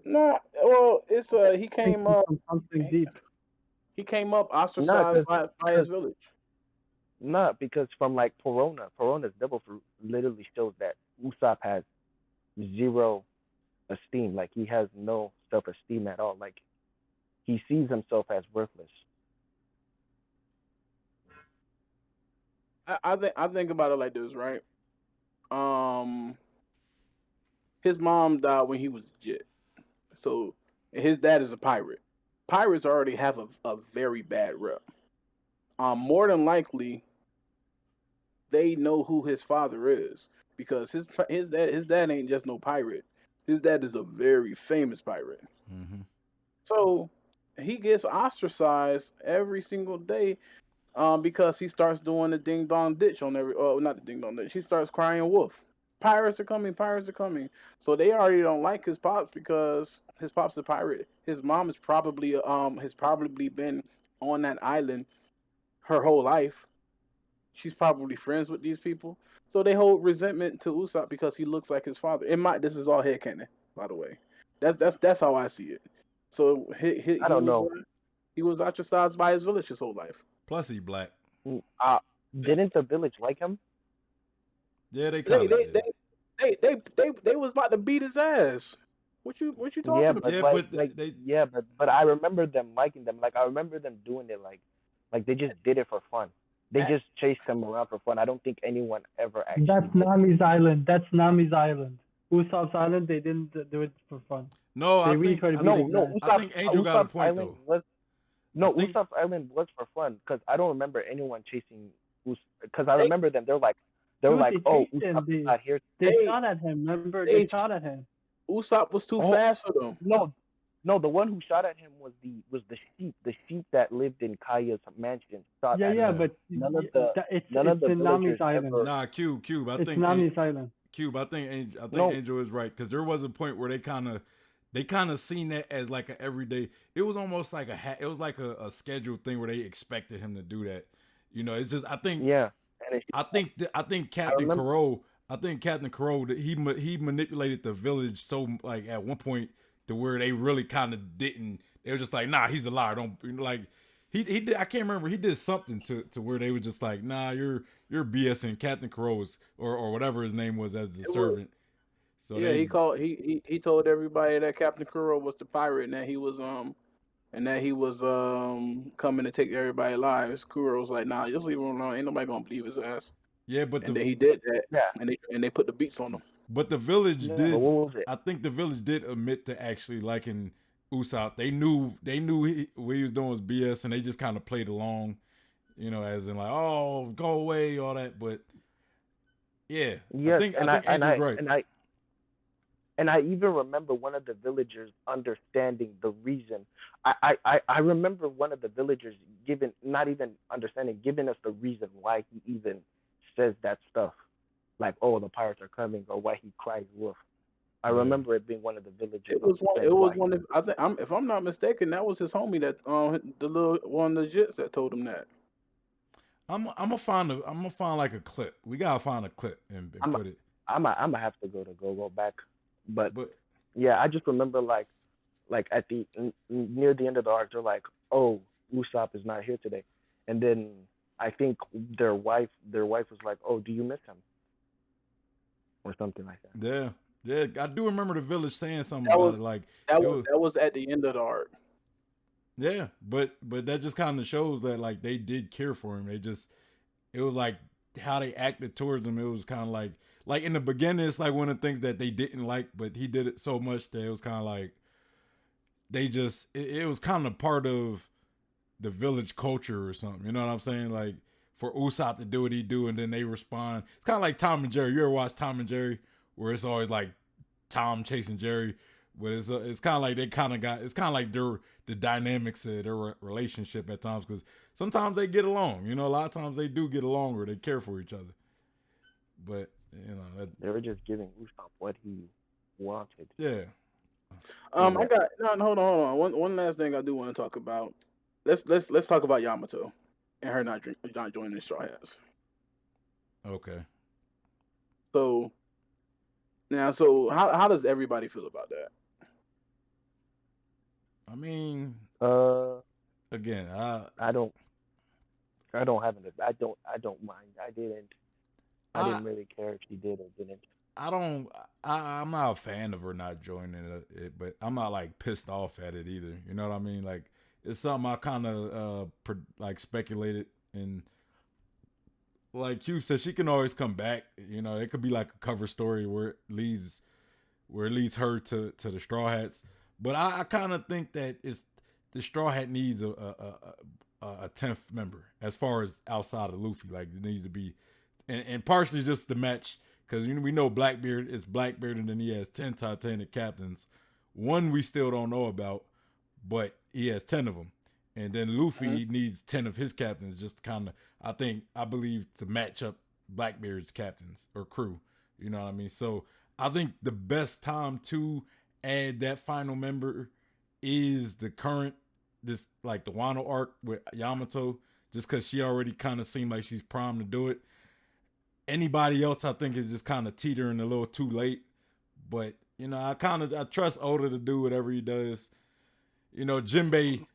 No, well, it's he came Thinking up from something he, deep. he came up Not ostracized because by his village. not because from like Corona's devil fruit literally shows that Usopp has zero esteem. Like he has no self esteem at all. Like he sees himself as worthless. I think about it like this, right? Um, his mom died when he was a jit, so his dad is a pirate. Pirates already have a very bad rep. More than likely, they know who his father is because his dad ain't just no pirate. His dad is a very famous pirate. Hmm. So he gets ostracized every single day because he starts doing the ding dong ditch on every. Oh, not the ding dong ditch. He starts crying wolf. Pirates are coming. Pirates are coming. So they already don't like his pops because his pops a pirate. His mom has probably been on that island her whole life. She's probably friends with these people. So they hold resentment to Usopp because he looks like his father. This is all headcanon, by the way. That's how I see it. So I don't know. he was ostracized by his village his whole life. Plus he black. Uh, didn't the village like him? Yeah, they They kind of they did. they they was about to beat his ass. What you Yeah, talking but about? Yeah, like but like they yeah, but I remember them liking them. Like I remember them doing it like they just did it for fun. They just chased him around for fun. I don't think anyone ever That's actually did it. Nami's island. That's Nami's island. Usopp's island, they didn't do it for fun. no. They really tried to I beat No, think his no, ass. I think Angel got a Usopp's point island though. was I no think Usopp's island was for fun because I don't remember anyone chasing because I They remember them. They're Dude, like, they oh, chased him. Usopp is not here They today. they shot at him. Remember, they they shot at him. Usopp was too Oh fast for them. no, no, the one who shot at him was the sheep that lived in Kaya's mansion shot Yeah, at yeah, him. yeah. but None of the none it's of the in Nami's villagers island. ever. Nah, Cube. It's Nami's island. I think No, Angel is right because there was a point where they kind of seen that as like an everyday. It was almost like it was like a scheduled thing where they expected him to do that. It's just yeah, and I think I remember. Captain Crow that he manipulated the village so like at one point to where they really kind of didn't. They were just like, nah, he's a liar. Don't like he did. I can't remember. He did something to where they were just like, nah, you're BSing Captain Crow's or whatever his name was as the It was servant. So Yeah, they he told everybody that Captain Kuro was the pirate and that he was coming to take everybody's lives. Kuro was like, nah, just leave him alone. Ain't nobody gonna believe his ass. yeah, And then he did that, Yeah, and they put the beats on him. but the village yeah, but did. what was it? I think the village did admit to actually liking Usopp. They knew what he was doing was BS, and they just kind of played along. As in like, oh, go away, all that. But yeah, I Yes, think I think Angel's right. and I even remember one of the villagers understanding the reason. I remember one of the villagers giving, not even understanding, giving us the reason why he even says that stuff. Like, oh, the pirates are coming, or why he cries wolf. I Yeah, remember it being one of the villagers It was one. It understanding was why. one. If I'm not mistaken, that was his homie that the little one of the jits that told him that. I'm gonna find like a clip. We gotta find a clip and I'm put it. I'm gonna have to go back, but But yeah, I just remember like at near the end of the arc, they're like, oh, Usopp is not here today, and then I think their wife was like, oh, do you miss him or something like that. yeah, yeah, I do remember the village saying something That about was it. Like that it was was, that was at the end of the arc. yeah, but that just kind of shows that like they did care for him. It was like how they acted towards him. It was kind of like in the beginning, it's like one of the things that they didn't like, but he did it so much that it was kind of like it was kind of part of the village culture or something. You know what I'm saying? Like for Usopp to do what he do, and then they respond. It's kind of like Tom and Jerry. You ever watch Tom and Jerry, where it's always like Tom chasing Jerry, but it's kind of like they kind of got. It's kind of like the dynamics of their relationship at times, because sometimes they get along. You know, a lot of times they do get along, or they care for each other. But you know, They were just giving Usopp what he wanted. yeah. I got no. Hold on. One last thing I do want to talk about. Let's talk about Yamato and her not joining the Straw Hats. Okay. So now, so how does everybody feel about that? I mean, again, I don't have an. I don't mind. I didn't really care if she did or didn't. I'm not a fan of her not joining it, but I'm not like pissed off at it either. You know what I mean? Like it's something I kind of like speculated, and like you said, she can always come back. You know, it could be like a cover story where it leads her to the Straw Hats. But I kind of think that it's the Straw Hat needs a 10th member as far as outside of Luffy. Like it needs to be, and partially just the match. Because we know Blackbeard is Blackbeard, and then he has 10 Titanic captains. One we still don't know about, but he has 10 of them. And then Luffy needs 10 of his captains, just kind of, I believe, to match up Blackbeard's captains or crew. You know what I mean? So I think the best time to add that final member is the Wano arc with Yamato, just because she already kind of seemed like she's primed to do it. Anybody else, I think, is just kind of teetering a little too late. But you know, I trust Oda to do whatever he does. You know, Jinbei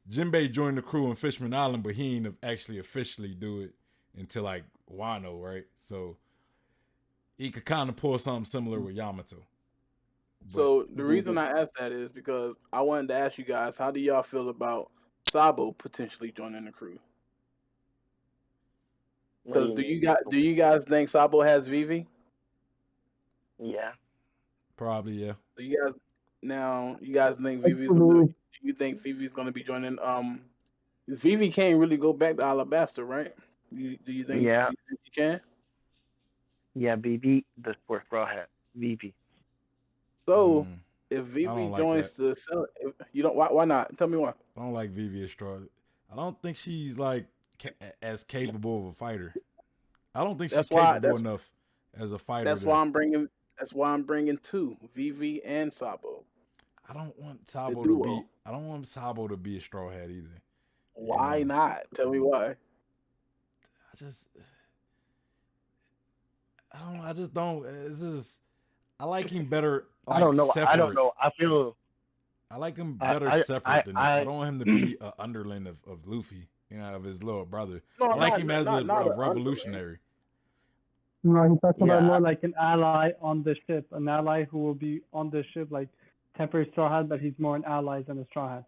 joined the crew on Fishman Island, but he ain't actually officially do it until like Wano, right? So he could kind of pull something similar with Yamato. So the reason I asked that is because I wanted to ask you guys, how do y'all feel about Sabo potentially joining the crew? Because do you guys think Sabo has Vivi? Yeah. Probably, yeah. So you guys think Vivi's gonna? Do you think Vivi's gonna be joining? Vivi can't really go back to Alabasta, right? Do you think? Yeah. Do you think she can? Yeah, BB, the sports Straw Hat. VP. So if I Vivi don't like joins the cell, if you don't, why not? Tell me why. I don't like Vivi Estrada. I don't think she's like as capable of a fighter. I don't think she's capable enough as a fighter. That's why I'm bringing. That's why I'm bringing two, Vivi and Sabo. I don't want Sabo to be. I don't want Sabo to be a Straw Hat either. Why not? Tell me why. I just don't. It's just. I like him better. Like, I don't know. Separate. I don't know. I feel. I like him better separate than I don't want him to be an underling of Luffy. You know, of his little brother. No, I like him as a revolutionary. No, he's talking about more like an ally on the ship, an ally who will be on the ship, like temporary Straw Hat, but he's more an ally than a Straw Hat.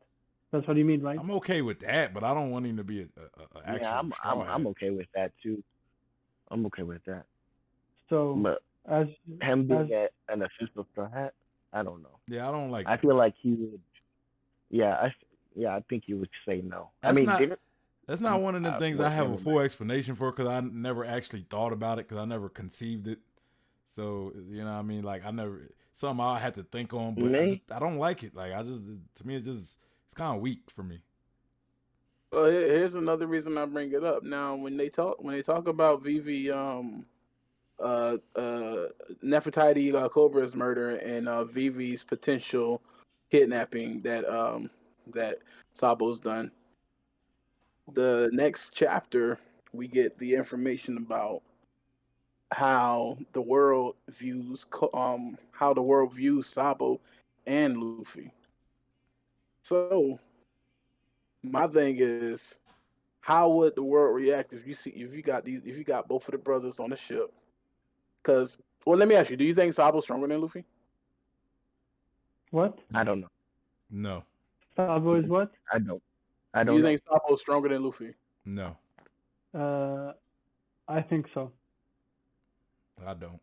That's what you mean, right? I'm okay with that, but I don't want him to be a actual Straw Hat. I'm okay with that too. I'm okay with that. So, but him being an official Straw Hat, I don't know. Yeah, I don't like. I feel like he would. Yeah, I think he would say no. That's not one of the things I have a full explanation for, because I never actually thought about it, because I never conceived it. So you know what I mean? Like something I had to think on, but I don't like it. Like to me it's kind of weak for me. Well, here's another reason I bring it up. Now, when they talk about Vivi, Nefertiti Cobra's murder and Vivi's potential kidnapping that Sabo's done. The next chapter, we get the information about how the world views Sabo and Luffy. So my thing is, how would the world react if you got both of the brothers on the ship? Because, well, let me ask you: do you think Sabo's stronger than Luffy? What? I don't know. No. Sabo is what? I don't. Do you think Sabo's stronger than Luffy? No. I think so. I don't.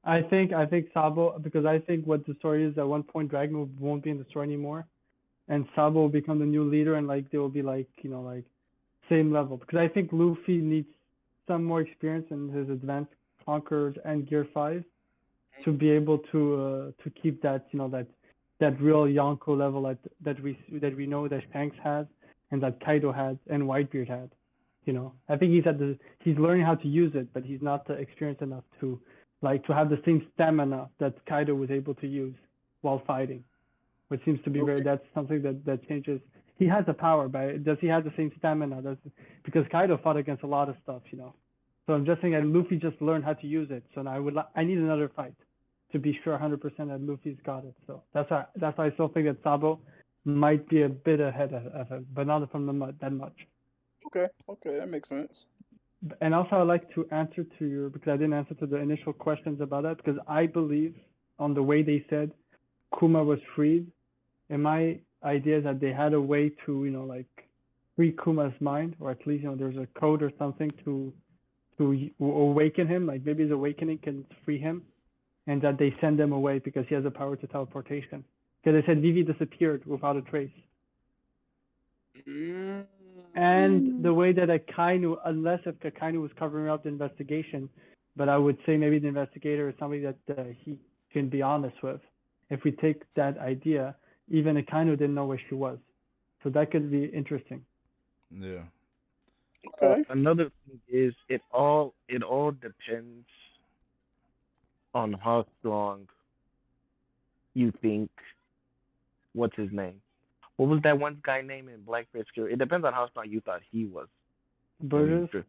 I think Sabo, because I think what the story is, at one point Dragon won't be in the story anymore, and Sabo will become the new leader, and like they will be like, you know, like same level because I think Luffy needs some more experience in his advanced Conquerors and Gear 5 to be able to keep that that real Yonko level that we know that Shanks has and that Kaido has and Whitebeard had. I think he's learning how to use it, but he's not experienced enough to have the same stamina that Kaido was able to use while fighting, which seems to be that's something that changes. He has the power, but does he have the same stamina? Because Kaido fought against a lot of stuff. So I'm just saying that Luffy just learned how to use it. So now I need another fight to be sure 100% that Luffy's got it. So that's why I still think that Sabo might be a bit ahead of him, but not from that much. Okay, that makes sense. And also, I'd like to answer to because I didn't answer to the initial questions about that, because I believe on the way they said Kuma was freed, and my idea is that they had a way to, free Kuma's mind, or at least, there's a code or something to awaken him, like maybe his awakening can free him, and that they send him away because he has the power to teleportation. Because they said Vivi disappeared without a trace. And the way that Akainu, unless if Akainu was covering up the investigation, but I would say maybe the investigator is somebody that he can be honest with. If we take that idea, even Akainu didn't know where she was. So that could be interesting. Yeah. Okay. Another thing is it all depends on how strong you think. What's his name? What was that one guy name in Blackbeard's Cure? It depends on how strong you thought he was. Burgess?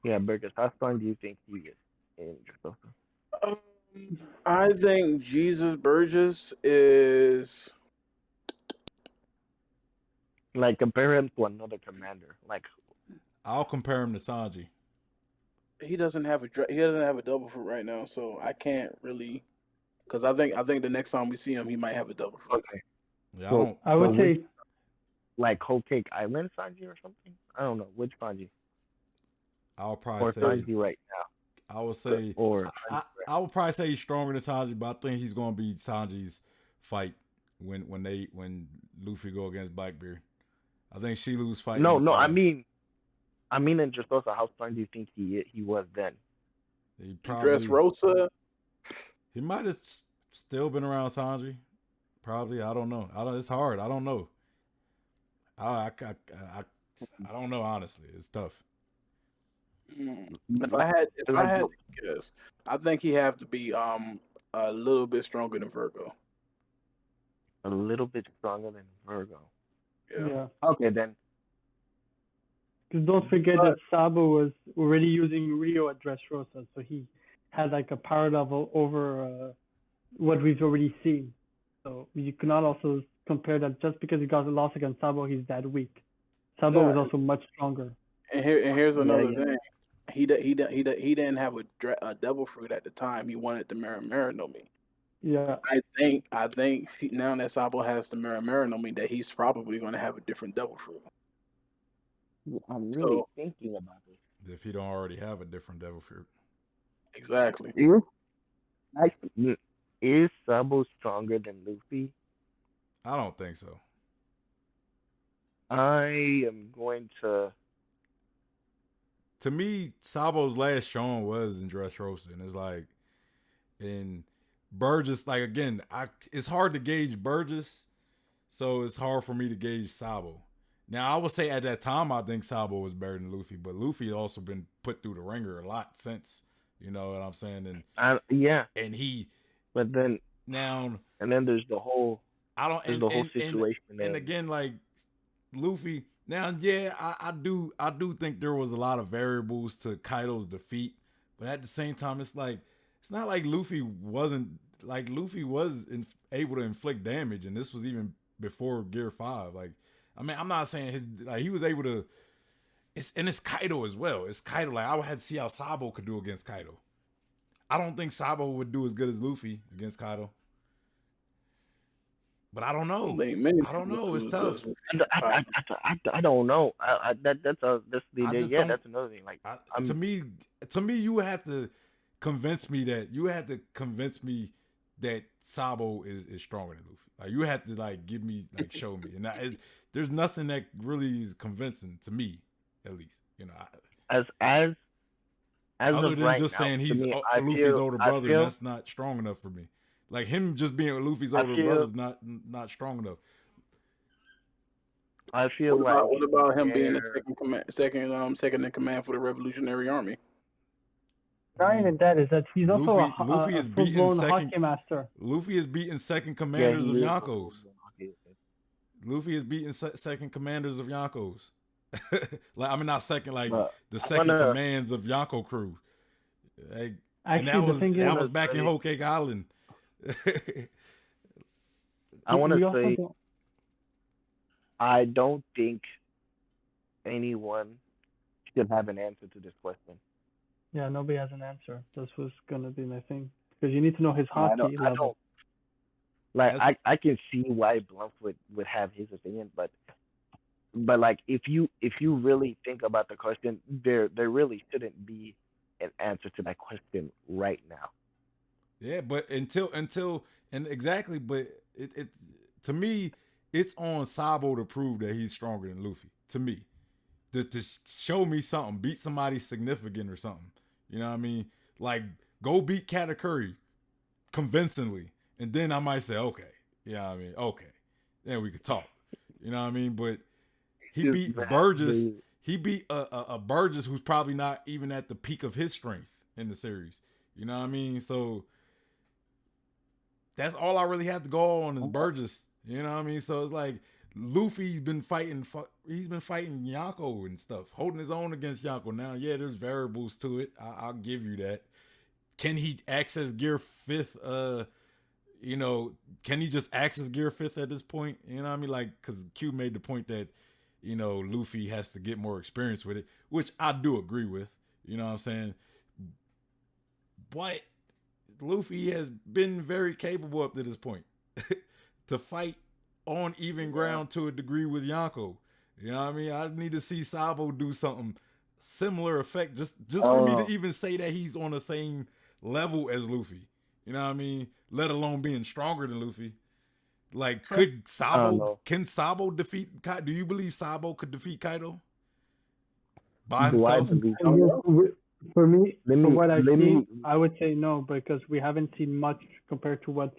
Yeah, Burgess. How strong do you think he is in Dressrosa? I think Jesus Burgess is like compare him to another commander. Like I'll compare him to Sanji. He doesn't have a double fruit right now, so I can't really. Because I think the next time we see him, he might have a double fruit. Okay. Yeah, so, I would say like Whole Cake Island Sanji or something. I don't know which Sanji. I'll probably say Sanji right now. I would say, or I would probably say he's stronger than Sanji, but I think he's going to be Sanji's fight when Luffy go against Blackbeard. I think she lose fight. No, I mean in Dressrosa, how strong do you think he was then? He probably Dressrosa. He might have still been around Sanji. Probably, I don't know. It's hard. I don't know. I don't know. Honestly, it's tough. If I had to guess, I think he have to be a little bit stronger than Virgo. A little bit stronger than Virgo. Yeah. Okay then. Because don't forget that Sabo was already using Rio at Dressrosa, so he had like a power level over what we've already seen. So you cannot also compare that just because he got a loss against Sabo, he's that weak. Sabo was also much stronger. And here's another thing. He didn't have a devil fruit at the time. He wanted the Mera no Mi. Yeah. I think now that Sabo has the Mera no Mi, that he's probably going to have a different devil fruit. I'm really thinking about this. If he don't already have a different devil fruit. Exactly. Is Sabo stronger than Luffy? I don't think so. I am going to. To me, Sabo's last showing was in Dressrosa, and it's like, in Burgess, like again, it's hard to gauge Burgess, so it's hard for me to gauge Sabo. Now, I would say at that time, I think Sabo was better than Luffy, but Luffy also been put through the ringer a lot since. You know what I'm saying? And and he. But then now, and then there's the whole. There's the whole situation. And again, like Luffy. Now, yeah, I do think there was a lot of variables to Kaido's defeat, but at the same time, it's not like Luffy was able to inflict damage, and this was even before Gear 5. Like, I mean, I'm not saying he was able to. It's Kaido as well. It's Kaido. Like, I would have to see how Sabo could do against Kaido. I don't think Sabo would do as good as Luffy against Kaido. But I don't know. I don't know. It's tough. I don't know. That's another thing. Like to me, you would have to convince me that Sabo is stronger than Luffy. Like you have to show me. And there's nothing that really is convincing to me, at least. You know, As other of than right just now, saying to he's me, Luffy's older I brother, and feel, that's not strong enough for me. Like him just being Luffy's I older brother feel, is not strong enough. I feel like What about him being the they're. second in command for the Revolutionary Army? I Not even mean, that. Is that he's also Luffy a is full beating blown second. hockey master. Luffy is beating second Yeah, commanders he of is. Yonkos. Luffy is beating second commanders of Yonkos. Like I mean, not second, like But the I second wanna, commands of Yonko crew. Like, and Actually, the thing I is, that wanna was back in say, Whole Cake Island. I wanna we also say, don't. I don't think anyone should have an answer to this question. Yeah, nobody has an answer. This was gonna be my thing because you need to know his Yeah, hockey I level. don't like. That's I can see why Blunt would have his opinion, but like if you really think about the question, there really shouldn't be an answer to that question right now. yeah, but until and exactly, but it to me, it's on Sabo to prove that he's stronger than Luffy. To me, to show me something, beat somebody significant or something. You know what I mean? Like go beat Katakuri convincingly, and then I might say, okay, yeah, I mean, okay, then we could talk. You know what I mean? But he You beat have Burgess. to. He beat a Burgess who's probably not even at the peak of his strength in the series. You know what I mean? So that's all I really have to go on is Burgess. You know what I mean? So it's like Luffy's been fighting. He's been fighting Yonko and stuff, holding his own against Yonko. Now, yeah, there's variables to it. I'll give you that. Can he access Gear Fifth? You know, can he just access Gear Fifth at this point? You know what I mean? Like, because Q made the point that Luffy has to get more experience with it, which I do agree with. You know what I'm saying? But Luffy has been very capable up to this point to fight on even ground to a degree with Yonko. You know what I mean? I need to see Sabo do something similar effect just for me to Oh, even say that he's on the same level as Luffy. You know what I mean? Let alone being stronger than Luffy. Like, I don't know. can Sabo defeat Kaido? Do you believe Sabo could defeat Kaido by Do I himself? believe? don't know. For me, Let from me what I've let seen, me. I would say no because we haven't seen much compared to what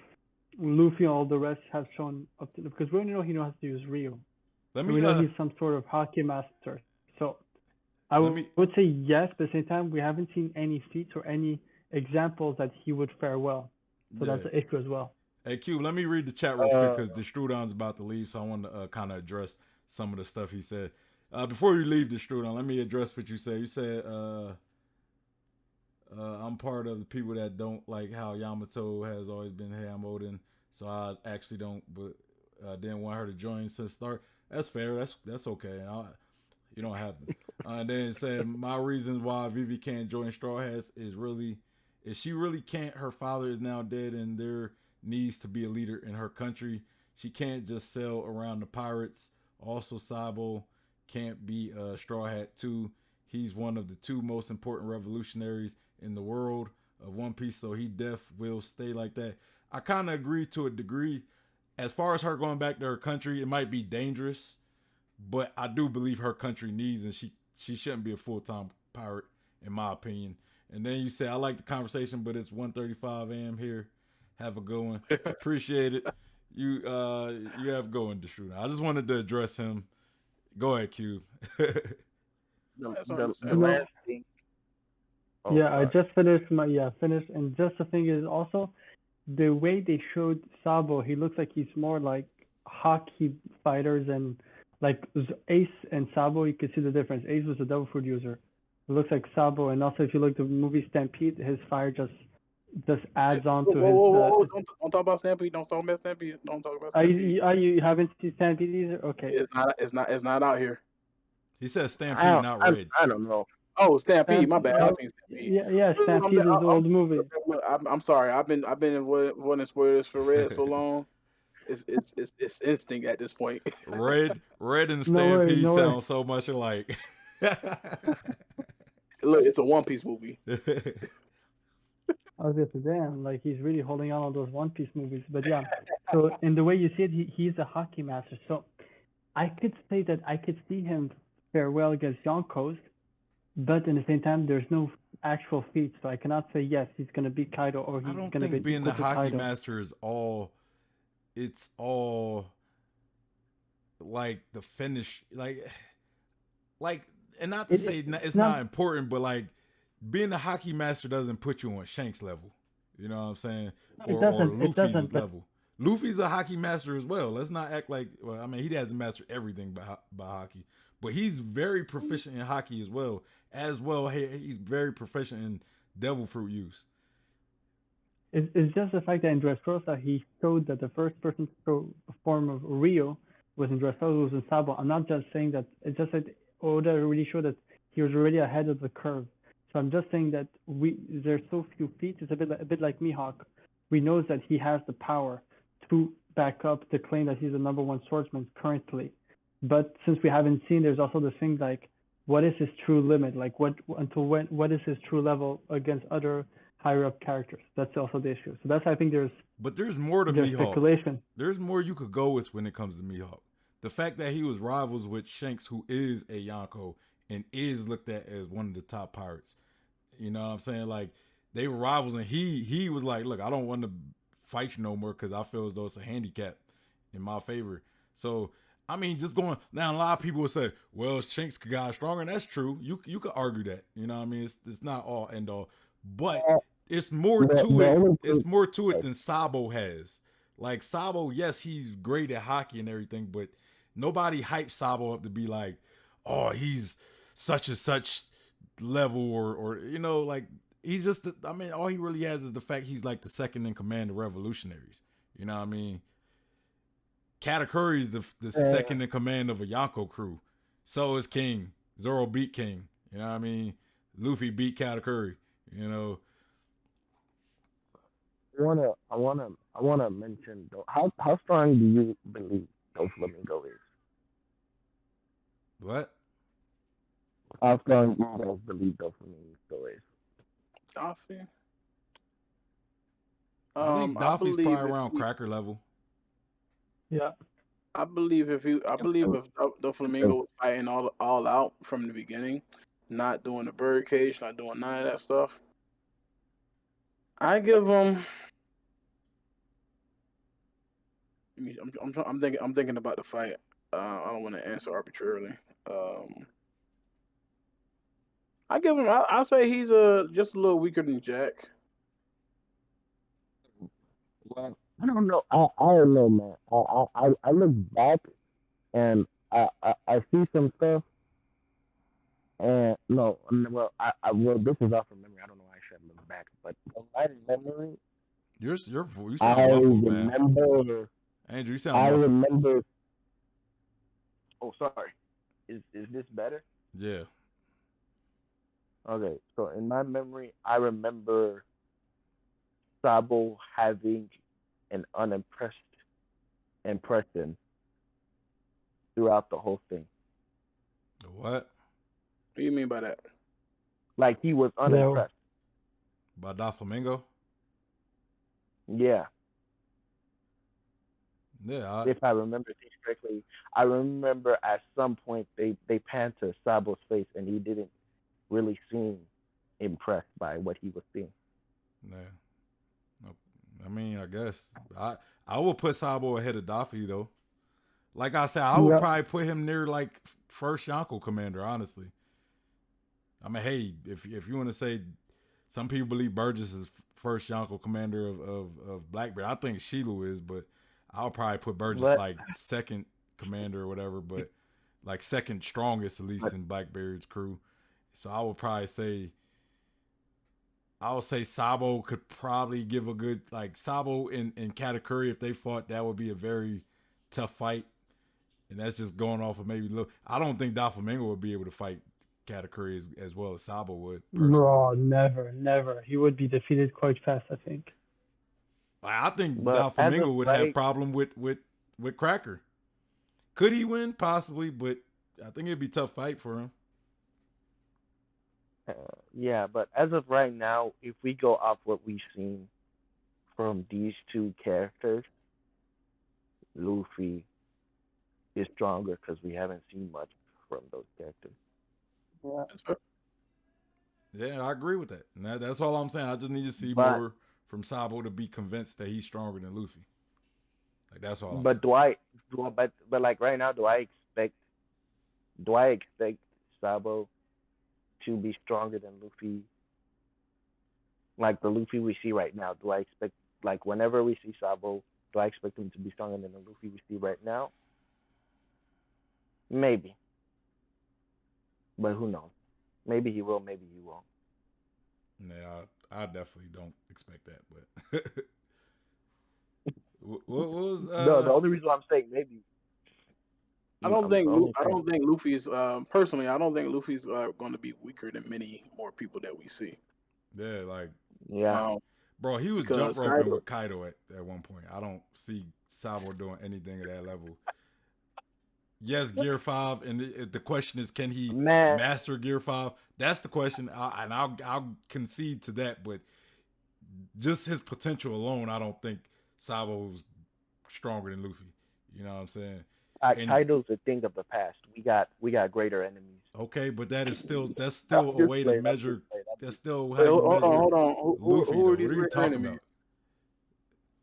Luffy and all the rest have shown up to. Because we only know he knows how to use Ryu, Let and we me know he's some sort of hockey master. So I let me would say yes, but at the same time, we haven't seen any feats or any examples that he would fare well. So yeah. that's an issue as well. Hey Q, let me read the chat real quick Uh, because the Strudon's about to leave, so I want to kind of address some of the stuff he said. Before you leave the Strudon, let me address what you said. You said I'm part of the people that don't like how Yamato has always been Ham Odin, so I actually don't, but didn't want her to join since start. That's fair. That's okay. You don't have to. And then it said my reasons why Vivi can't join Straw Hats is really, if she really can't. Her father is now dead, and there needs to be a leader in her country. She can't just sail around the pirates. Also, Sabo can't be a Straw Hat too. He's one of the two most important revolutionaries in the world of One Piece, so he will stay like that. I kind of agree to a degree. As far as her going back to her country, it might be dangerous, but I do believe her country needs, and she shouldn't be a full-time pirate, in my opinion. And then you say, I like the conversation, but it's 1:35 a.m. here. Have a good one. Appreciate it. You have a good one, Destruder. I just wanted to address him. Go ahead, Cube. That's the No, understandable. last thing. Oh, yeah, I sorry. just finished my finished, and just the thing is also the way they showed Sabo, he looks like he's more like hockey fighters and like Ace and Sabo, you can see the difference. Ace was a devil fruit user. It looks like Sabo, and also if you look at the movie Stampede, his fire just adds on Whoa, to whoa, his. whoa, whoa! Don't talk about Stampede. Don't talk about Stampede. Don't talk about Stampede. You haven't seen Stampede either? Okay. It's not out here. He says Stampede, not Red. I don't know. Oh, Stampede. My Stampede, bad. I seen Stampede. yeah, Stampede is the old movie. I'm sorry. I've been avoiding spoilers for Red so long. It's instinct at this point. Red and No worries, Stampede no worries. sound so much alike. Look, it's a One Piece movie. I was just damn, like he's really holding on those One Piece movies. But yeah, so in the way you see it, he's a hockey master. So I could say that I could see him fare well against Yonkos, but in the same time, there's no actual feat, so I cannot say yes, he's gonna beat Kaido or I he's don't gonna think be being the equal to hockey Kaido. master is all. It's all like the finish, like, and not to say It's it's not. not important, but like being a hockey master doesn't put you on Shanks level. You know what I'm saying? It Or doesn't. It Luffy's doesn't. But level. Luffy's a hockey master as well. Let's not act like, well, I mean, he hasn't mastered everything by hockey, but he's very proficient in hockey as well. As well, he's very proficient in devil fruit use. it's just the fact that in Dressrosa he showed that the first person form of Rio was in Dressrosa, was in Sabo. I'm not just saying that. It's just that Oda really showed that he was already ahead of the curve. So I'm just saying that there's so few feats. It's a bit like Mihawk. We know that he has the power to back up the claim that he's the number one swordsman currently. But since we haven't seen, there's also the thing like what is his true limit? Like what is his true level against other higher up characters? That's also the issue. So that's I think But there's more to there's Mihawk. speculation. There's more you could go with when it comes to Mihawk. The fact that he was rivals with Shanks, who is a Yonko and is looked at as one of the top pirates. You know what I'm saying? Like they were rivals, and he was like, "Look, I don't want to fight you no more because I feel as though it's a handicap in my favor." So I mean, just going now, a lot of people would say, "Well, Shanks got stronger," and that's true. You could argue that. You know what I mean? It's not all end all, but Uh, it's more to the it. only It's thing, more to it than Sabo has. Like Sabo, yes, he's great at hockey and everything, but nobody hypes Sabo up to be like, "Oh, he's such and such level," or like he's just. I mean, all he really has is the fact he's like the second in command of revolutionaries. You know what I mean? Katakuri is the uh, second in command of a Yonko crew. So is King. Zoro beat King. You know what I mean? Luffy beat Katakuri. You know I wanna mention though, how strong do you believe Doflamingo is? what? How strong do you guys believe Doflamingo is? Coffee. I think I Daffy's believe probably around cracker level. Yeah. I believe if the Flamingo was fighting all out from the beginning, not doing the bird cage, not doing none of that stuff, I give him. I'm thinking about the fight. I don't want to answer arbitrarily. Um, I give him. I say he's just a little weaker than Jack. Well, I don't know. I don't know, man. I look back and I see some stuff. And no, well, this is off from memory. I don't know. I should look back, but from my memory, You I sound muffled, man. remember. Andrew, you sound I muffled. remember. Oh, sorry. Is this better? Yeah. Okay. So in my memory, I remember Sabo having an unimpressed impression throughout the whole thing. What? What do you mean by that? Like he was No. unimpressed. By Doflamingo? Yeah. Yeah. If I remember things correctly, I remember at some point they panned to Sabo's face and he didn't really seem impressed by what he was seeing. Yeah. I mean, I guess I would put Sabo ahead of Daffy though. Like I said, I would Yeah. probably put him near like first Yonko commander. Honestly, I mean, hey, if you want to say, some people believe Burgess is first Yonko commander of Blackbeard. I think Shilu is, but I'll probably put Burgess But like second commander or whatever, but like second strongest at least but in Blackbeard's crew. So I would probably say I would say Sabo could probably give a good like Sabo and Katakuri if they fought, that would be a very tough fight. And that's just going off of maybe look. I don't think Doflamingo would be able to fight Katakuri as well as Sabo would personally. No, never, never. He would be defeated quite fast, I think. I think but as of Doflamingo would have right, problem with Cracker. Could he win? Possibly, but I think it'd be a tough fight for him. uh, yeah, but as of right now, if we go off what we've seen from these two characters, Luffy is stronger because we haven't seen much from those characters. Yeah. That's fair. Yeah, I agree with that. And that's all I'm saying. I just need to see But more from Sabo to be convinced that he's stronger than Luffy. Like that's all I'm but saying. but like right now, do I expect Sabo to be stronger than Luffy? Like the Luffy we see right now, do I expect like whenever we see Sabo, do I expect him to be stronger than the Luffy we see right now? Maybe, but who knows? Maybe he will, maybe he won't. Yeah, I definitely don't expect that. But what was No, the only reason why I'm saying maybe, I don't I'm think only I saying don't think Luffy's personally. I don't think Luffy's going to be weaker than many more people that we see. yeah, like yeah. Um, bro, he was jump because roping Kaido, with Kaido at one point. I don't see Sabo doing anything at that level. Yes, Gear 5, and the question is, can he Man, master Gear 5? That's the question, and I'll concede to that. But just his potential alone, I don't think Sabo's stronger than Luffy. You know what I'm saying? And Kaido's a thing of the past. We got greater enemies. okay, but that's I'm still a just way to playing. I'm measure. just playing. That's still how wait, you hold on, measure hold on. Luffy, Who though. are What these are you greater talking enemies?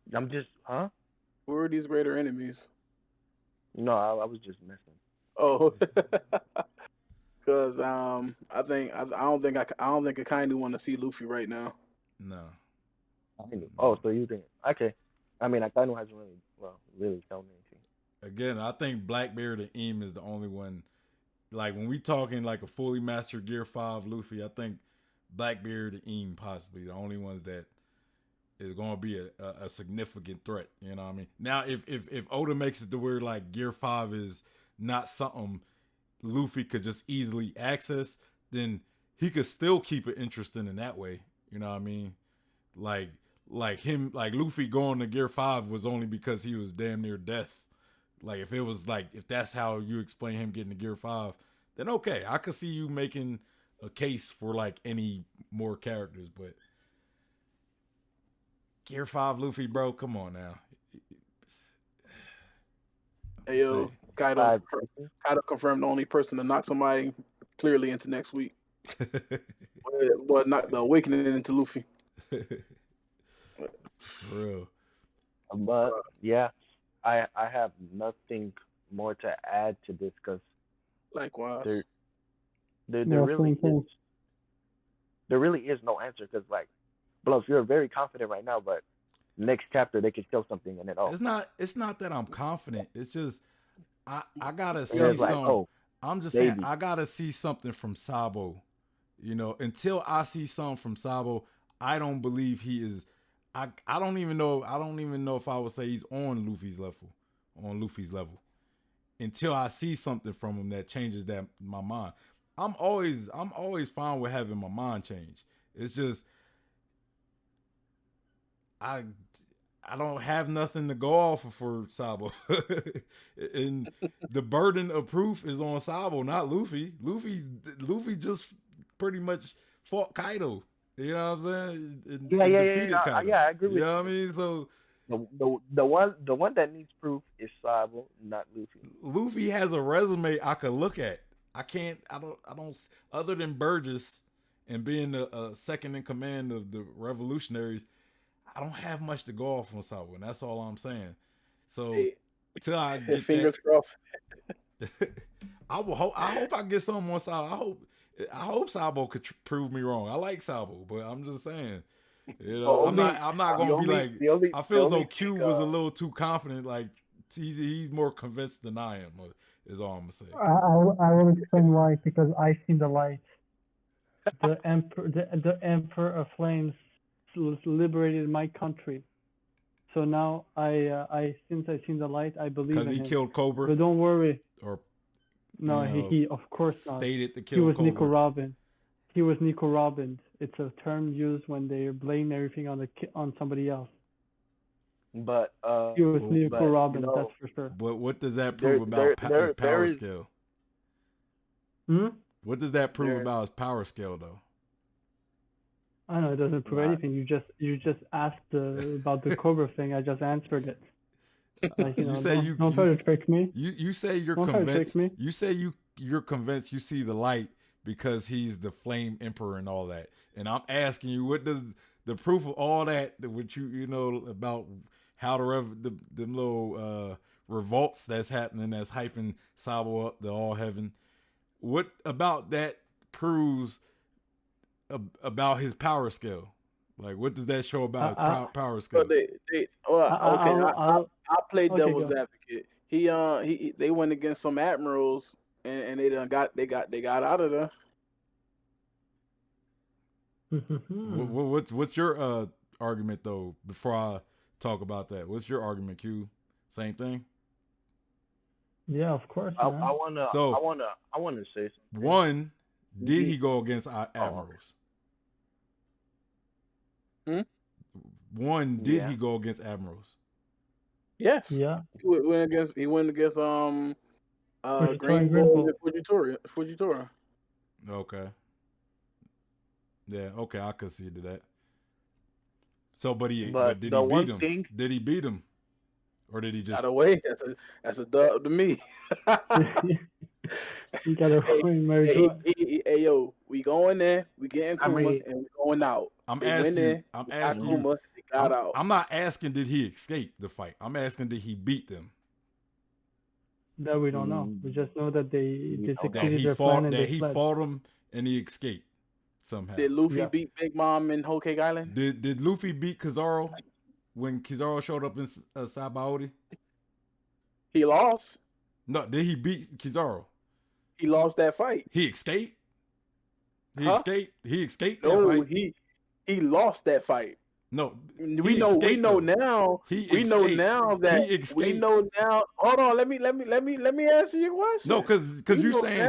about? I'm just, huh? Who are these greater enemies? No, I was just messing. Oh, because I don't think I kind of want to see Luffy right now. No, Oh, no. so you think? Okay. I mean, Akainu hasn't really shown anything. Again, I think Blackbeard and Eam is the only one. Like when we talking like a fully mastered Gear 5 Luffy, I think Blackbeard and Eam possibly the only ones that is going to be a significant threat. You know what I mean? Now, if Oda makes it to where like Gear 5 is not something Luffy could just easily access, then he could still keep it interesting in that way. You know what I mean? Like like Luffy going to Gear 5 was only because he was damn near death. Like if it was like if that's how you explain him getting to Gear 5, then okay, I could see you making a case for like any more characters, but Gear 5 Luffy, bro, come on now. Hey Say. yo, Kaido, Five. Kaido confirmed the only person to knock somebody clearly into next week. But not the awakening into Luffy. For real. But yeah, I have nothing more to add to this because Likewise. there Yeah, really same thing. there really is no answer because like, Bluff, you're very confident right now, but next chapter they could show something and then It's not that I'm confident. It's just I gotta and see then it's like some. I'm just saying maybe. I gotta see something from Sabo. You know, until I see something from Sabo, I don't believe he is. I don't even know. I don't even know if I would say he's on Luffy's level. On Luffy's level. Until I see something from him that changes that my mind. I'm always fine with having my mind change. It's just I I don't have nothing to go off of for Sabo. And the burden of proof is on Sabo, not Luffy. Luffy just pretty much fought Kaido. You know what I'm saying? And defeated Kaido. Yeah, I agree You with know you. what I mean? So The one that needs proof is Sabo, not Luffy. Luffy has a resume I could look at. I don't other than Burgess and being a second in command of the revolutionaries, I don't have much to go off on Sabo, and that's all I'm saying. So Hey, till I get fingers crossed. I hope I get something on Sabo. I hope Sabo could prove me wrong. I like Sabo, but I'm just saying, you know, I'm not gonna be like. I feel as though Q was a little too confident. Like he's more convinced than I am. Is all I'm gonna say. I will explain why, because I seen the light. The Emperor of Flames liberated my country. So now since I seen the light, I believe Because in he him. killed Cobra, But don't worry. or No, you know, he of course not. stated to He kill was Cobra. Nico Robin. He was Nico Robin. It's a term used when they blame everything on somebody else. But He was Nico but Robin, that's for sure. But what does that there prove about his there power is scale? Hmm? What does that prove there about his power scale, though? I know it doesn't prove not anything. You just asked about the Cobra thing. I just answered it. You say don't try to trick me. you say you're Don't try to trick convinced. me. You say you're convinced you see the light because he's the flame emperor and all that. And I'm asking you, what does the proof of all that what you know about how the little revolts that's happening that's hyping Sabo up to all heaven? What about that proves about his power scale? Like, what does that show about his power scale? But okay. I play Okay, devil's go. advocate. They went against some admirals and they got out of there. What's your argument though? Before I talk about that, what's your argument, Q? Same thing. Yeah, of course, I man. wanna say something. One, did he go against admirals? One, did he go against admirals? Yes. Yeah. He went against Fujitora and Green Bull and Fujitora. Okay. Yeah, okay, I could see to that. So, but did he beat him? Did he beat him, or did he just got away? That's a dub to me. You got to win, Mary. Hey, yo, we going there, we getting Kuma, and we going out. I'm they asking went you. in, I'm they asking got you. Kuma, they got out. I'm not asking did he escape the fight. I'm asking did he beat them. That we don't know. We just know that they That succeeded he their fought. plan and That they he fled. fought him and he escaped somehow. Did Luffy beat Big Mom in Whole Cake Island? Did Luffy beat Kizaru when Kizaru showed up in Sabaody? He lost. No, did he beat Kizaru? He lost that fight. He escaped. He Huh? escaped. He escaped that No, fight. he lost that fight. No, We know now. He know now that he escaped. we know now. Hold on, let me answer your question. No, because you're saying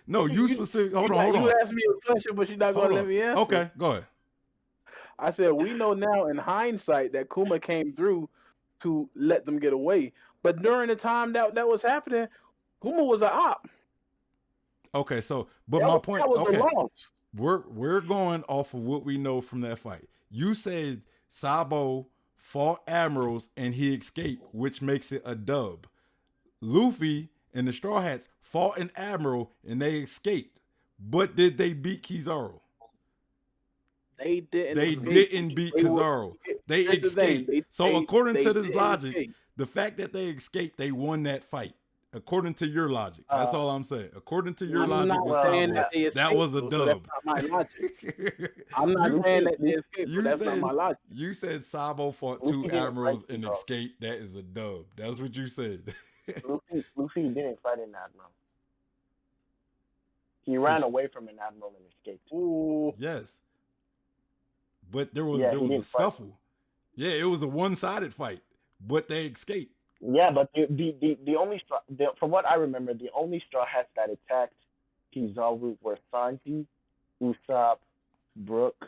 you specific. Hold on. You asked me a question, but you're not gonna let me answer. Okay, go ahead. I said we know now in hindsight that Kuma came through to let them get away, but during the time that was happening, Kuma was an op. Okay, so my point. That was okay, a loss. We're going off of what we know from that fight. You said Sabo fought admirals and he escaped, which makes it a dub. Luffy and the Straw Hats fought an admiral and they escaped. But did they beat Kizaru? They didn't. They didn't beat Kizaru. They escaped. According to this logic, the fact that they escaped, they won that fight. According to your logic, that's all I'm saying. According to your logic, with Sabo, that was a dub. So that's not my logic. I'm not saying that they escaped. That's not my logic. You said Sabo fought two admirals and escaped. That is a dub. That's what you said. Luffy didn't fight an admiral. He ran away from an admiral and escaped. Ooh. Yes, but there was a scuffle. Yeah, it was a one-sided fight, but they escaped. Yeah, but the only from what I remember, the only Straw Hats that attacked Kizaru were Sanji, Usopp, Brook.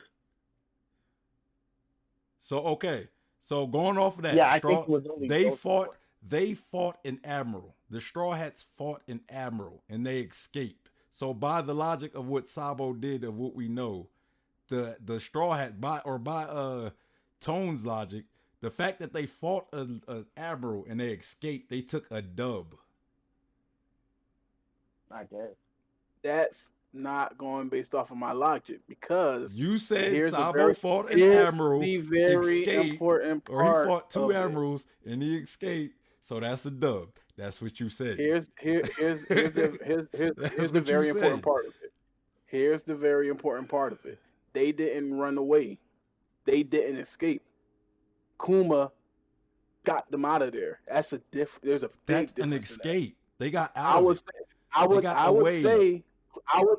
So going off of that, I think it was only they fought an admiral. The Straw Hats fought an admiral and they escaped. So by the logic of what Sabo did, of what we know, the Straw Hat by Tone's logic, the fact that they fought an admiral and they escaped, they took a dub. I guess. That's not going based off of my logic because you said Sabo fought an admiral, escaped, or he fought two admirals and he escaped. So that's a dub. That's what you said. Here's the very important part of it. Here's the very important part of it. They didn't run away. They didn't escape. Kuma got them out of there. That's a different. There's a big. That's an escape. They got out. I would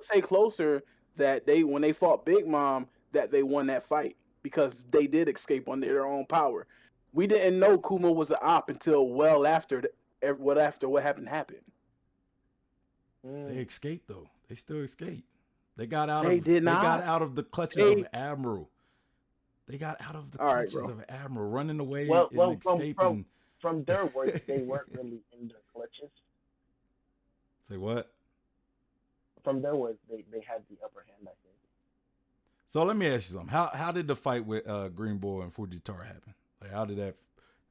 say closer that when they fought Big Mom that they won that fight because they did escape on their own power. We didn't know Kuma was an op until well after what happened. They escaped though. They still escaped. They got out. They got out of the clutches of an admiral. They got out of the clutches of an admiral, running away and escaping. From their words, they weren't really in their clutches. Say what? From their words, they had the upper hand, I think. So let me ask you something. How did the fight with Green Bull and Fujitora happen? Like, how did that?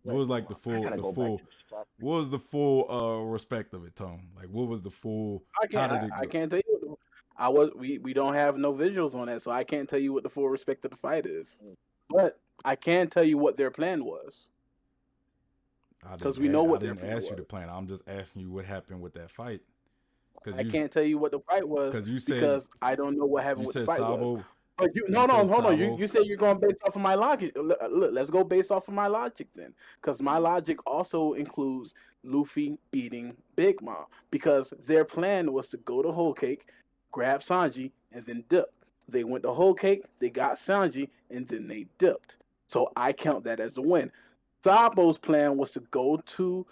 What was like I gotta go back to the shot. what was the full respect of it, Tone? Like what was the full? How did it I go? can't tell you. I was we don't have no visuals on that, so I can't tell you what the full respect of the fight is. But I can tell you what their plan was because we know I what their didn't plan ask you was. the plan. I'm just asking you what happened with that fight. Cause I can't tell you what the fight was you said because I don't know what happened you with the said fight was. Sabo. But you You no no said hold on. Sabo. You said you're going based off of my logic. Look, let's go based off of my logic then, because my logic also includes Luffy beating Big Mom because their plan was to go to Whole Cake, grab Sanji, and then dip. They went to Whole Cake, they got Sanji, and then they dipped. So I count that as a win. Sabo's plan was to go to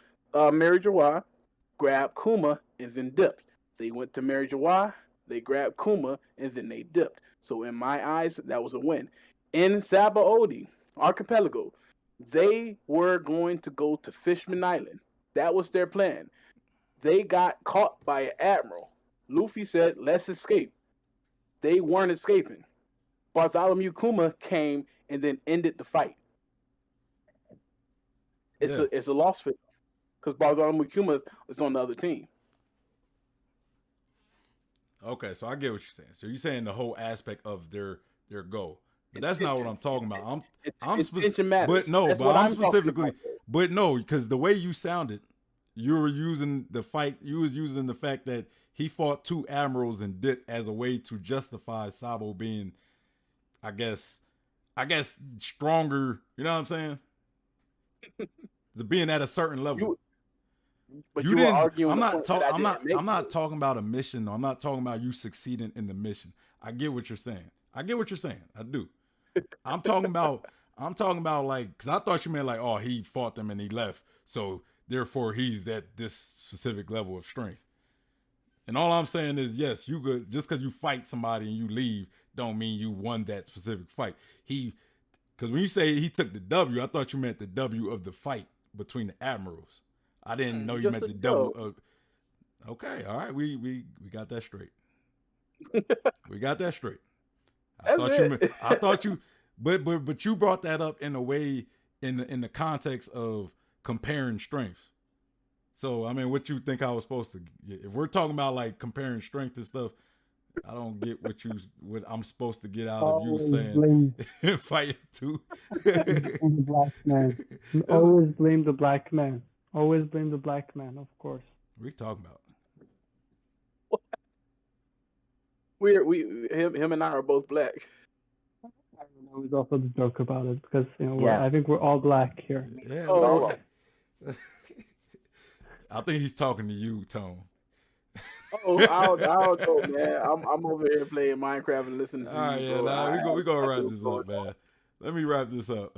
Mary Jawai, grab Kuma, and then dipped. They went to Mary Jawai, they grabbed Kuma, and then they dipped. So in my eyes, that was a win. In Sabaody Archipelago, they were going to go to Fishman Island. That was their plan. They got caught by an admiral. Luffy said, "Let's escape." They weren't escaping. Bartholomew Kuma came and then ended the fight. Yeah. It's a loss for them because Bartholomew Kuma is on the other team. Okay, so I get what you're saying. So you're saying the whole aspect of their goal, but that's not what I'm talking about. Intention matters. But no, That's but what I'm I'm talking specifically, about, though. but no, because the way you sounded, you were using the fight. You was using the fact that he fought two admirals and dipped as a way to justify Sabo being, I guess, stronger. You know what I'm saying? The being at a certain level. But You you were didn't. arguing the point that I didn't make. I'm not talking about a mission. Though. I'm not talking about you succeeding in the mission. I get what you're saying. I do. I'm talking about. Like, because I thought you meant like, oh, he fought them and he left, so therefore he's at this specific level of strength. And all I'm saying is, yes, you could just because you fight somebody and you leave, don't mean you won that specific fight. Because when you say he took the W, I thought you meant the W of the fight between the admirals. I didn't know you meant the double. Okay, all right, we got that straight. We got that straight. I thought you, but you brought that up in a way in the context of comparing strengths. So I mean, what you think I was supposed to get? If we're talking about like comparing strength and stuff, I don't get what I'm supposed to get out of you saying fighting too. The black man. Always blame the black man. Always blame the black man, of course. What are you talking about? Him and I are both black. I don't know. It's also the joke about it because Yeah. I think we're all black here. Yeah. Oh, I think he's talking to you, Tone. I don't know, man. I'm over here playing Minecraft and listening to All right, you, yeah, bro. we gonna wrap this up, man. Let me wrap this up.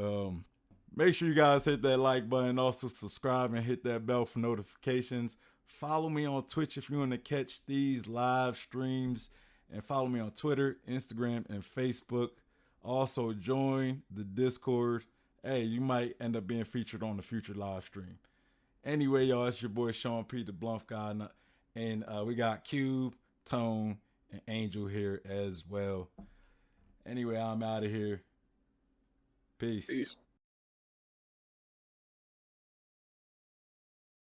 Make sure you guys hit that like button, also subscribe and hit that bell for notifications. Follow me on Twitch if you want to catch these live streams, and follow me on Twitter, Instagram, and Facebook. Also join the Discord. Hey, you might end up being featured on the future live stream. Anyway, y'all, it's your boy Sean P, the Bluff guy, and we got Cube, Tone, and Angel here as well. Anyway, I'm out of here. Peace.